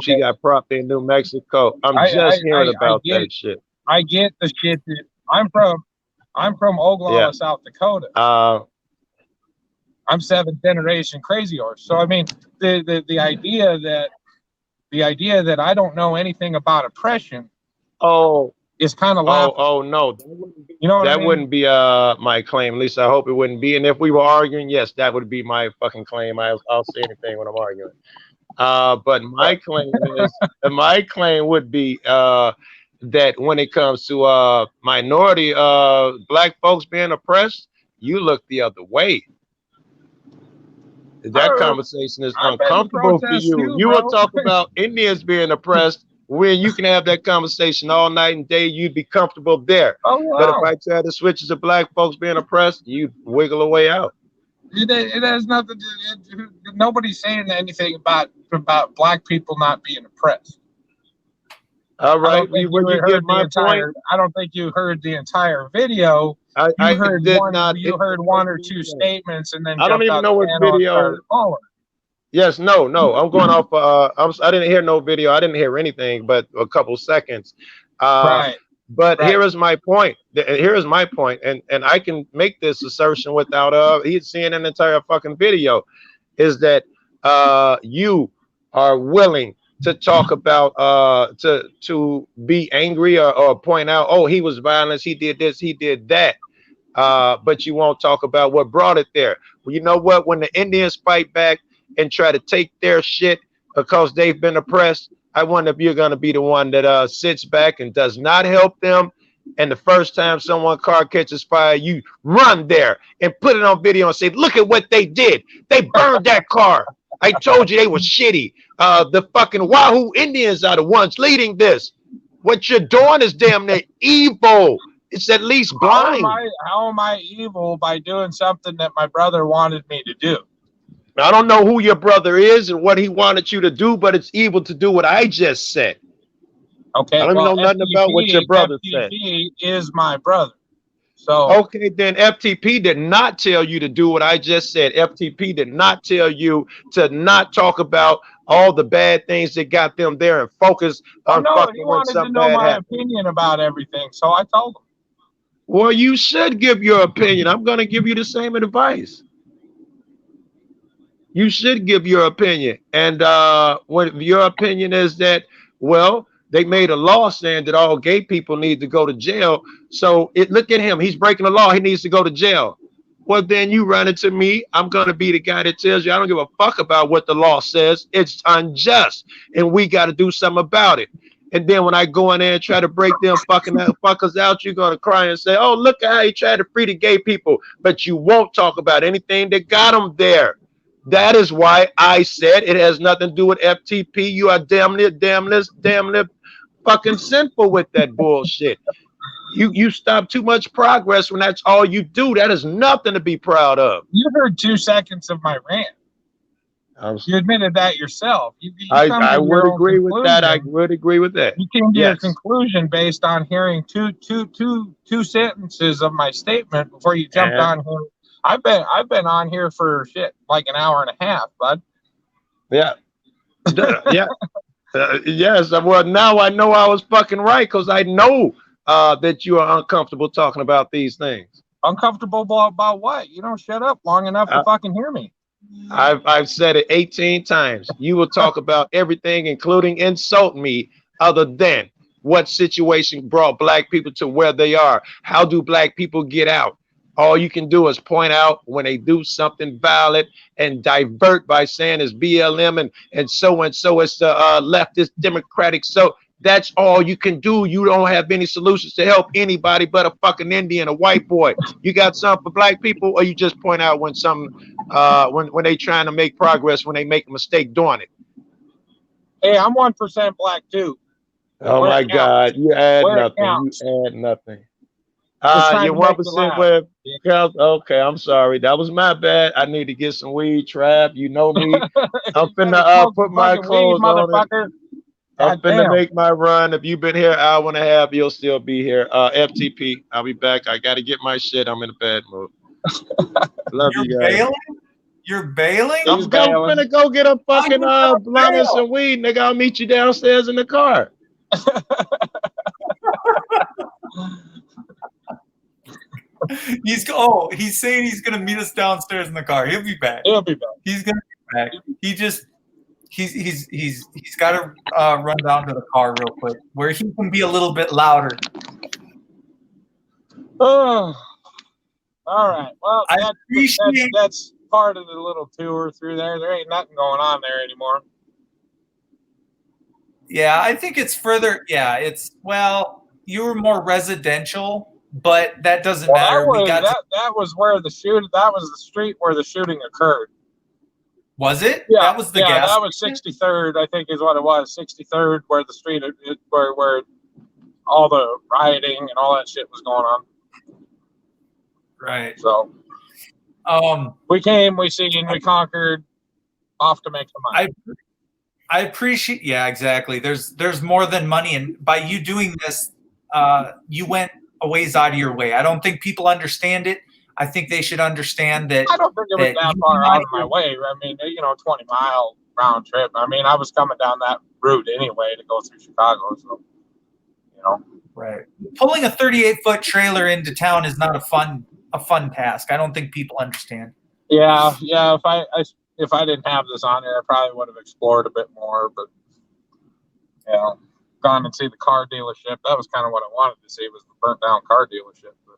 she got property in New Mexico. I'm just hearing about that shit. I get the shit that I'm from Oglala, South Dakota. I'm 7th generation crazy horse. So the idea that I don't know anything about oppression is kind of laughable. Oh no. That wouldn't be my claim. At least I hope it wouldn't be. And if we were arguing, yes, that would be my fucking claim. I'll say anything when I'm arguing. But my claim is, my claim would be that when it comes to minority black folks being oppressed, you look the other way. That conversation is I beg to uncomfortable for protest you. too, You will bro. talk about Indians being oppressed when you can have that conversation all night and day. You'd be comfortable there. Oh, But if wow. I try to switch it to black folks being oppressed, you wiggle away out. It has nothing to. Nobody's saying anything about black people not being oppressed. All I right, don't think well, you heard get the my entire. point. I don't think you heard the entire video. I did not. You heard one or two statements and then I don't jumped even out know the what panel and video. started following. Yes, no. I'm going off. I didn't hear no video. I didn't hear anything but a couple seconds. Right. But here is my point. Here is my point, and I can make this assertion without seeing an entire fucking video. Is that you are willing to talk about to be angry or point out, oh, he was violent, he did this, he did that, but you won't talk about what brought it there. Well, you know what? When the Indians fight back and try to take their shit because they've been oppressed, I wonder if you're going to be the one that sits back and does not help them. And the first time someone's car catches fire, you run there and put it on video and say, look at what they did. They burned that car. I told you they were shitty. The fucking Wahoo Indians are the ones leading this. What you're doing is damn near evil. It's at least blind. How am I evil by doing something that my brother wanted me to do? I don't know who your brother is and what he wanted you to do, but it's evil to do what I just said. Okay, I don't even know nothing about what your brother said. FTP is my brother. So okay, then FTP did not tell you to do what I just said. FTP did not tell you to not talk about all the bad things that got them there and focus on fucking he when wanted to something know bad my happened. opinion about everything, so I told him. Well, you should give your opinion. I'm going to give you the same advice. You should give your opinion. And when your opinion is that, well, they made a law saying that all gay people need to go to jail. So look at him. He's breaking the law. He needs to go to jail. Well, then you run into me. I'm going to be the guy that tells you I don't give a fuck about what the law says. It's unjust. And we got to do something about it. And then when I go in there and try to break them fuckers out, you're going to cry and say, oh, look at how he tried to free the gay people. But you won't talk about anything that got them there. That is why I said it has nothing to do with FTP. You are damn near fucking sinful with that bullshit. You stop too much progress when that's all you do. That is nothing to be proud of. You heard 2 seconds of my rant. You admitted that yourself. I would agree with that. I would agree with that. You came to a conclusion based on hearing two sentences of my statement before you jumped on here. I've been on here for like an hour and a half, bud. Yeah. Yeah. Yes. Well, now I know I was fucking right because I know that you are uncomfortable talking about these things. Uncomfortable about what? You don't shut up long enough to fucking hear me. I've said it 18 times. You will talk about everything, including insult me, other than what situation brought black people to where they are. How do black people get out? All you can do is point out when they do something violent and divert by saying it's BLM and so it's the leftist democratic. So that's all you can do. You don't have any solutions to help anybody but a fucking Indian, a white boy. You got something for black people, or you just point out when something when they trying to make progress, when they make a mistake doing it. Hey, I'm 1% black too. Oh my God, you add nothing. You add nothing. You're 1% with. Okay, I'm sorry. That was my bad. I need to get some weed, Trav. You know me. I'm finna put my clothes on. I'm finna make my run. If you've been here an hour and a half, you'll still be here. FTP, I'll be back. I got to get my shit. I'm in a bad mood. Love you guys. Bailing? You're bailing? I'm finna go get a fucking blunt and some weed, nigga. I'll meet you downstairs in the car. He's saying he's gonna meet us downstairs in the car. He'll be back. He's gonna be back. He's got to run down to the car real quick where he can be a little bit louder. Oh, all right. Well, I appreciate that's part of the little tour through there. There ain't nothing going on there anymore. Yeah, I think it's further. Yeah, it's well, you were more residential, but that doesn't matter. We got that was where the shoot. That was the street where the shooting occurred. was it? Yeah, That was the gas. that was 63rd, I think, is what it was. 63rd, where the street where all the rioting and all that shit was going on. Right. So, we came, we seen, we conquered, off to make the money. I appreciate. Yeah, exactly. There's more than money, and by you doing this, you went a ways out of your way. I don't think people understand it. I think they should understand that. I don't think it was that far out of my way. I mean, 20-mile round trip. I mean, I was coming down that route anyway to go through Chicago, so Right. Pulling a 38-foot trailer into town is not a fun task. I don't think people understand. Yeah. If I didn't have this on there, I probably would have explored a bit more. But gone and see the car dealership. That was kind of what I wanted to see, was the burnt down car dealership. But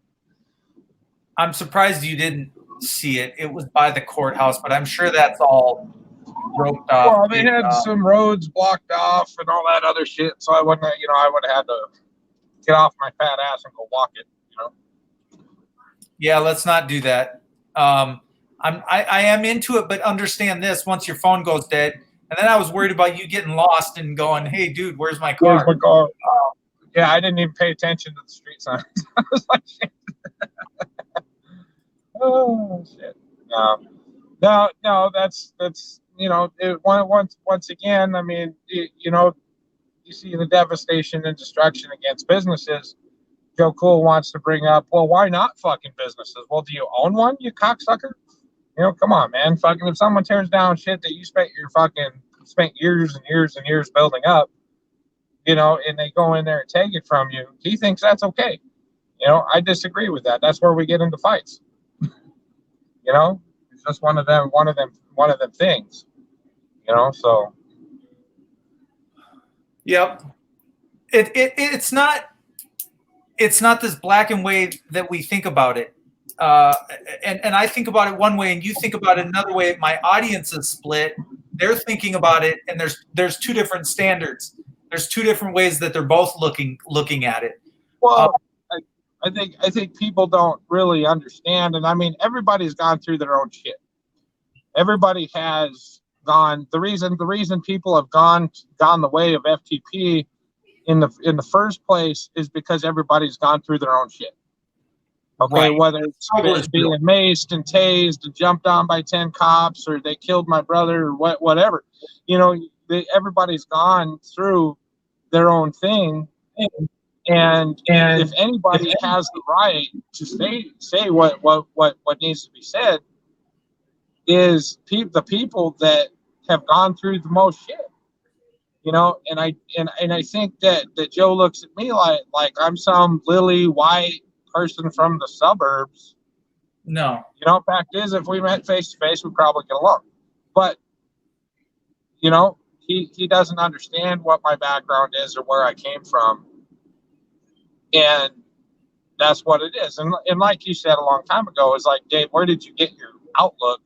I'm surprised you didn't see it. It was by the courthouse, but I'm sure that's all roped off. Well, they had some roads blocked off and all that other shit, so I wouldn't. I would have had to get off my fat ass and go walk it. Yeah, let's not do that. I am into it, but understand this: once your phone goes dead, and then I was worried about you getting lost and going, "Hey, dude, where's my car?" Where's my car? Yeah, I didn't even pay attention to the street signs. I was like, shit. Oh shit. No. That's once again. I mean, you see the devastation and destruction against businesses. Joe Cool wants to bring up, well, why not fucking businesses? Well, do you own one, you cocksucker? Come on, man. Fucking, if someone tears down shit that you spent years and years and years building up, and they go in there and take it from you, he thinks that's okay. I disagree with that. That's where we get into fights. It's just one of them things. So. Yep. It's not this black and white that we think about it. And I think about it one way and you think about it another way. My audience is split. They're thinking about it, and there's two different standards. There's two different ways that they're both looking at it. Well, I think people don't really understand, and I mean, everybody's gone through their own shit. Everybody has gone. The reason people have gone the way of FTP in the first place is because everybody's gone through their own shit. Okay, right. Whether it's being maced and tased and jumped on by 10 cops, or they killed my brother, or whatever. Everybody's gone through their own thing. And if anybody has the right to say what needs to be said, is the people that have gone through the most shit, and I think that Joe looks at me like I'm some lily white person from the suburbs. No, fact is, if we met face to face, we'd probably get along. But he doesn't understand what my background is or where I came from. And that's what it is. And like you said a long time ago, it's like, Dave, where did you get your outlook?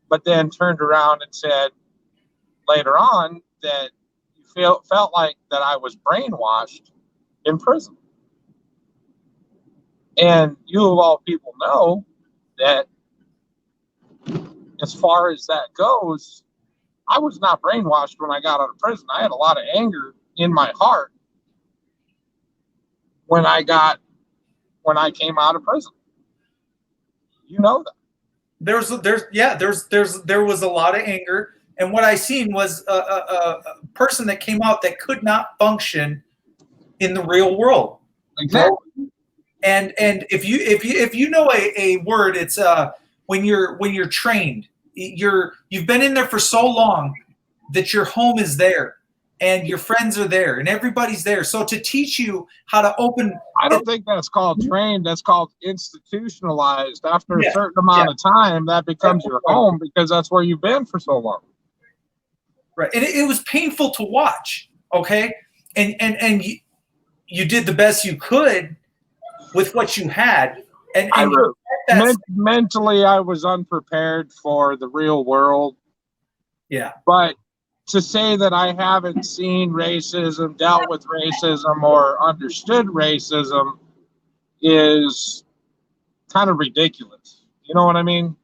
But then turned around and said later on that you felt like that I was brainwashed in prison. And you of all people know that as far as that goes, I was not brainwashed when I got out of prison. I had a lot of anger in my heart when I came out of prison. That. There was a lot of anger, and what I seen was a person that came out that could not function in the real world. Exactly. And if you know a word, it's when you're trained, you've been in there for so long that your home is there. And your friends are there, and everybody's there. So to teach you how to open, I don't think that's called trained. That's called institutionalized. After a certain amount of time, that becomes your home because that's where you've been for so long. Right, and it was painful to watch. Okay, and you did the best you could with what you had, and mentally, I was unprepared for the real world. Yeah, but to say that I haven't seen racism, dealt with racism, or understood racism is kind of ridiculous. You know what I mean?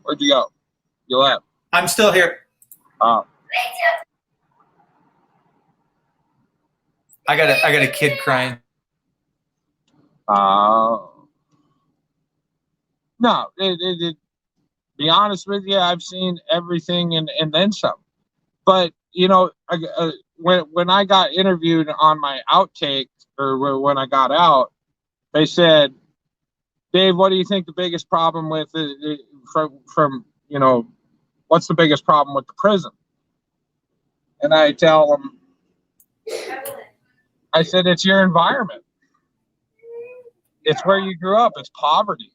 Where'd you go? You left. I'm still here. Oh. I got a kid crying. No, be honest with you, I've seen everything and then some. But you know, when I got interviewed on my outtake, or when I got out, they said, "Dave, what do you think the biggest problem with from you know, what's the biggest problem with the prison?" And I tell them, I said, "It's your environment. It's where you grew up. It's poverty.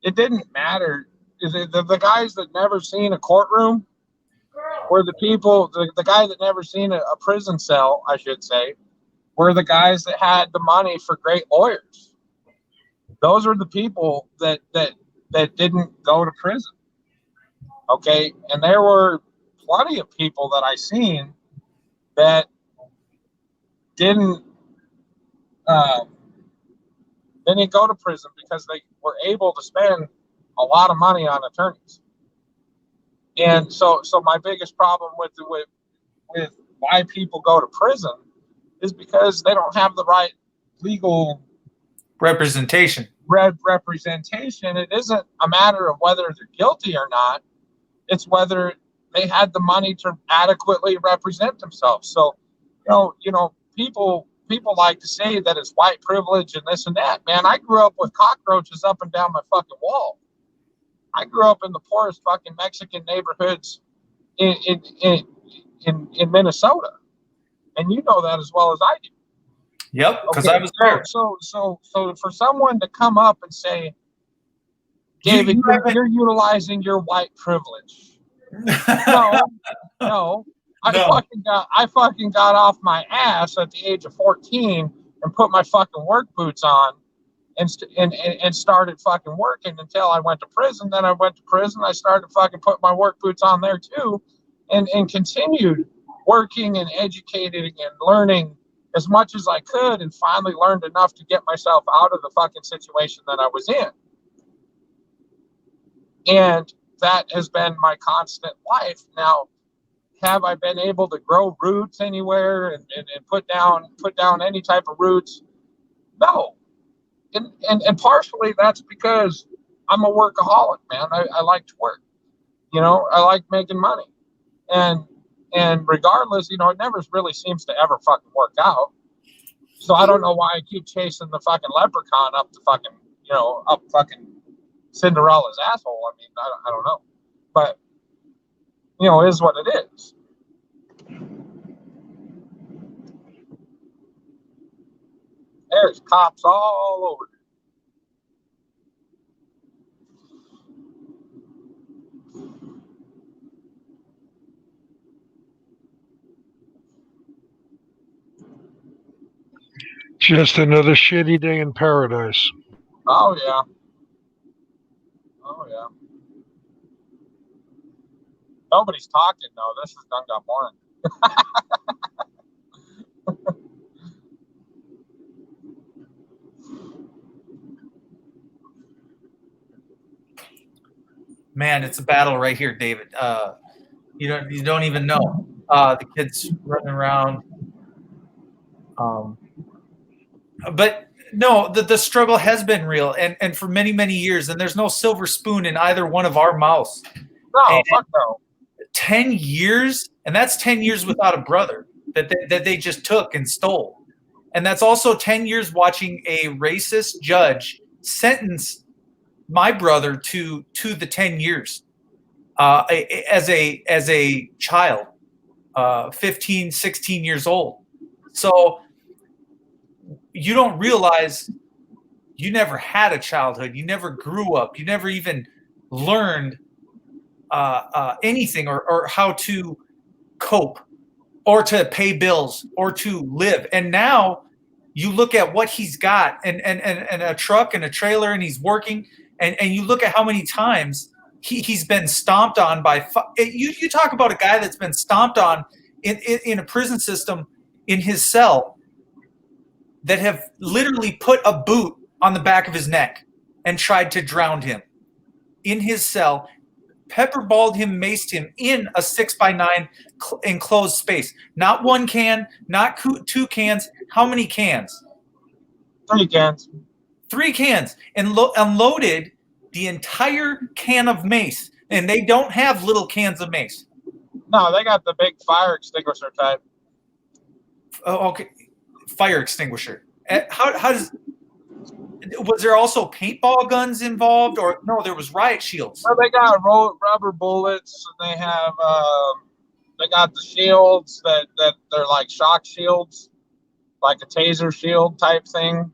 It didn't matter. The guys that never seen a courtroom were the people, the guy that never seen a prison cell, I should say, were the guys that had the money for great lawyers. Those are the people that didn't go to prison. Okay, and there were plenty of people that I seen that didn't go to prison because they were able to spend a lot of money on attorneys. And so my biggest problem with why people go to prison is because they don't have the right legal Representation. representation. It isn't a matter of whether they're guilty or not. It's whether they had the money to adequately represent themselves. So, you know, people like to say that it's white privilege and this and that. Man, I grew up with cockroaches up and down my fucking wall. I grew up in the poorest fucking Mexican neighborhoods in Minnesota, and you know that as well as I do. Yep, because Okay, I was there. So for someone to come up and say, "David, you're utilizing your white privilege," no. I fucking got off my ass at the age of 14 and put my fucking work boots on and started fucking working until I went to prison. Then I went to prison. I started fucking putting my work boots on there too, and continued working and educating and learning as much as I could, and finally learned enough to get myself out of the fucking situation that I was in. And that has been my constant life. Now, have I been able to grow roots anywhere and put down any type of roots? No. And partially that's because I'm a workaholic, man. I like to work. You know, I like making money. And regardless, you know, it never really seems to ever fucking work out. So I don't know why I keep chasing the fucking leprechaun up the fucking, you know, up fucking Cinderella's asshole. I mean, I don't know. But, you know, it is what it is. There's cops all over. Just another shitty day in paradise. Oh, yeah. Oh, yeah. Nobody's talking, though. This is done got boring. Man, it's a battle right here, David. You don't even know. The kids running around. But no, the struggle has been real, and for many, many years, and there's no silver spoon in either one of our mouths. No, fuck no. 10 years, and that's 10 years without a brother that they just took and stole. And that's also 10 years watching a racist judge sentence my brother to the 10 years as a child, 15, 16 years old. So you don't realize you never had a childhood. You never grew up. You never even learned anything or how to cope or to pay bills or to live. And now you look at what he's got and a truck and a trailer, and he's working, and you look at how many times he's been stomped on by you talk about a guy that's been stomped on in a prison system in his cell that have literally put a boot on the back of his neck and tried to drown him in his cell, pepperballed him, maced him in a 6x9 enclosed space. Not one can, not two cans. How many cans? 3 cans. 3 cans. And unloaded the entire can of mace. And they don't have little cans of mace. No, they got the big fire extinguisher type. Oh, okay. Fire extinguisher. How does... Was there also paintball guns involved, or no? There was riot shields. Well, they got rubber bullets, and they have they got the shields that they're like shock shields, like a taser shield type thing.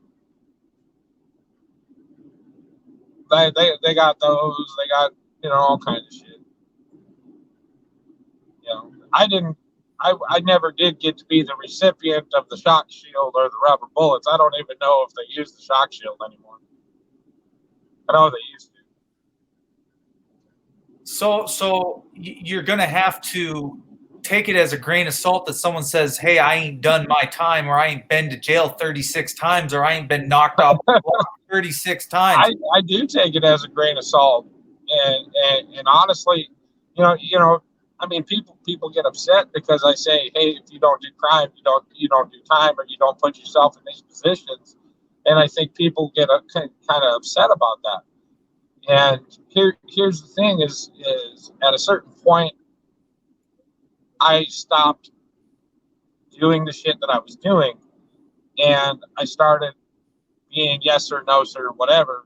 They got those. They got all kinds of shit. I never did get to be the recipient of the shock shield or the rubber bullets. I don't even know if they use the shock shield anymore. I know they used to. So you're going to have to take it as a grain of salt that someone says, hey, I ain't done my time, or I ain't been to jail 36 times, or I ain't been knocked off 36 times. I do take it as a grain of salt. And honestly, I mean, people get upset because I say, hey, if you don't do crime, you don't do time, or you don't put yourself in these positions. And I think people get kind of upset about that. And here's the thing is at a certain point, I stopped doing the shit that I was doing, and I started being yes sir, no sir, whatever.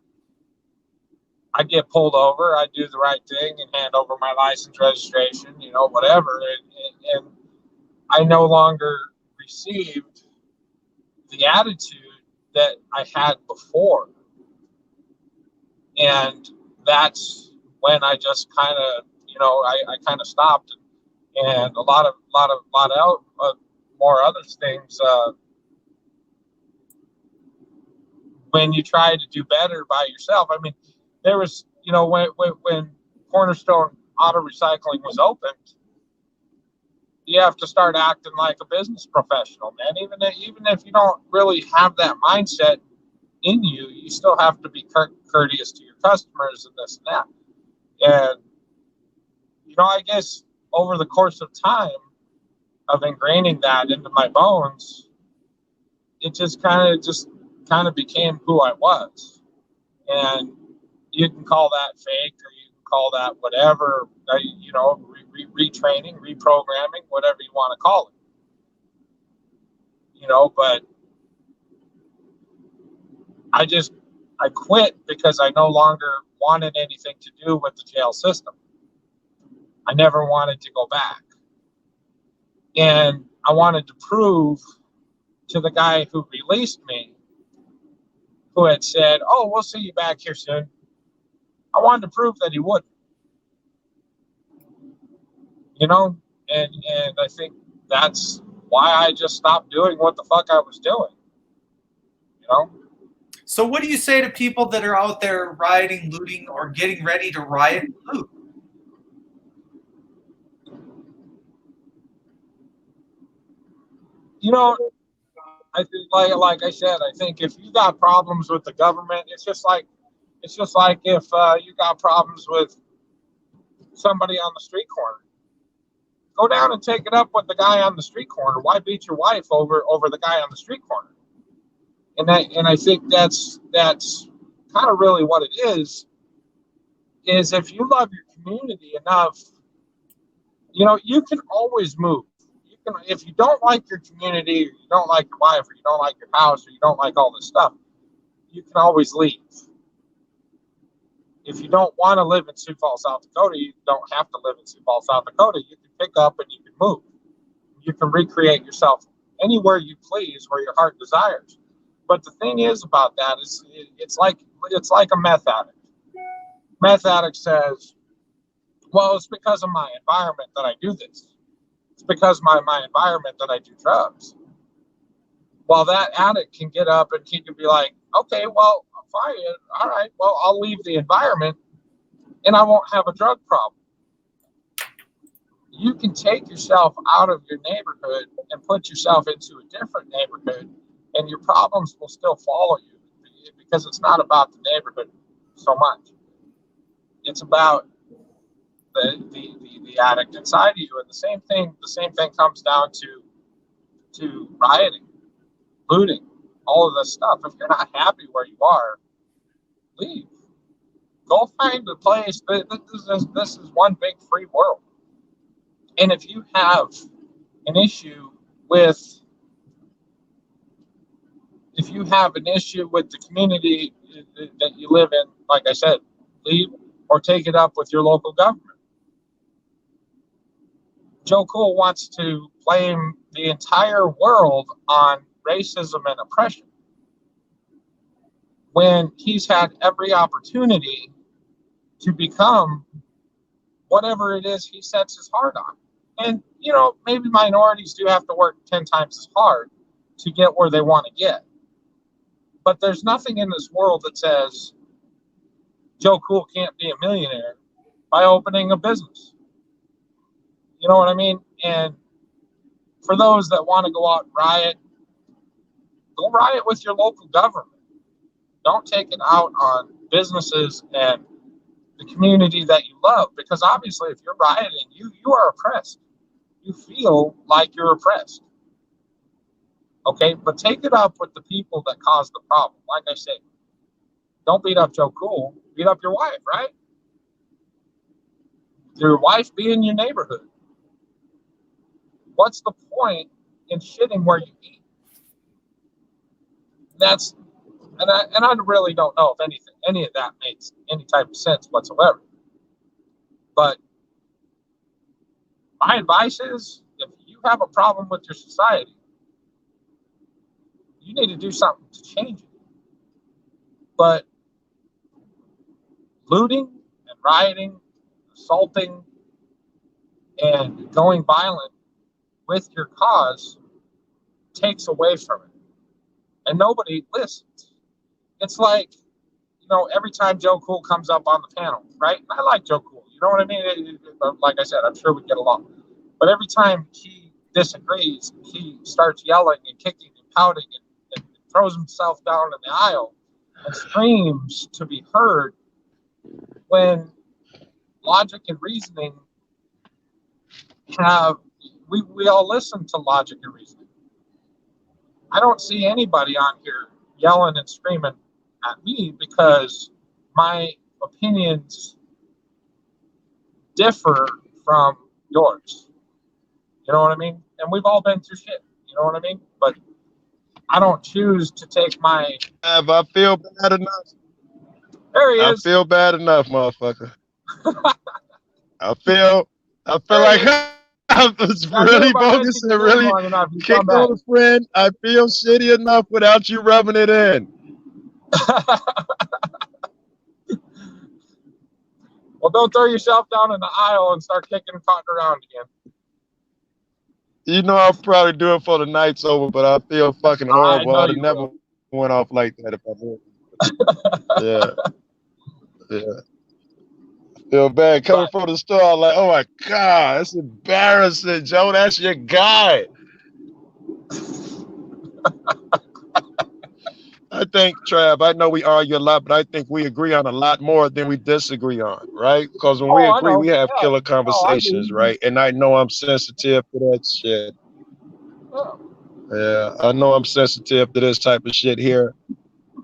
I get pulled over, I do the right thing and hand over my license, registration, whatever. And I no longer received the attitude that I had before. And that's when I just kind of, I kind of stopped. And a lot of more other things. When you try to do better by yourself, I mean, there was, when Cornerstone Auto Recycling was opened, you have to start acting like a business professional, man. Even if you don't really have that mindset in you, you still have to be courteous to your customers and this and that. And, I guess over the course of time of ingraining that into my bones, it just kind of became who I was. And you can call that fake, or you can call that whatever, retraining, reprogramming, whatever you want to call it. But I quit because I no longer wanted anything to do with the jail system. I never wanted to go back. And I wanted to prove to the guy who released me, who had said, oh, we'll see you back here soon. I wanted to prove that he wouldn't. And I think that's why I just stopped doing what the fuck I was doing. So what do you say to people that are out there rioting, looting, or getting ready to riot and loot? I think, like I said, I think if you got problems with the government, it's just like if you got problems with somebody on the street corner, go down and take it up with the guy on the street corner. Why beat your wife over the guy on the street corner? And I think that's kind of really what it is if you love your community enough, you can always move. If you don't like your community, or you don't like your wife, or you don't like your house, or you don't like all this stuff, you can always leave. If you don't want to live in Sioux Falls, South Dakota, you don't have to live in Sioux Falls, South Dakota. You can pick up and you can move. You can recreate yourself anywhere you please, where your heart desires. But the thing is about that is it's like a meth addict. Meth addict says, well, it's because of my environment that I do this. It's because of my environment that I do drugs. Well, that addict can get up and he can be like, okay, well, fine. All right, well, I'll leave the environment and I won't have a drug problem. You can take yourself out of your neighborhood and put yourself into a different neighborhood, and your problems will still follow you, because it's not about the neighborhood so much. It's about the addict inside of you. And the same thing comes down to rioting, looting, all of this stuff. If you're not happy where you are, leave. Go find a place. This is one big free world. And if you have an issue with the community that you live in, like I said, leave or take it up with your local government. Joe Cool wants to blame the entire world on racism and oppression when he's had every opportunity to become whatever it is he sets his heart on. And, maybe minorities do have to work 10 times as hard to get where they want to get. But there's nothing in this world that says Joe Cool can't be a millionaire by opening a business. You know what I mean? And for those that want to go out and riot, go riot with your local government. Don't take it out on businesses and the community that you love, because obviously if you're rioting, you are oppressed. You feel like you're oppressed. Okay, but take it up with the people that caused the problem. Like I said, don't beat up Joe Cool, beat up your wife, right? Your wife be in your neighborhood. What's the point in shitting where you eat? And I really don't know if any of that makes any type of sense whatsoever. But my advice is, if you have a problem with your society, you need to do something to change it. But looting and rioting, assaulting, and going violent with your cause takes away from it. And nobody listens. It's like, every time Joe Cool comes up on the panel, right? I like Joe Cool. You know what I mean? Like I said, I'm sure we get along. But every time he disagrees, he starts yelling and kicking and pouting and throws himself down in the aisle and screams to be heard, when logic and reasoning we all listen to logic and reasoning. I don't see anybody on here yelling and screaming at me because my opinions differ from yours. You know what I mean? And we've all been through shit. You know what I mean? But I don't choose to take my. I feel bad enough. There he is. I feel bad enough, motherfucker. I feel like I was really focused and really kicked on a friend. I feel shitty enough without you rubbing it in. Well, don't throw yourself down in the aisle and start kicking and cotton around again. I'll probably do it for the night's over, but I feel fucking horrible. I'd have never went off like that if I did. Yeah. I feel bad coming from the store. I'm like, oh my God, that's embarrassing, Joe. That's your guy. I think, Trav, I know we argue a lot, but I think we agree on a lot more than we disagree on, right? Because when we agree, we have killer conversations, right? And I know I'm sensitive to that shit. Yeah, I know I'm sensitive to this type of shit here.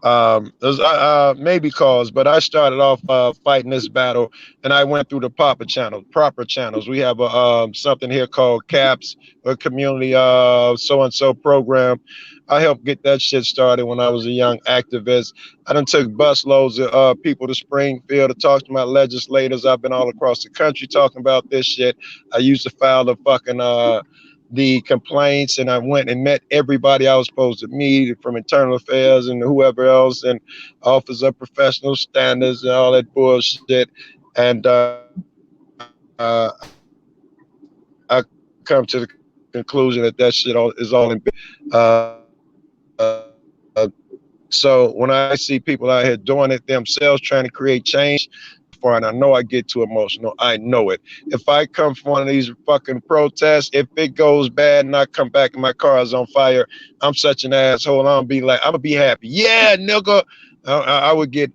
Maybe cause, but I started off fighting this battle, and I went through the proper channels. We have something here called CAPS, a community so-and-so program. I helped get that shit started when I was a young activist. I done took busloads of people to Springfield to talk to my legislators. I've been all across the country talking about this shit. I used to file the complaints, and I went and met everybody I was supposed to meet, from internal affairs and whoever else, and Office of Professional Standards and all that bullshit. And I come to the conclusion that shit is all in So when I see people out here doing it themselves, trying to create change, and I know I get too emotional. I know it. If I come from one of these fucking protests, if it goes bad and I come back and my car is on fire, I'm such an asshole. I'm gonna be happy. Yeah, nigga. I would get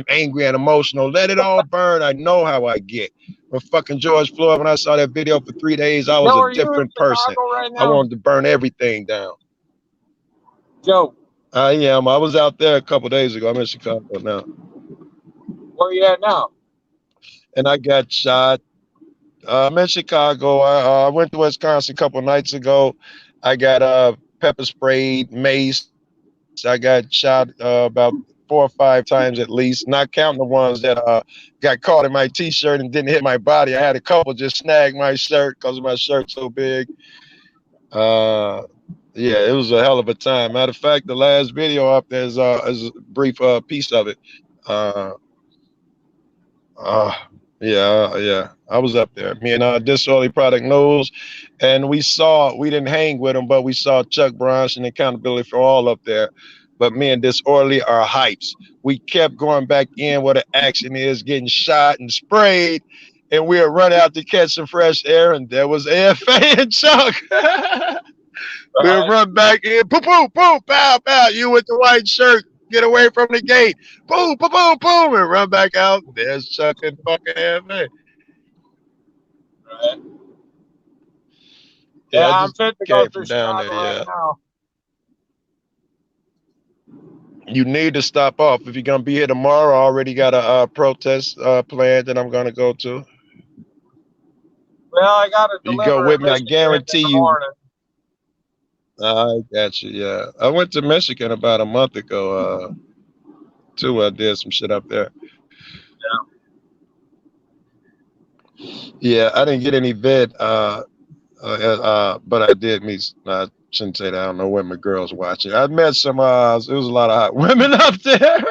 angry and emotional. Let it all burn. I know how I get. When fucking George Floyd, when I saw that video for 3 days, I was Joe, a are you in different person. Chicago right I now? wanted to burn everything down. Joe, I am. I was out there a couple days ago. I'm in Chicago now. where are you at now? And I got shot. I'm in Chicago. I went to Wisconsin a couple nights ago. I got pepper sprayed, mace. I got shot about 4 or 5 times at least, not counting the ones that got caught in my t-shirt and didn't hit my body. I had a couple just snag my shirt because my shirt's so big. Yeah, it was a hell of a time. Matter of fact, the last video up there is a brief piece of it. Yeah, I was up there. Me and Disorderly Product News, and we didn't hang with them, but we saw Chuck Bronson and Accountability for All up there. But me and Disorderly are hypes. We kept going back in where the action is, getting shot and sprayed, and we'll run out to catch some fresh air, and there was AFA and Chuck. We'll run back in, boom, boom, boom, pow, pow. You with the white shirt, get away from the gate, boom, boom, boom, boom, and run back out. There's Chuck and fucking AFA. Right. Yeah, I'm fit to go through down Chicago there. right now. You need to stop off. If you're gonna be here tomorrow, I already got a protest planned that I'm gonna go to. Well, I got to You deliver go with in me, I Michigan in guarantee the you. morning. I got you. Yeah, I went to Michigan about a month ago. Too. I did some shit up there. Yeah, I didn't get any vid. But I did meet. I shouldn't say that. I don't know women, girls watching. I met some. It was a lot of hot women up there.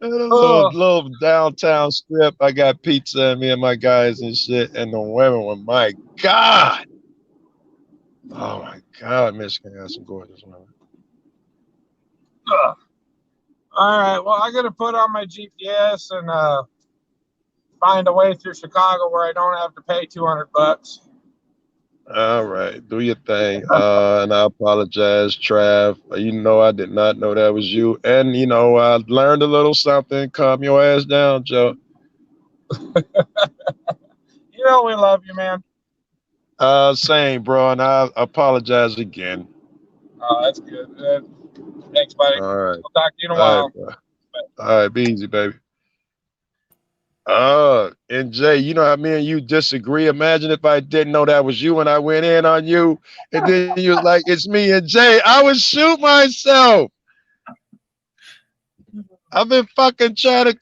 Little downtown strip. I got pizza and me and my guys and shit. And the women were, my God. Oh my God, Michigan has some gorgeous women. All right. Well, I got to put on my GPS and find a way through Chicago where I don't have to pay $200. All right, do your thing. And I apologize, Trav. You know I did not know that was you. And you know, I learned a little something. Calm your ass down, Joe. You know we love you, man. Same, bro, and I apologize again. Oh, that's good. Thanks, buddy. All right. I'll talk to you in a while. All right, be easy, baby. And Jay, you know how me and you disagree. Imagine if I didn't know that was you when I went in on you, and then you was like, "It's me and Jay." I would shoot myself. I've been cultivating shit.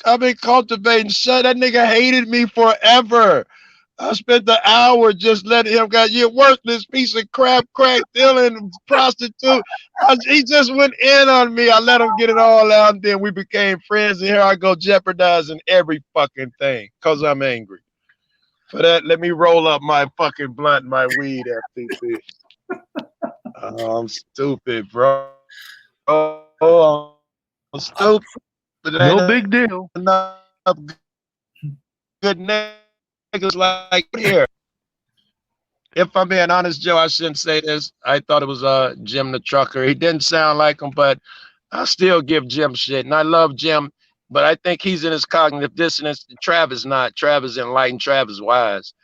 That nigga hated me forever. I spent the hour just letting him go, "You worthless piece of crap, crack dealing, prostitute." He just went in on me. I let him get it all out, and then we became friends. And here I go jeopardizing every fucking thing because I'm angry. For that, let me roll up my fucking blunt, and my weed, FTP. Oh, I'm stupid, bro. Oh, I'm stupid. No big deal. Enough good niggas like here. If I'm being honest, Joe, I shouldn't say this. I thought it was Jim the trucker. He didn't sound like him, but I still give Jim shit. And I love Jim, but I think he's in his cognitive dissonance. Travis not. Travis enlightened. Travis wise.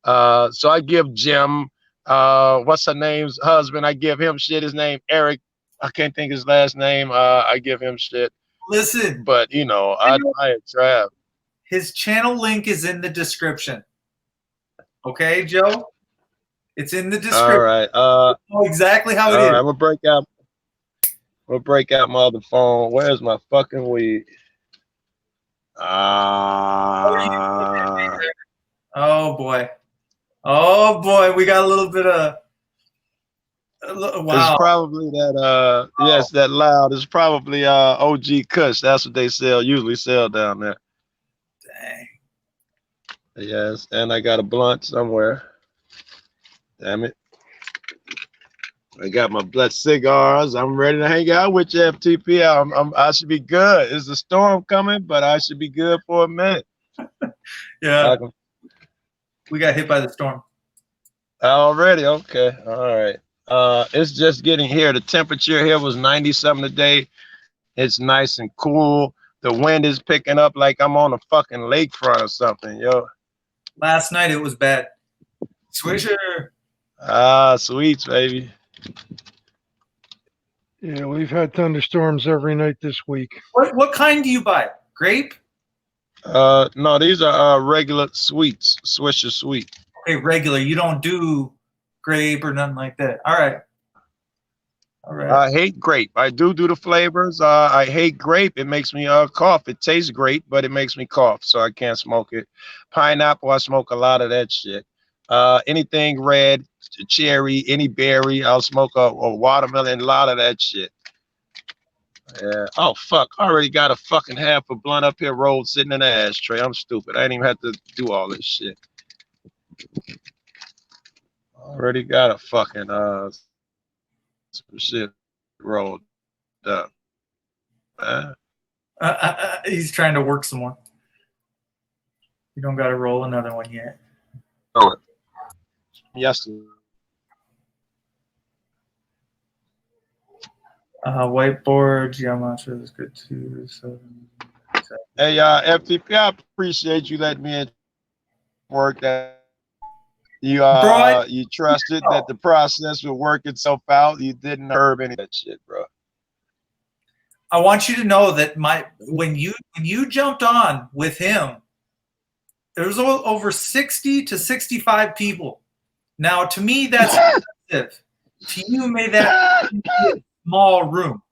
So I give Jim, what's her name's husband? I give him shit. His name Eric. I can't think his last name. I give him shit. Listen, But you know, I admire Trav. his channel link is in the description. Okay, Joe? It's in the description. All right. You know exactly how it is. I'm gonna break out my other phone. Where's my fucking weed? Oh boy. Oh boy, we got a little bit of wow. It's probably that yes, that loud. It's probably OG Kush. That's what they usually sell down there. Dang. Yes, and I got a blunt somewhere. Damn it. I got my blood cigars. I'm ready to hang out with you, FTP. I should be good. Is the storm coming? But I should be good for a minute. Yeah, we got hit by the storm. Already? Okay. All right. It's just getting here. The temperature here was 97 today. It's nice and cool. The wind is picking up like I'm on a fucking lakefront or something, yo. Last night it was bad. Swisher. Sweets, baby. Yeah, we've had thunderstorms every night this week. What kind do you buy? Grape? No, these are regular sweets, Swisher sweet. Okay, regular. You don't do grape or nothing like that. All right. All right. I hate grape. I do the flavors. I hate grape. It makes me cough. It tastes great, but it makes me cough, so I can't smoke it. Pineapple, I smoke a lot of that shit. Anything red, cherry, any berry, I'll smoke a watermelon, a lot of that shit. Yeah. Oh, fuck. I already got a fucking half a blunt up here rolled sitting in the ashtray. I'm stupid. I didn't even have to do all this shit. Already got a fucking some shit rolled up. He's trying to work some more. You don't got to roll another one yet. Oh, yes. Whiteboard, geometry is good too. So, hey, FTP, I appreciate you letting me in work that you you trusted that the process would work itself out. You didn't herb any of that shit, bro. I want you to know that when you jumped on with him, there was over 60 to 65 people. Now, to me, that's impressive. To you, may that be a small room.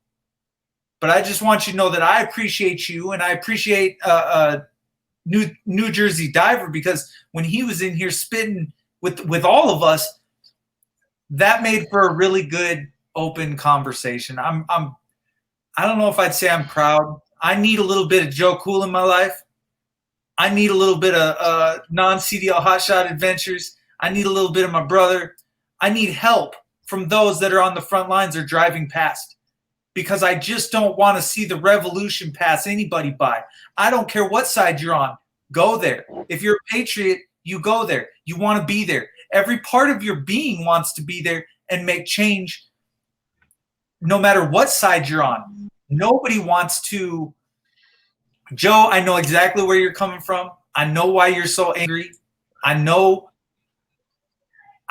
But I just want you to know that I appreciate you, and I appreciate New Jersey Diver, because when he was in here spitting with all of us, that made for a really good open conversation. I don't know if I'd say I'm proud. I need a little bit of Joe Cool in my life. I need a little bit of non-CDL hotshot adventures. I need a little bit of my brother. I need help from those that are on the front lines or driving past, because I just don't want to see the revolution pass anybody by. I don't care what side you're on. Go there. If you're a patriot, you go there. You want to be there. Every part of your being wants to be there and make change no matter what side you're on. Nobody wants to. Joe, I know exactly where you're coming from. I know why you're so angry. I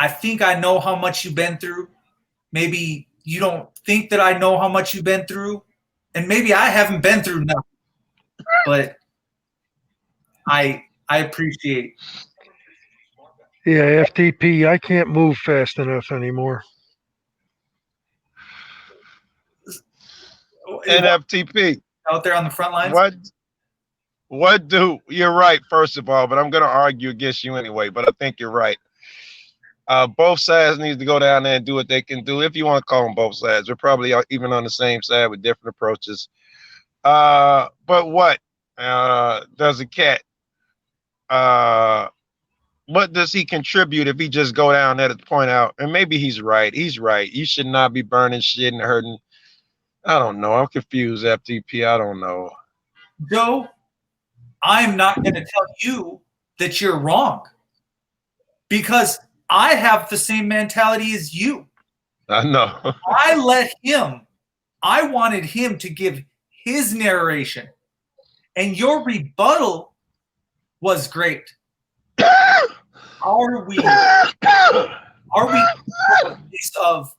think I know how much you've been through. Maybe you don't think that I know how much you've been through. And maybe I haven't been through nothing. But I appreciate. Yeah, FTP, I can't move fast enough anymore. NFTP. Out there on the front lines? What do you're right, first of all, but I'm gonna argue against you anyway, but I think you're right. Both sides need to go down there and do what they can do. If you want to call them both sides, we're probably even on the same side with different approaches. But what does a cat? What does he contribute if he just go down there to point out? And maybe he's right. He's right. You should not be burning shit and hurting. I don't know. I'm confused, FTP. I don't know. Joe, I'm not going to tell you that you're wrong, because I have the same mentality as you. I know. I wanted him to give his narration, and your rebuttal was great. Are we of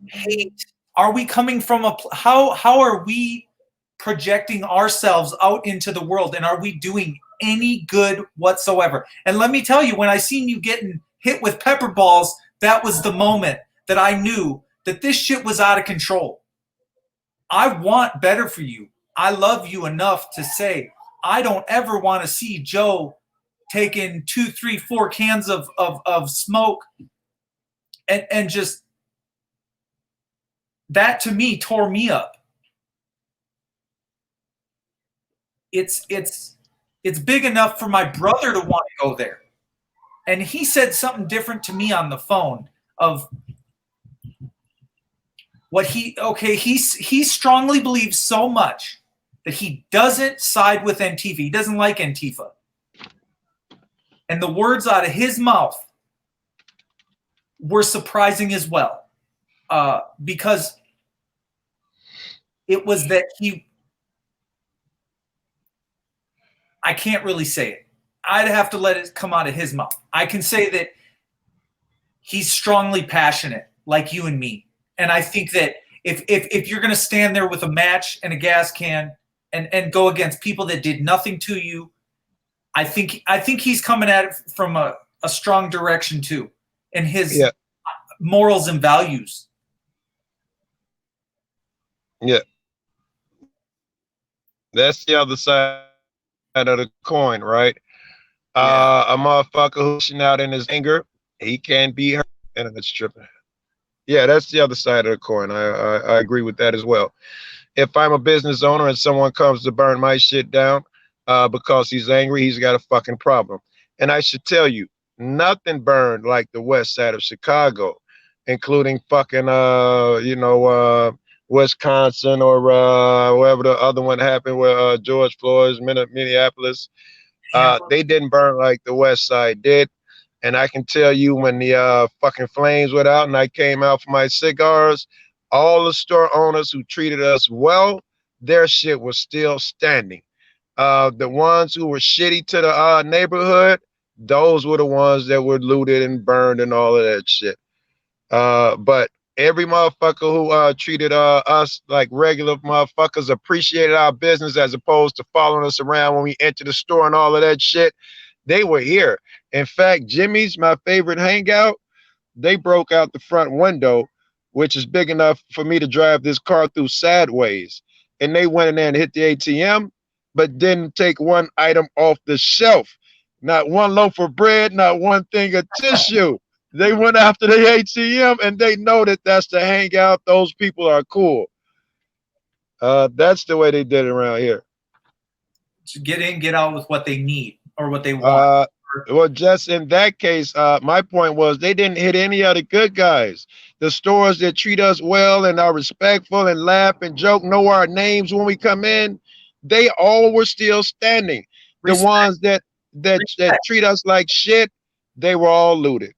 hate? Are we coming from how are we projecting ourselves out into the world, and are we doing any good whatsoever? And let me tell you, when I seen you getting hit with pepper balls, that was the moment that I knew that this shit was out of control. I want better for you. I love you enough to say I don't ever want to see Joe taking 2, 3, 4 cans of smoke and just, that to me tore me up. It's big enough for my brother to want to go there. And he said something different to me on the phone of, he strongly believes so much that he doesn't side with Antifa. He doesn't like Antifa. And the words out of his mouth were surprising as well, because it was that I can't really say it. I'd have to let it come out of his mouth. I can say that he's strongly passionate, like you and me. And I think that if you're going to stand there with a match and a gas can and go against people that did nothing to you, I think he's coming at it from a strong direction too, in his morals and values. Yeah. That's the other side of the coin, right? A motherfucker who's out in his anger, he can be hurt, and it's tripping. Yeah, that's the other side of the coin. I agree with that as well. If I'm a business owner and someone comes to burn my shit down because he's angry, he's got a fucking problem. And I should tell you, nothing burned like the west side of Chicago, including fucking Wisconsin or wherever the other one happened where George Floyd's Minneapolis. They didn't burn like the west side did. And I can tell you when the fucking flames went out and I came out for my cigars, all the store owners who treated us well, their shit was still standing. The ones who were shitty to the neighborhood, those were the ones that were looted and burned and all of that shit. But every motherfucker who treated us like regular motherfuckers, appreciated our business as opposed to following us around when we enter the store and all of that shit, they were here. In fact, Jimmy's, my favorite hangout, they broke out the front window, which is big enough for me to drive this car through sideways. And they went in there and hit the ATM, but didn't take one item off the shelf. Not one loaf of bread, not one thing of tissue. They went after the ATM and they know that that's the hangout. Those people are cool. That's the way they did it around here. To get in, get out with what they need or what they want. Well, just in that case, my point was they didn't hit any of the good guys. The stores that treat us well and are respectful and laugh and joke, know our names when we come in, they all were still standing. The ones that treat us like shit, they were all looted.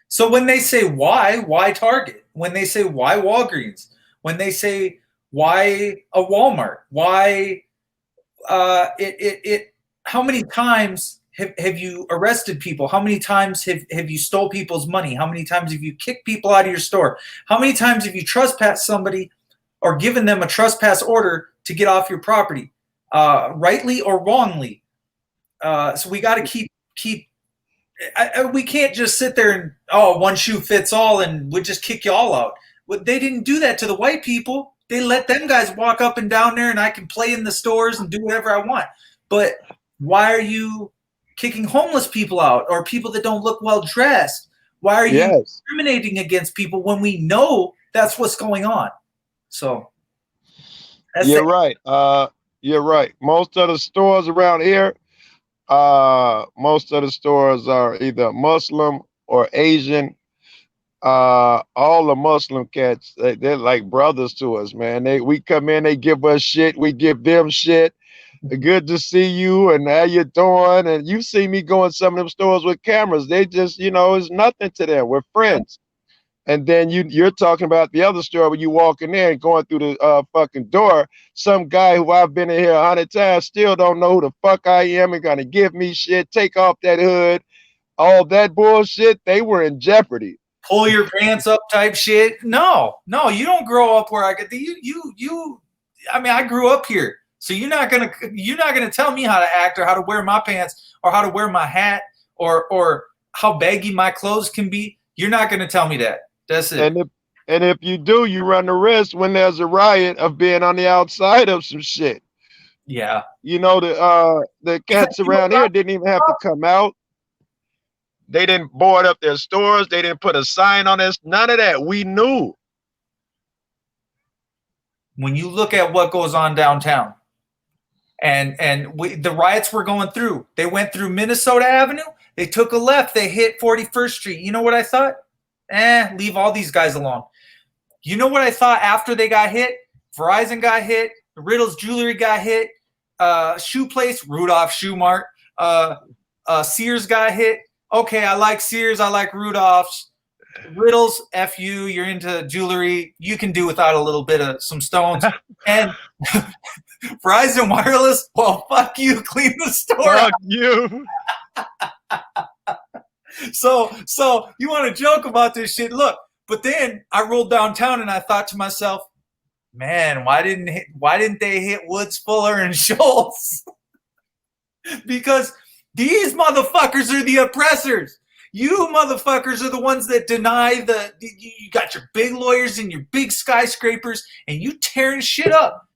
So when they say why Target? When they say why Walgreens? When they say why a Walmart? Why how many times have you arrested people? How many times have you stole people's money? How many times have you kicked people out of your store? How many times have you trespassed somebody or given them a trespass order to get off your property, rightly or wrongly? So we got to keep. We can't just sit there and one shoe fits all and we'll just kick you all out. They didn't do that to the white people. They let them guys walk up and down there and I can play in the stores and do whatever I want. But why are you kicking homeless people out or people that don't look well dressed? Why are you discriminating against people when we know that's what's going on? So you're right. You're right. Most of the stores around here, most of the stores are either Muslim or Asian. All the Muslim cats, they're like brothers to us, man. We come in, they give us shit, we give them shit. Good to see you and how you doing. And you see me go in some of them stores with cameras. They just, it's nothing to them. We're friends. And then you're talking about the other store where you walk in there and going through the fucking door. Some guy who I've been in here 100 times still don't know who the fuck I am and gonna give me shit, take off that hood, all that bullshit. They were in jeopardy. Pull your pants up type shit. No, you don't grow up where I get you. I mean, I grew up here. So you're not gonna tell me how to act or how to wear my pants or how to wear my hat or how baggy my clothes can be. You're not gonna tell me that. That's it. And if you do, you run the risk when there's a riot of being on the outside of some shit. Yeah. The cats around here didn't even have to come out. They didn't board up their stores. They didn't put a sign on this. None of that. We knew. When you look at what goes on downtown, and the riots were going through, they went through Minnesota Avenue. They took a left. They hit 41st Street. You know what I thought? leave all these guys alone. You know what I thought after they got hit? Verizon got hit. Riddle's Jewelry got hit. Shoe place, Rudolph Shoe Mart. Sears got hit. Okay, I like Sears. I like Rudolph's. Riddle's, F you. You're into jewelry. You can do without a little bit of some stones. And Verizon Wireless, well, fuck you. Clean the store Fuck up. you. So you want to joke about this shit? Look, but then I rolled downtown and I thought to myself, man, why didn't they hit Woods, Fuller, and Schultz? Because these motherfuckers are the oppressors. You motherfuckers are the ones that deny you got your big lawyers and your big skyscrapers and you tearing shit up.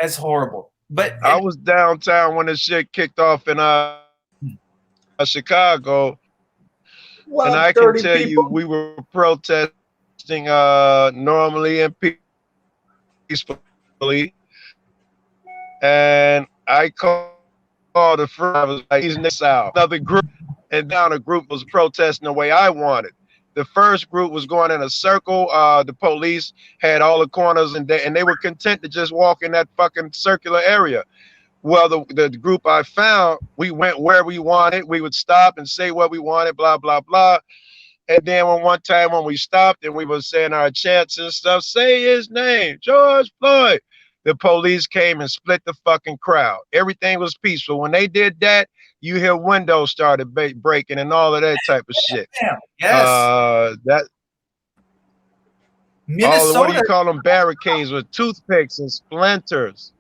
That's horrible. But I was downtown when this shit kicked off in Chicago. Well, And I can 30 tell you, people. we were protesting normally and peacefully. And I called a friend. I was like, he's next out. Another group. And down a group was protesting the way I wanted. The first group was going in a circle. The police had all the corners, and they were content to just walk in that fucking circular area. Well, the group I found, we went where we wanted. We would stop and say what we wanted, blah, blah, blah. And then one time when we stopped and we were saying our chants and stuff, say his name, George Floyd. The police came and split the fucking crowd. Everything was peaceful. When they did that, you hear windows started breaking and all of that type of shit. damn, yes. Minnesota. What do you call them? Barricades with toothpicks and splinters.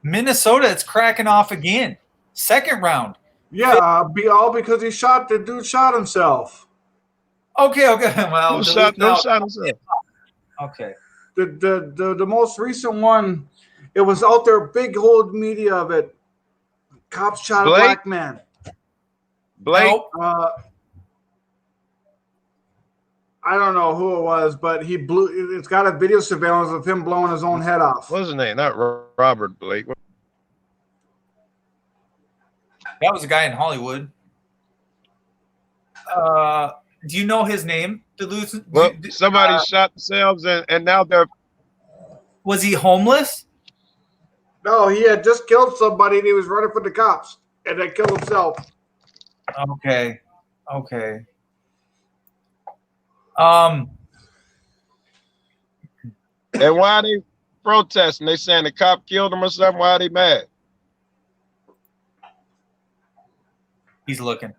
Minnesota, it's cracking off again. Second round. Yeah, all because the dude shot himself. Okay. Well, Who shot himself? Okay. The most recent one, it was out there, big old media of it. Cops shot a black man. Blake? Nope. I don't know who it was, but he blew. It's got a video surveillance of him blowing his own head off. What's his name? Not Robert Blake. That was a guy in Hollywood. Do you know his name? Well, somebody shot themselves, and now they're. Was he homeless? No, he had just killed somebody, and he was running for the cops, and then killed himself. Okay. And why are they protesting? They saying the cop killed him or something? Why are they mad? He's looking.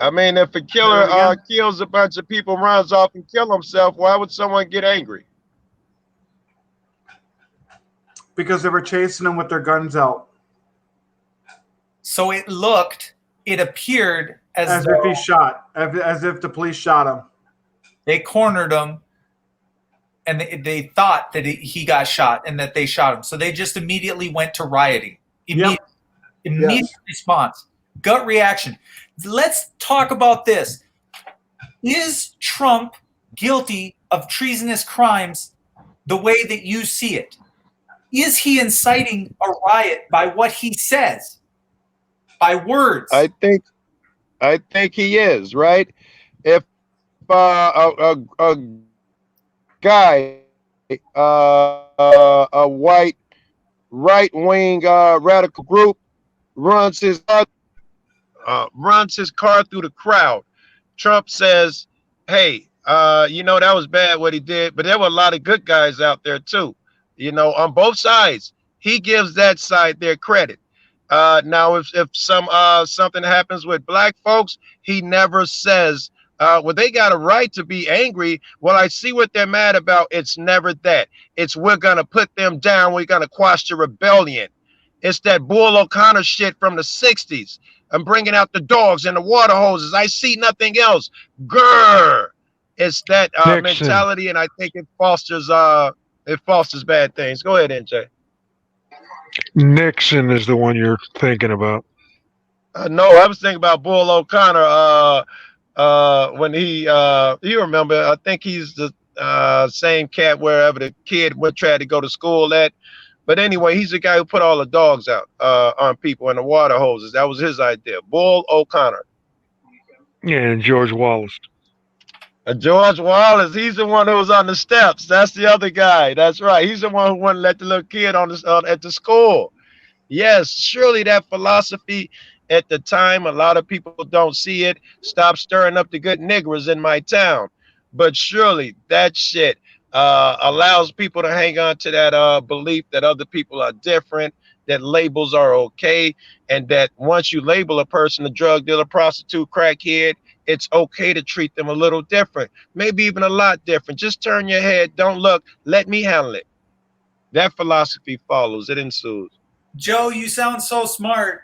I mean, if a killer kills a bunch of people, runs off and kill himself, why would someone get angry? Because they were chasing him with their guns out. So it appeared as if he shot, as if the police shot him. They cornered him, and they thought that he got shot and that they shot him. So they just immediately went to rioting. Immediate response. Gut reaction. Let's talk about this. Is Trump guilty of treasonous crimes the way that you see it? Is he inciting a riot by what he says? By words? I think he is, right? If a guy, a white right-wing radical group runs his car through the crowd, Trump says, hey, that was bad what he did, but there were a lot of good guys out there too, on both sides. He gives that side their credit. Now, if something happens with black folks, he never says, well, they got a right to be angry. Well, I see what they're mad about. It's never that. It's we're going to put them down. We're going to quash the rebellion. It's that Bull O'Connor shit from the 60s. I'm bringing out the dogs and the water hoses. I see nothing else. Grr. It's that mentality, and I think it fosters bad things. Go ahead, NJ. Nixon is the one you're thinking about. No, I was thinking about Bull O'Connor when you remember, I think he's the same cat wherever the kid tried to go to school at. But anyway, he's the guy who put all the dogs out on people and the water hoses. That was his idea. Bull O'Connor. Yeah, and George Wallace. George Wallace, he's the one who was on the steps. That's the other guy. That's right. He's the one who wouldn't let the little kid on the at the school. Yes, surely that philosophy at the time, a lot of people don't see it. Stop stirring up the good niggers in my town. But surely that shit allows people to hang on to that belief that other people are different, that labels are okay, and that once you label a person a drug dealer, prostitute, crackhead, it's okay to treat them a little different, maybe even a lot different. Just turn your head, don't look, let me handle it. That philosophy follows, it ensues. Joe, you sound so smart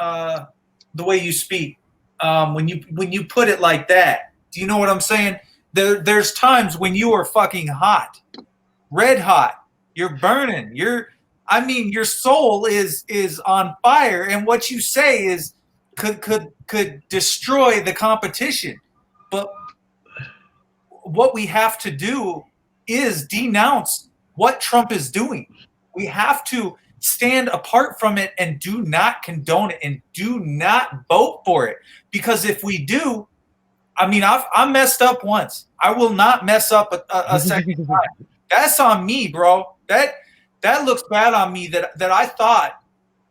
the way you speak. When you put it like that, do you know what I'm saying? There's times when you are fucking hot, red hot. You're burning. Your soul is on fire, and what you say is could destroy the competition. But what we have to do is denounce what Trump is doing. We have to stand apart from it and do not condone it and do not vote for it. Because if we do, I'm messed up once. I will not mess up a second time. That's on me, bro. That looks bad on me that I thought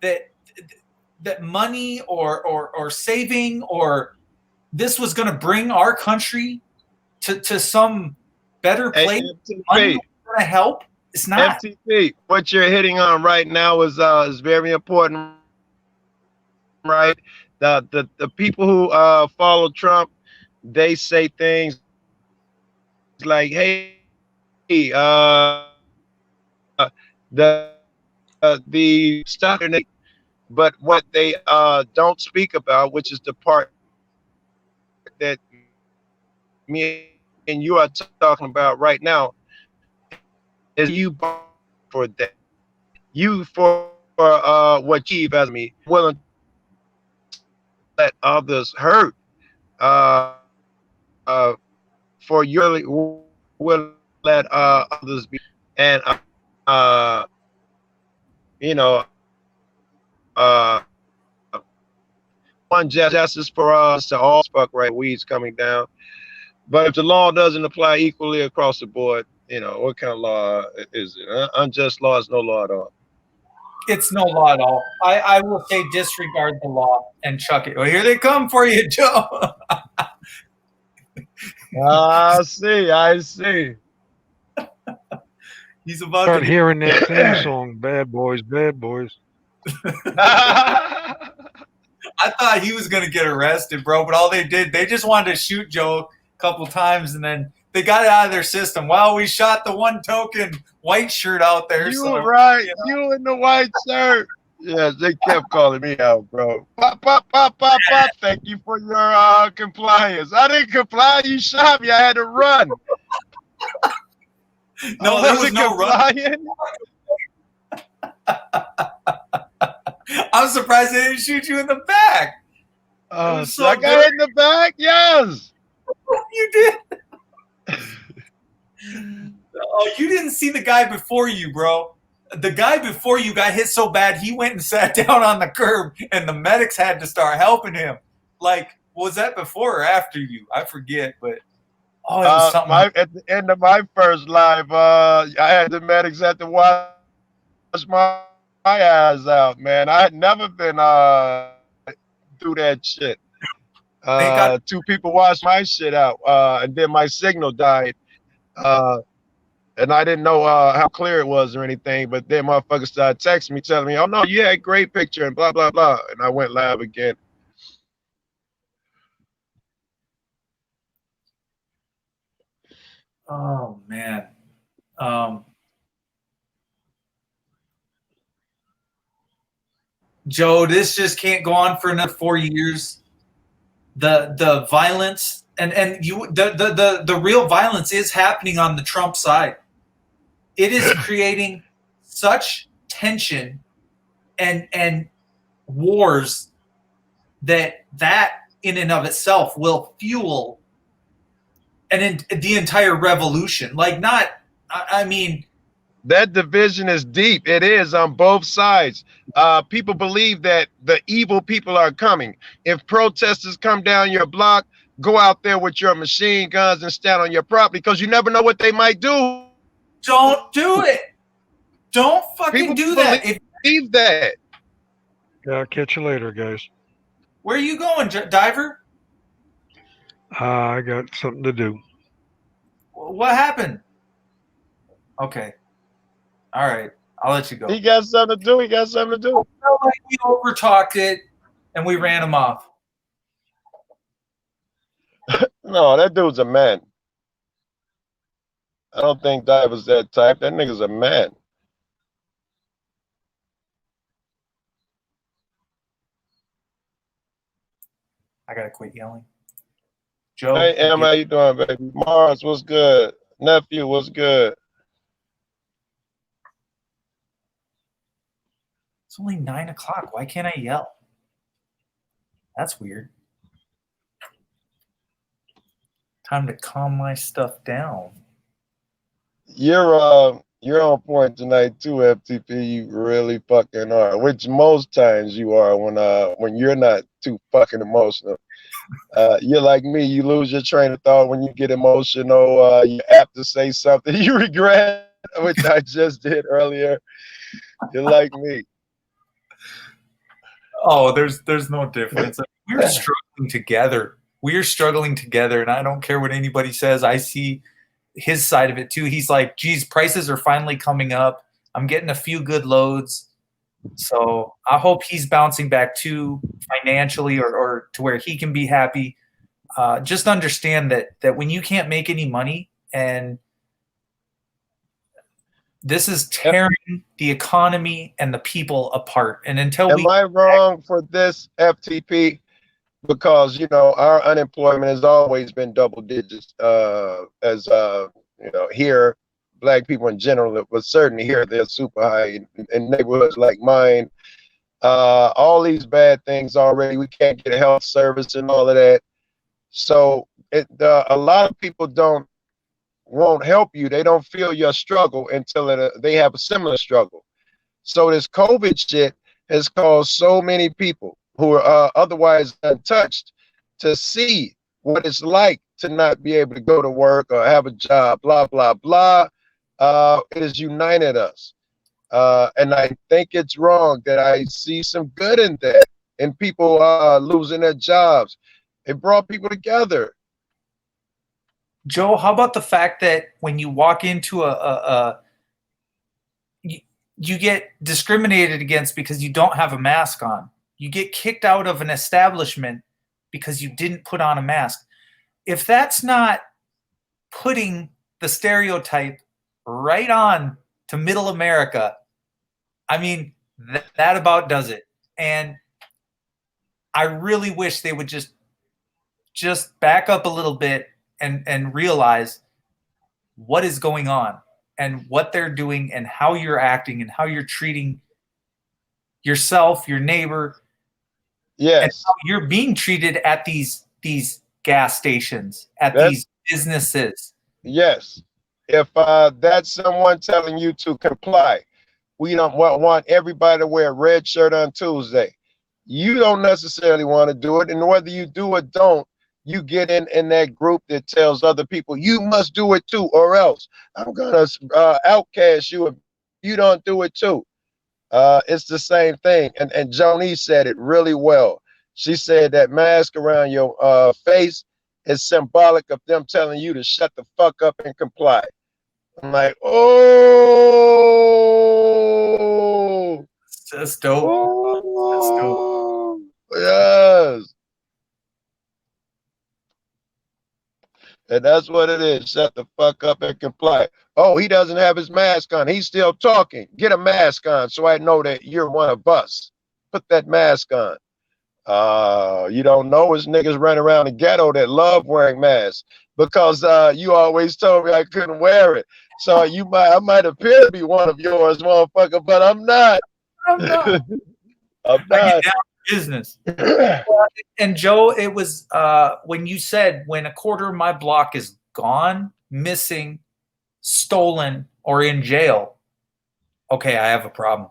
that money or saving or this was going to bring our country to some better place. Money was going to help. It's not. FTP, what you're hitting on right now is very important, right? The people who follow Trump, they say things like, "Hey, the stock," but what they don't speak about, which is the part that me and you are talking about right now, is you for that, you for what you as me willing to let others hurt, uh, uh, for your will let others be, and uh, you know, uh, one justice for us to all fuck right weeds coming down. But if the law doesn't apply equally across the board, what kind of law is it? Unjust law is no law at all. It's no law at all. I will say disregard the law and chuck it. Well, here they come for you, Joe. I see. He's about Start to hearing that theme song, "Bad Boys, Bad Boys." I thought he was going to get arrested, bro, but all they did, they just wanted to shoot Joe a couple times, and then they got it out of their system. Well, we shot the one token white shirt out there. You right. You in the white shirt. Yes, they kept calling me out, bro. Pop, pop, pop, pop, pop. Thank you for your compliance. I didn't comply. You shot me. I had to run. No, there was no run. I'm surprised they didn't shoot you in the back. So I got hit in the back? Yes. You did. Oh, you didn't see the guy before you, bro. The guy before you got hit so bad, he went and sat down on the curb, and the medics had to start helping him. Like, was that before or after you? I forget, but it was something. At the end of my first live, I had the medics had to wash my eyes out, man. I had never been through that shit. Two people washed my shit out, and then my signal died. And I didn't know how clear it was or anything, but then motherfuckers started texting me, telling me, "Oh no, you had a great picture," and blah blah blah. And I went live again. Oh man. Joe, this just can't go on for another 4 years. The violence and the real violence is happening on the Trump side. It is creating such tension and wars that in and of itself will fuel the entire revolution. That division is deep. It is on both sides. People believe that the evil people are coming. If protesters come down your block, go out there with your machine guns and stand on your property because you never know what they might do. Don't do it. Don't fucking People do that. believe that. Yeah, I'll catch you later, guys. Where are you going, Diver? I got something to do. What happened? Okay. All right. I'll let you go. He got something to do. He got something to do. I felt like we overtalked it and we ran him off. No, that dude's a man. I don't think Diver's that type. That nigga's a man. I gotta quit yelling. Joe. Hey, Em, how you doing, baby? Mars, what's good? Nephew, what's good? It's only 9 o'clock. Why can't I yell? That's weird. Time to calm my stuff down. You're on point tonight too, FTP. You really fucking are. Which most times you are when you're not too fucking emotional. You're like me. You lose your train of thought when you get emotional. You're apt to say something you regret, which I just did earlier. You're like me. Oh, there's no difference. We're struggling together. We're struggling together, and I don't care what anybody says. I see his side of it too. He's like, geez, prices are finally coming up. I'm getting a few good loads. So I hope he's bouncing back too financially or to where he can be happy. Just understand that when you can't make any money and this is tearing the economy and the people apart. And until Am I wrong for this, FTP? Because our unemployment has always been double digits. Here, black people in general, but certainly here they're super high in neighborhoods like mine. All these bad things already. We can't get health service and all of that. So a lot of people won't help you. They don't feel your struggle until they have a similar struggle. So this COVID shit has caused so many people who are otherwise untouched to see what it's like to not be able to go to work or have a job, blah, blah, blah. It has united us. And I think it's wrong that I see some good in that, and people losing their jobs. It brought people together. Joe, how about the fact that when you walk into you get discriminated against because you don't have a mask on. You get kicked out of an establishment because you didn't put on a mask. If that's not putting the stereotype right on to middle America, I mean, that about does it. And I really wish they would just back up a little bit and realize what is going on and what they're doing and how you're acting and how you're treating yourself, your neighbor. Yes. And how you're being treated at these gas stations, these businesses. Yes. If that's someone telling you to comply, we don't want everybody to wear a red shirt on Tuesday. You don't necessarily want to do it. And whether you do or don't, you get in that group that tells other people, you must do it too, or else I'm going to outcast you if you don't do it too. It's the same thing. And Joni said it really well. She said that mask around your face is symbolic of them telling you to shut the fuck up and comply. I'm like, oh, that's dope. Oh, That's dope. Yes. And that's what it is. Shut the fuck up and comply. Oh, he doesn't have his mask on. He's still talking. Get a mask on so I know that you're one of us. Put that mask on. You don't know, it's niggas running around the ghetto that love wearing masks because you always told me I couldn't wear it. So I might appear to be one of yours, motherfucker, but I'm not. I'm not. I'm I not. get down to business. And Joe, it was when you said when a quarter of my block is gone, missing, stolen, or in jail, okay, I have a problem.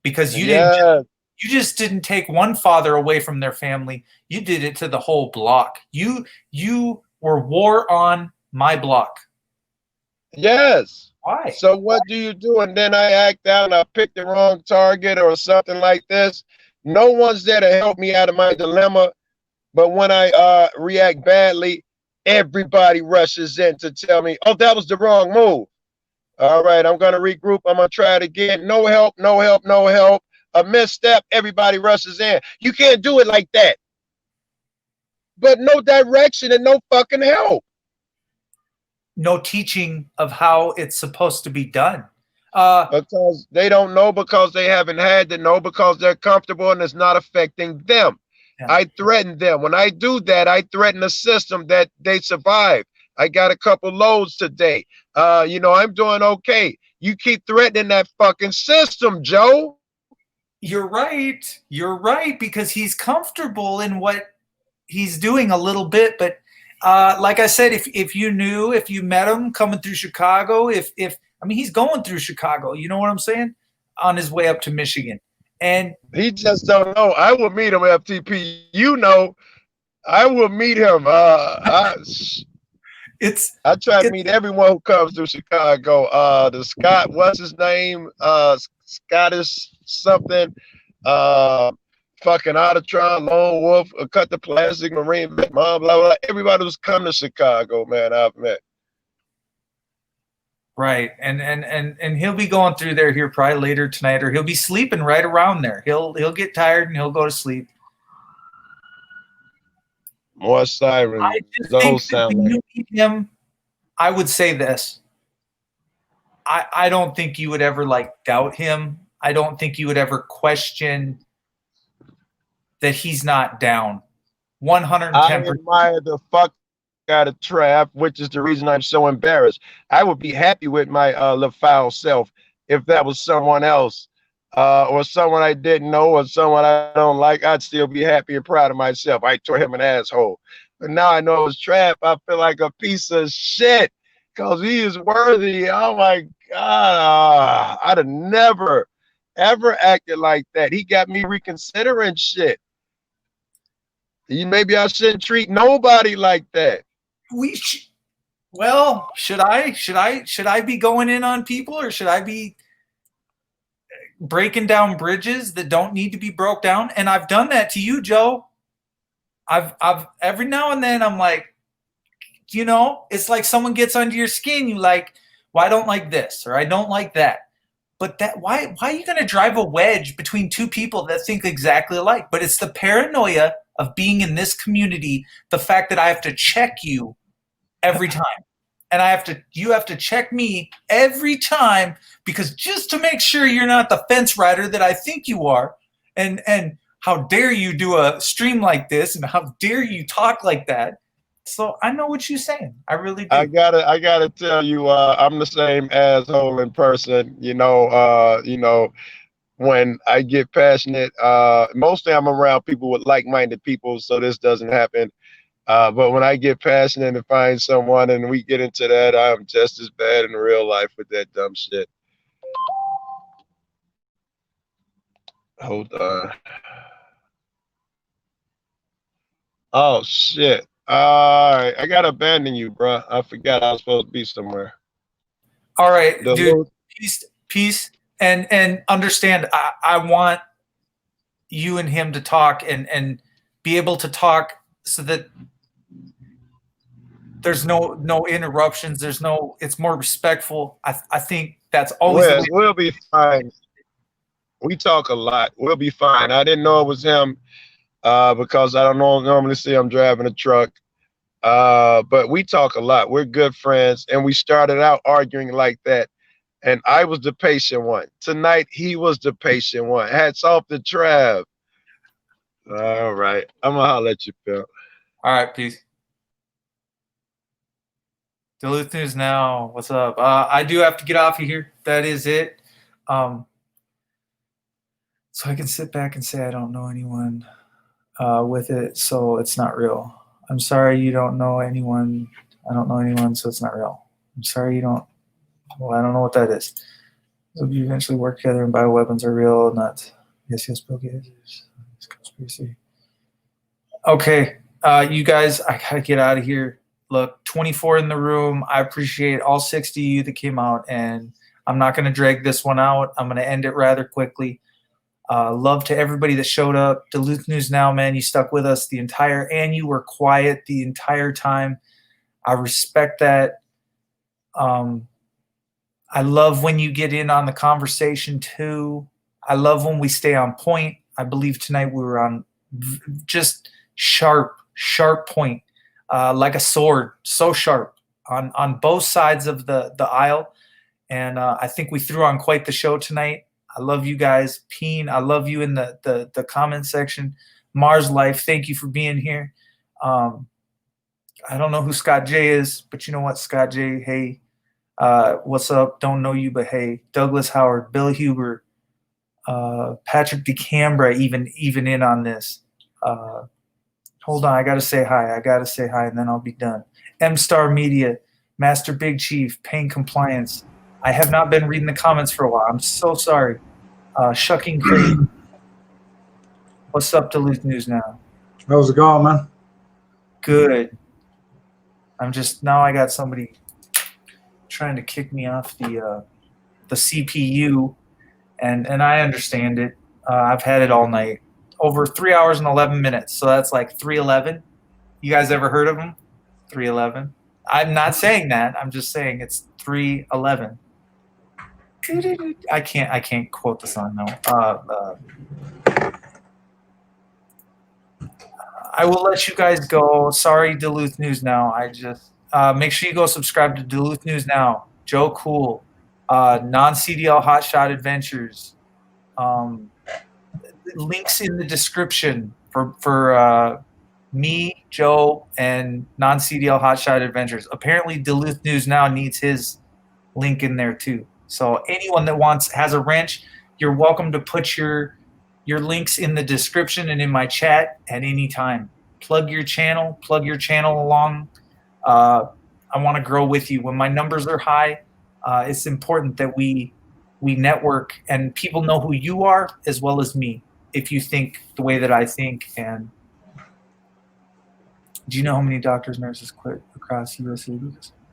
Because you You just didn't take one father away from their family. You did it to the whole block. You were war on my block. Yes. Why? So what do you do? And then I act out and I pick the wrong target or something like this. No one's there to help me out of my dilemma. But when I react badly, everybody rushes in to tell me, oh, that was the wrong move. All right, I'm going to regroup. I'm going to try it again. No help, no help, no help. A misstep, everybody rushes in. You can't do it like that. But no direction and no fucking help. No teaching of how it's supposed to be done. Because they don't know, because they haven't had to know, because they're comfortable and it's not affecting them. Yeah. I threaten them. When I do that, I threaten the system that they survive. I got a couple loads today. I'm doing okay. You keep threatening that fucking system, Joe. You're right. You're right, because he's comfortable in what he's doing a little bit. But like I said, if you met him coming through Chicago, he's going through Chicago, you know what I'm saying? On his way up to Michigan. And he just don't know. I will meet him, FTP. I will meet him. I try to meet everyone who comes through Chicago. The Scott, what's his name? Scottish something. Fucking Autotron, Lone Wolf, Cut the Plastic, Marine, Mom, blah, blah. Everybody who's come to Chicago, man, I've met. Right. And he'll be going through there here probably later tonight, or he'll be sleeping right around there. He'll get tired and he'll go to sleep. More sirens. I just think that when you meet him, I would say this. I don't think you would ever doubt him. I don't think you would ever question that he's not down. 110%. I admire the fuck out of Trap, which is the reason I'm so embarrassed. I would be happy with my LaFoul self if that was someone else, or someone I didn't know, or someone I don't like. I'd still be happy and proud of myself. I tore him an asshole. But now I know it's Trap. I feel like a piece of shit because he is worthy. Oh my God. I'd have never, ever acted like that. He got me reconsidering shit. Maybe I shouldn't treat nobody like that. Should I be going in on people, or should I be breaking down bridges that don't need to be broke down? And I've done that to you, Joe. I've every now and then I'm like, it's like someone gets under your skin. You like, well, I don't like this, or I don't like that. But why are you going to drive a wedge between two people that think exactly alike? But it's the paranoia of being in this community, the fact that I have to check you every time. And you have to check me every time, because just to make sure you're not the fence rider that I think you are. And how dare you do a stream like this, and how dare you talk like that? So I know what you're saying. I really do. I gotta tell you, I'm the same asshole in person. When I get passionate, mostly I'm around people with like-minded people, so this doesn't happen. But when I get passionate and find someone and we get into that, I'm just as bad in real life with that dumb shit. Hold on. Oh shit. All right, I gotta abandon you, bro. I forgot I was supposed to be somewhere. All right, dude. Peace, and understand. I want you and him to talk and be able to talk so that there's no interruptions. It's more respectful. I think that's always. We'll be fine. We talk a lot. We'll be fine. I didn't know it was him because I don't normally see him driving a truck. But we talk a lot. We're good friends, and we started out arguing like that. And I was the patient one. Tonight, he was the patient one. Hats off to Trav. All right. I'm going to holler at you, Phil. All right. Peace. Duluth News Now. What's up? I do have to get off of here. That is it. So I can sit back and say I don't know anyone with it, so it's not real. I'm sorry you don't know anyone. I don't know anyone, so it's not real. I'm sorry you don't. Well, I don't know what that is. So you eventually work together and bioweapons are real, not. Yes, Bill Gates. It's conspiracy. Okay, you guys, I gotta get out of here. Look, 24 in the room. I appreciate all 60 of you that came out, and I'm not gonna drag this one out. I'm gonna end it rather quickly. Love to everybody that showed up. Duluth News Now, man, you stuck with us the entire, and you were quiet the entire time. I respect that. I love when you get in on the conversation too. I love when we stay on point. I believe tonight we were on just sharp point, like a sword, so sharp on both sides of the aisle. And I think we threw on quite the show tonight. I love you guys. Peen, I love you in the comment section. Mars Life, thank you for being here. I don't know who Scott J is, but you know what, Scott J, hey, what's up? Don't know you, but hey. Douglas Howard, Bill Huber, Patrick DeCambra, even in on this. Hold on, I gotta say hi, and then I'll be done. M-Star Media, Master Big Chief, Pain Compliance. I have not been reading the comments for a while. I'm so sorry. Shucking Crazy. What's up, Duluth News Now? How's it going, man? Good. Now I got somebody trying to kick me off the CPU, and I understand it. I've had it all night. Over 3 hours and 11 minutes, so that's like 311. You guys ever heard of them? 311. I'm not saying that. I'm just saying it's 311. I can't quote the song now. I will let you guys go. Sorry, Duluth News Now. I just make sure you go subscribe to Duluth News Now. Joe Cool, non-CDL Hotshot Adventures. Links in the description for me, Joe, and non-CDL Hotshot Adventures. Apparently, Duluth News Now needs his link in there too. So anyone that has a wrench, you're welcome to put your links in the description and in my chat at any time. Plug your channel along. I want to grow with you. When my numbers are high, it's important that we network and people know who you are as well as me. If you think the way that I think, and do you know how many doctors, nurses quit across USA?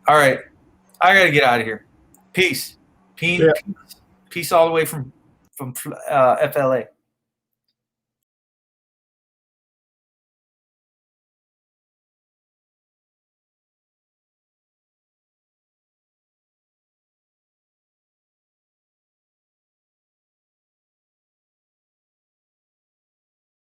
All right, I gotta get out of here. Peace. Peace all the way from FLA.